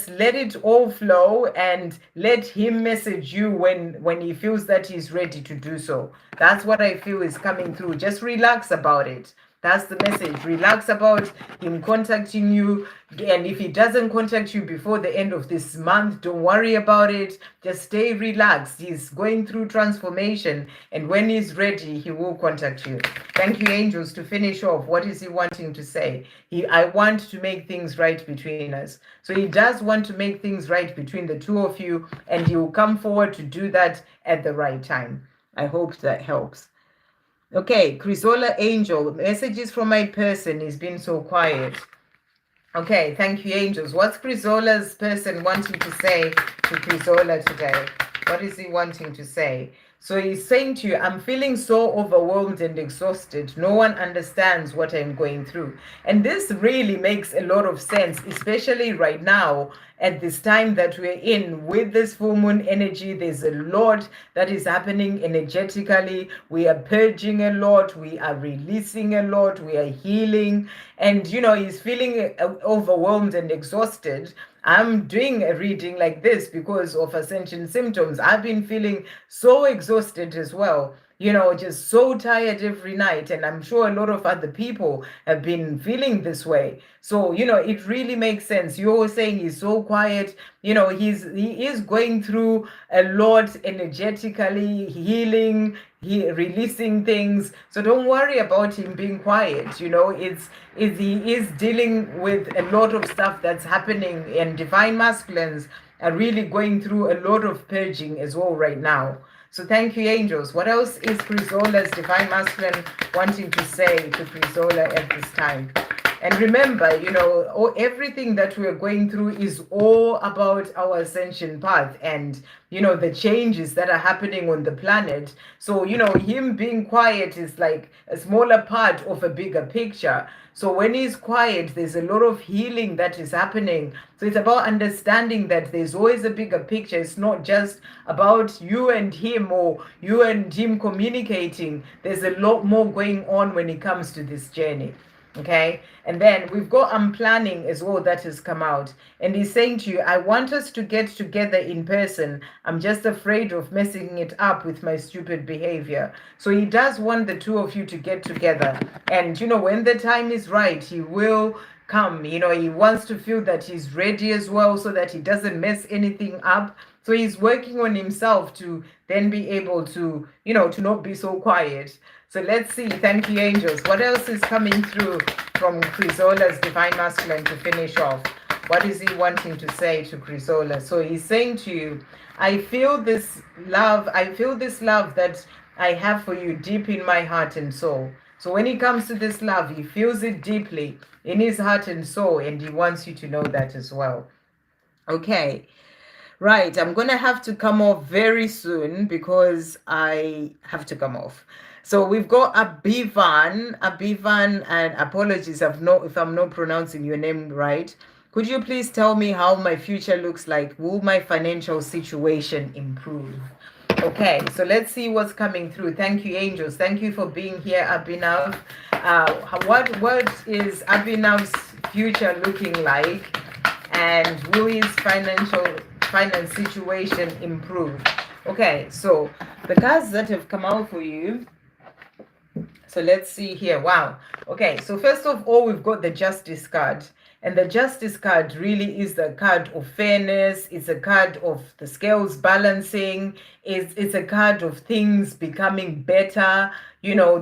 Speaker 1: let it all flow and let him message you when he feels that he's ready to do so. That's what I feel is coming through. Just relax about it. That's the message. Relax about him contacting you. And if he doesn't contact you before the end of this month, don't worry about it. Just stay relaxed. He's going through transformation. And when he's ready, he will contact you. Thank you, angels. To finish off, what is he wanting to say? I want to make things right between us. So he does want to make things right between the two of you. And he will come forward to do that at the right time. I hope that helps. Okay, Chrysola Angel, messages from my person. He's been so quiet. Okay, thank you, angels. What's Chrysola's person wanting to say to Chrysola today? What is he wanting to say? So he's saying to you, I'm feeling so overwhelmed and exhausted. No one understands what I'm going through. And this really makes a lot of sense, especially right now at this time that we're in with this full moon energy. There's a lot that is happening energetically. We are purging a lot. We are releasing a lot. We are healing. And, you know, he's feeling overwhelmed and exhausted. I'm doing a reading like this because of ascension symptoms. I've been feeling so exhausted as well, you know, just so tired every night. And I'm sure a lot of other people have been feeling this way. So, you know, it really makes sense. You're saying he's so quiet. You know, he is going through a lot energetically, healing, releasing things. So don't worry about him being quiet. You know, he is dealing with a lot of stuff that's happening, and divine masculines are really going through a lot of purging as well right now. So thank you, angels. What else is Chrysola's divine masculine wanting to say to Chrysola at this time? And remember, you know, everything that we're going through is all about our ascension path and, you know, the changes that are happening on the planet. So, you know, him being quiet is like a smaller part of a bigger picture. So when he's quiet, there's a lot of healing that is happening. So it's about understanding that there's always a bigger picture. It's not just about you and him or you and him communicating. There's a lot more going on when it comes to this journey. Okay, and then we've got I'm planning as well that has come out, and he's saying to you, I want us to get together in person. I'm just afraid of messing it up with my stupid behavior. So he does want the two of you to get together, and you know, when the time is right, he will come. You know, he wants to feel that he's ready as well so that he doesn't mess anything up. So he's working on himself to then be able to, you know, to not be so quiet. So let's see. Thank you, angels. What else is coming through from Chrysola's divine masculine to finish off? What is he wanting to say to Chrysola? So he's saying to you, I feel this love. I feel this love that I have for you deep in my heart and soul. So when he comes to this love, he feels it deeply in his heart and soul, and he wants you to know that as well. Okay. Right, I'm gonna have to come off very soon because I have to come off. So we've got Abivan, and apologies if I'm not pronouncing your name right. Could you please tell me how my future looks like? Will my financial situation improve? Okay, so let's see what's coming through. Thank you, angels. Thank you for being here, Abhinav. What is Abhinav's future looking like, and will his finance situation improve? Okay, so the cards that have come out for you. So let's see here. Wow. Okay, so first of all, we've got the Justice card. And the Justice card really is the card of fairness. It's a card of the scales balancing. It's a card of things becoming better,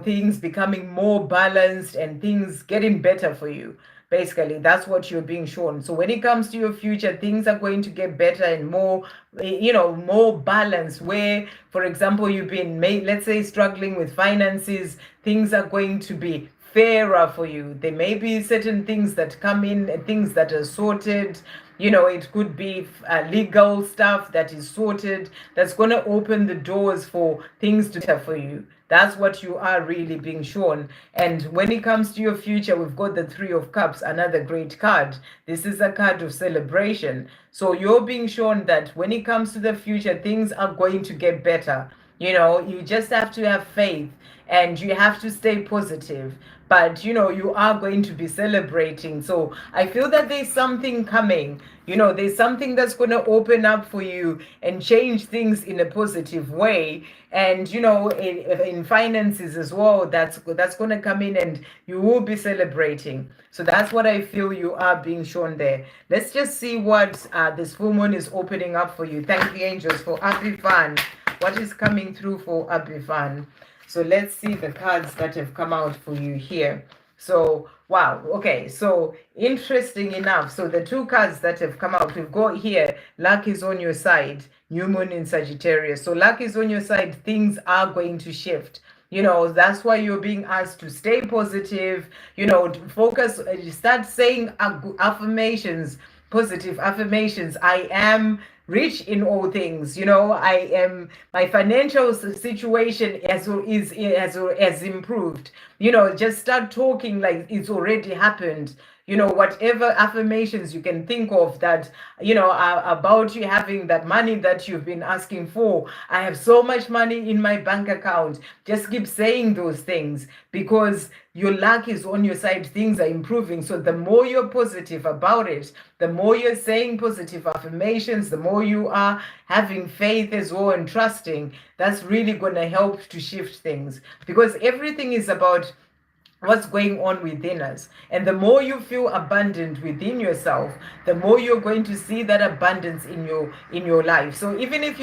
Speaker 1: things becoming more balanced and things getting better for you. Basically, that's what you're being shown. So when it comes to your future, things are going to get better and more, more balanced. Where, for example, you've been, let's say, struggling with finances, things are going to be fairer for you. There may be certain things that come in, things that are sorted. It could be legal stuff that is sorted, that's going to open the doors for things to better for you. That's what you are really being shown. And when it comes to your future, we've got the Three of Cups, another great card. This is a card of celebration. So you're being shown that when it comes to the future, things are going to get better. You just have to have faith and you have to stay positive. But you are going to be celebrating. So I feel that there's something coming. There's something that's going to open up for you and change things in a positive way. And in finances as well, that's going to come in and you will be celebrating. So that's what I feel you are being shown there. Let's just see what this full moon is opening up for you. Thank you, angels, for Abifan. What is coming through for Abifan? So let's see the cards that have come out for you here. So, wow. Okay. So interesting enough. So the two cards that have come out, we've got here, luck is on your side, new moon in Sagittarius. So luck is on your side. Things are going to shift. That's why you're being asked to stay positive, focus, start saying affirmations, positive affirmations. I am rich in all things. My financial situation has improved. Just start talking like it's already happened. Whatever affirmations you can think of that, are about you having that money that you've been asking for. I have so much money in my bank account. Just keep saying those things because your luck is on your side. Things are improving. So the more you're positive about it, the more you're saying positive affirmations, the more you are having faith as well and trusting, that's really going to help to shift things, because everything is about what's going on within us. And the more you feel abundant within yourself, the more you're going to see that abundance in your life. So even if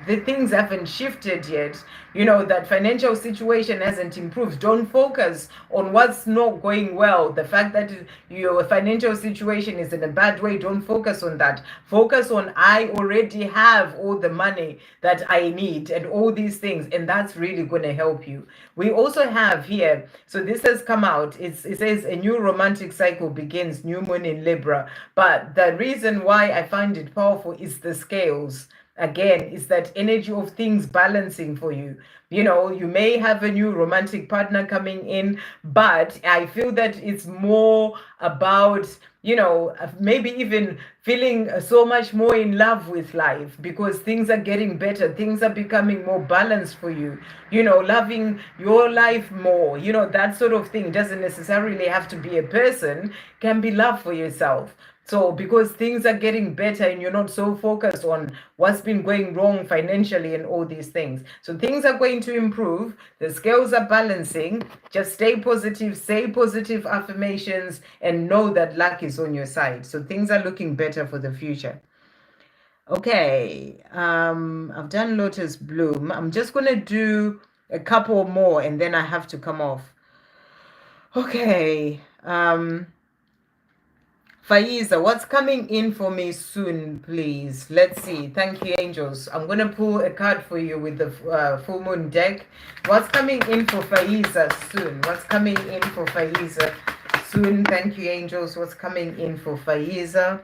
Speaker 1: the things haven't shifted yet, that financial situation hasn't improved, don't focus on what's not going well. The fact that your financial situation is in a bad way, don't focus on that. Focus on, I already have all the money that I need and all these things, and that's really going to help you. We also have here, so this has come out, it says a new romantic cycle begins, new moon in Libra. But the reason why I find it powerful is the scales. Again, it's that energy of things balancing for you. You may have a new romantic partner coming in, but I feel that it's more about, maybe even feeling so much more in love with life because things are getting better. Things are becoming more balanced for you, loving your life more, that sort of thing. Doesn't necessarily have to be a person, can be love for yourself. So because things are getting better and you're not so focused on what's been going wrong financially and all these things. So things are going to improve. The scales are balancing. Just stay positive, say positive affirmations, and know that luck is on your side. So things are looking better for the future. Okay, I've done Lotus Bloom. I'm just going to do a couple more and then I have to come off. Okay, Faiza, what's coming in for me soon, please? Let's see. Thank you, angels. I'm going to pull a card for you with the full moon deck. What's coming in for Faiza soon? What's coming in for Faiza soon? Thank you, angels. What's coming in for Faiza?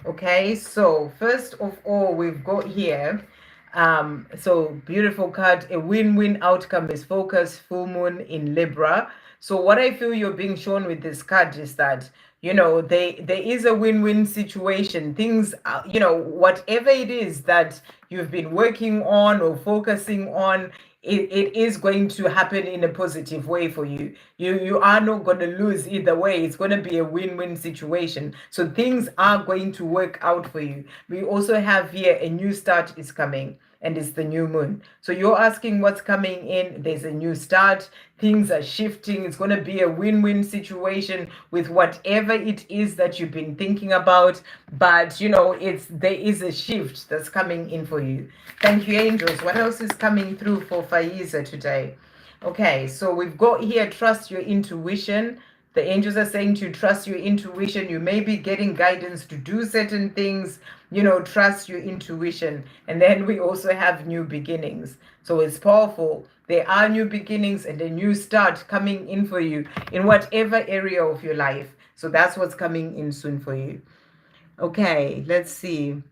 Speaker 1: Okay, so first of all, we've got here, so beautiful card, a win-win outcome is focus, full moon in Libra. So what I feel you're being shown with this card is that, there is a win-win situation. Things, whatever it is that you've been working on or focusing on, it is going to happen in a positive way for you. You are not going to lose either way. It's going to be a win-win situation. So things are going to work out for you. We also have here a new start is coming, and it's the new moon. So you're asking what's coming in. There's a new start. Things are shifting. It's going to be a win-win situation with whatever it is that you've been thinking about. But there is a shift that's coming in for you. Thank you, angels. What else is coming through for Faiza today? Okay, so we've got here, trust your intuition. The angels are saying to trust your intuition. You may be getting guidance to do certain things, trust your intuition. And then we also have new beginnings. So it's powerful. There are new beginnings and a new start coming in for you in whatever area of your life. So that's what's coming in soon for you. Okay, let's see.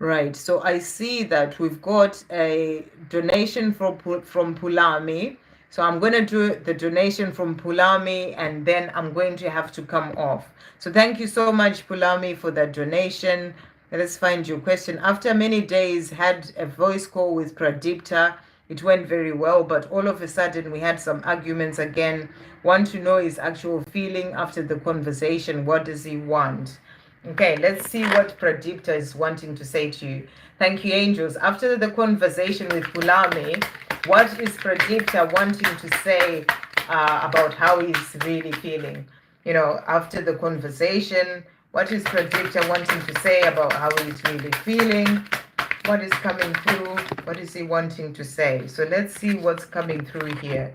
Speaker 1: Right, so I see that we've got a donation from Pulami. So I'm going to do the donation from Pulami, and then I'm going to have to come off. So thank you so much, Pulami, for that donation. Let us find your question. After many days, had a voice call with Pradipta. It went very well, but all of a sudden we had some arguments again. Want to know his actual feeling after the conversation. What does he want? Okay, let's see what Pradipta is wanting to say to you. Thank you, angels. After the conversation with Pulami, what is Pradipta wanting to say about how he's really feeling? After the conversation, what is Pradipta wanting to say about how he's really feeling? What is coming through? What is he wanting to say? So let's see what's coming through here.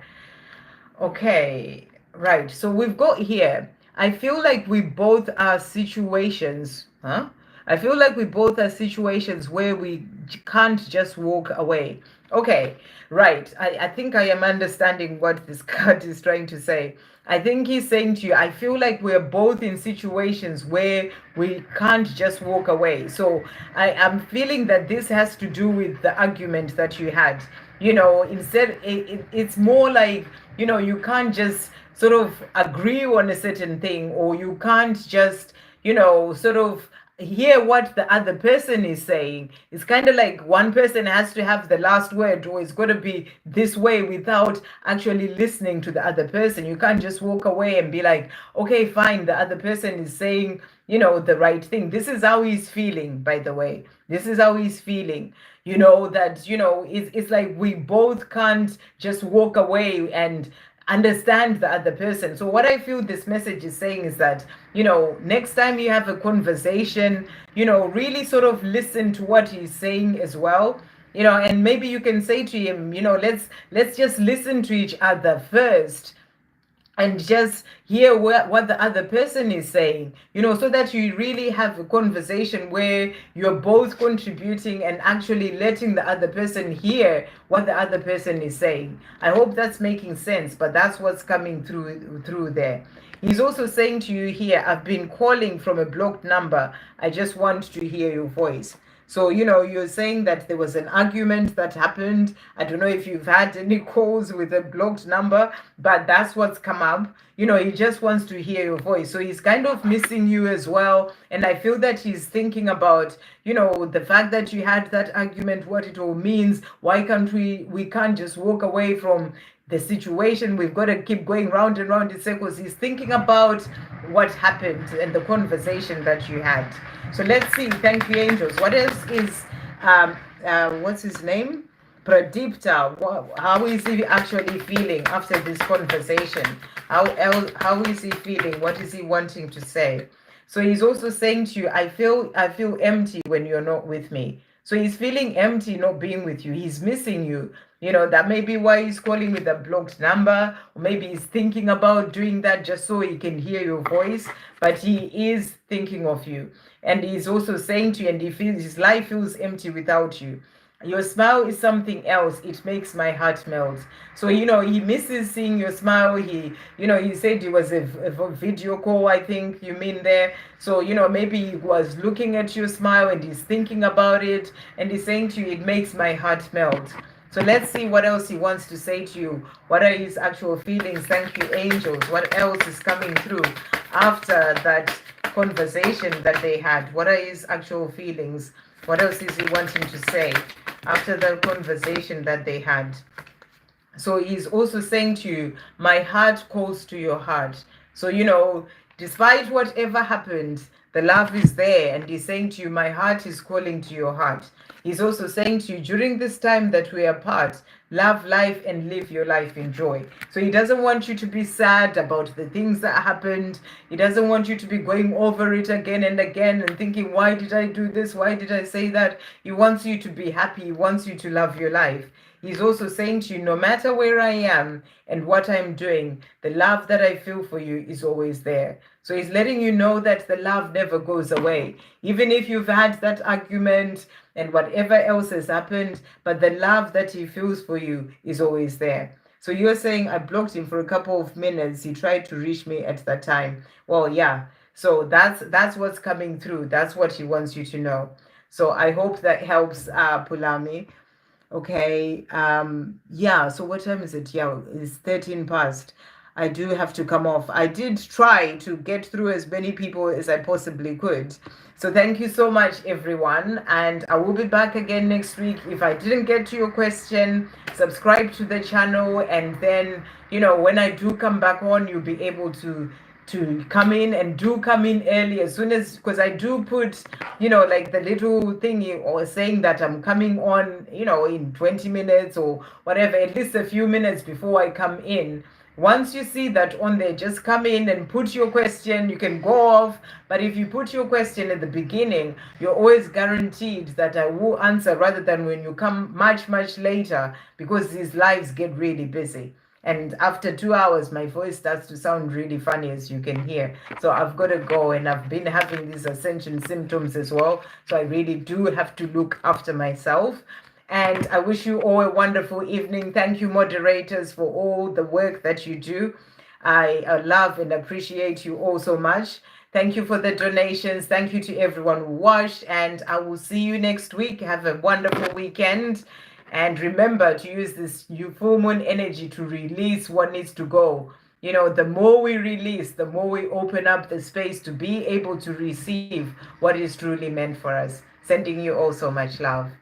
Speaker 1: Okay, right. So we've got here, I feel like we both are situations, I feel like we both are situations where we can't just walk away. Okay, right. I think I am understanding what this card is trying to say. I think he's saying to you, I feel like we're both in situations where we can't just walk away. So I am feeling that this has to do with the argument that you had. Instead, it's more like, you can't just sort of agree on a certain thing, or you can't just, sort of hear what the other person is saying. It's kind of like one person has to have the last word, or it's going to be this way, without actually listening to the other person. You can't just walk away and be like, okay, fine, the other person is saying, the right thing. This is how he's feeling, by the way. This is how he's feeling. It's like we both can't just walk away and understand the other person. So what I feel this message is saying is that, next time you have a conversation, really sort of listen to what he's saying as well. And maybe you can say to him, let's just listen to each other first, and just hear what the other person is saying, so that you really have a conversation where you're both contributing and actually letting the other person hear what the other person is saying. I hope that's making sense, but that's what's coming through there. He's also saying to you here, I've been calling from a blocked number. I just want to hear your voice. So, you're saying that there was an argument that happened. I don't know if you've had any calls with a blocked number, but that's what's come up. He just wants to hear your voice. So he's kind of missing you as well. And I feel that he's thinking about, the fact that you had that argument, what it all means. Why can't we can't just walk away from the situation? We've got to keep going round and round in circles. He's thinking about what happened and the conversation that you had. So let's see. Thank you, angels. What else is, what's his name? Pradipta. How is he actually feeling after this conversation? How is he feeling? What is he wanting to say? So he's also saying to you, I feel empty when you're not with me. So he's feeling empty not being with you. He's missing you. That may be why he's calling with a blocked number, or maybe he's thinking about doing that just so he can hear your voice, but he is thinking of you. And he's also saying to you, and he feels his life feels empty without you. Your smile is something else. It makes my heart melt. So, he misses seeing your smile. He said it was a video call, I think you mean there. So, maybe he was looking at your smile and he's thinking about it and he's saying to you, it makes my heart melt. So let's see what else he wants to say to you. What are his actual feelings? Thank you, angels. What else is coming through after that conversation that they had? What are his actual feelings? What else is he wanting to say after the conversation that they had? So he's also saying to you, my heart calls to your heart. So, despite whatever happened, the love is there. And he's saying to you, my heart is calling to your heart. He's also saying to you, during this time that we are apart, love life and live your life in joy. So he doesn't want you to be sad about the things that happened. He doesn't want you to be going over it again and again and thinking, why did I do this? Why did I say that? He wants you to be happy. He wants you to love your life. He's also saying to you, no matter where I am and what I'm doing, the love that I feel for you is always there. So he's letting you know that the love never goes away. Even if you've had that argument and whatever else has happened, but the love that he feels for you is always there. So you're saying, I blocked him for a couple of minutes. He tried to reach me at that time. Well, yeah. So that's what's coming through. That's what he wants you to know. So I hope that helps, Pulami. Okay, yeah, so what time is it? Yeah, it's 13 past. I do have to come off. I did try to get through as many people as I possibly could. So thank you so much, everyone. And I will be back again next week. If I didn't get to your question, subscribe to the channel. And then, when I do come back on, you'll be able to come in, and do come in early as soon as, because I do put, like the little thingy or saying that I'm coming on, in 20 minutes or whatever, at least a few minutes before I come in. Once you see that on there, just come in and put your question. You can go off, but if you put your question at the beginning, you're always guaranteed that I will answer, rather than when you come much, much later, because these lives get really busy. And after 2 hours, my voice starts to sound really funny, as you can hear. So I've got to go, and I've been having these ascension symptoms as well. So I really do have to look after myself. And I wish you all a wonderful evening. Thank you, moderators, for all the work that you do. I love and appreciate you all so much. Thank you for the donations. Thank you to everyone who watched. And I will see you next week. Have a wonderful weekend. And remember to use this new full moon energy to release what needs to go. The more we release, the more we open up the space to be able to receive what is truly meant for us. Sending you all so much love.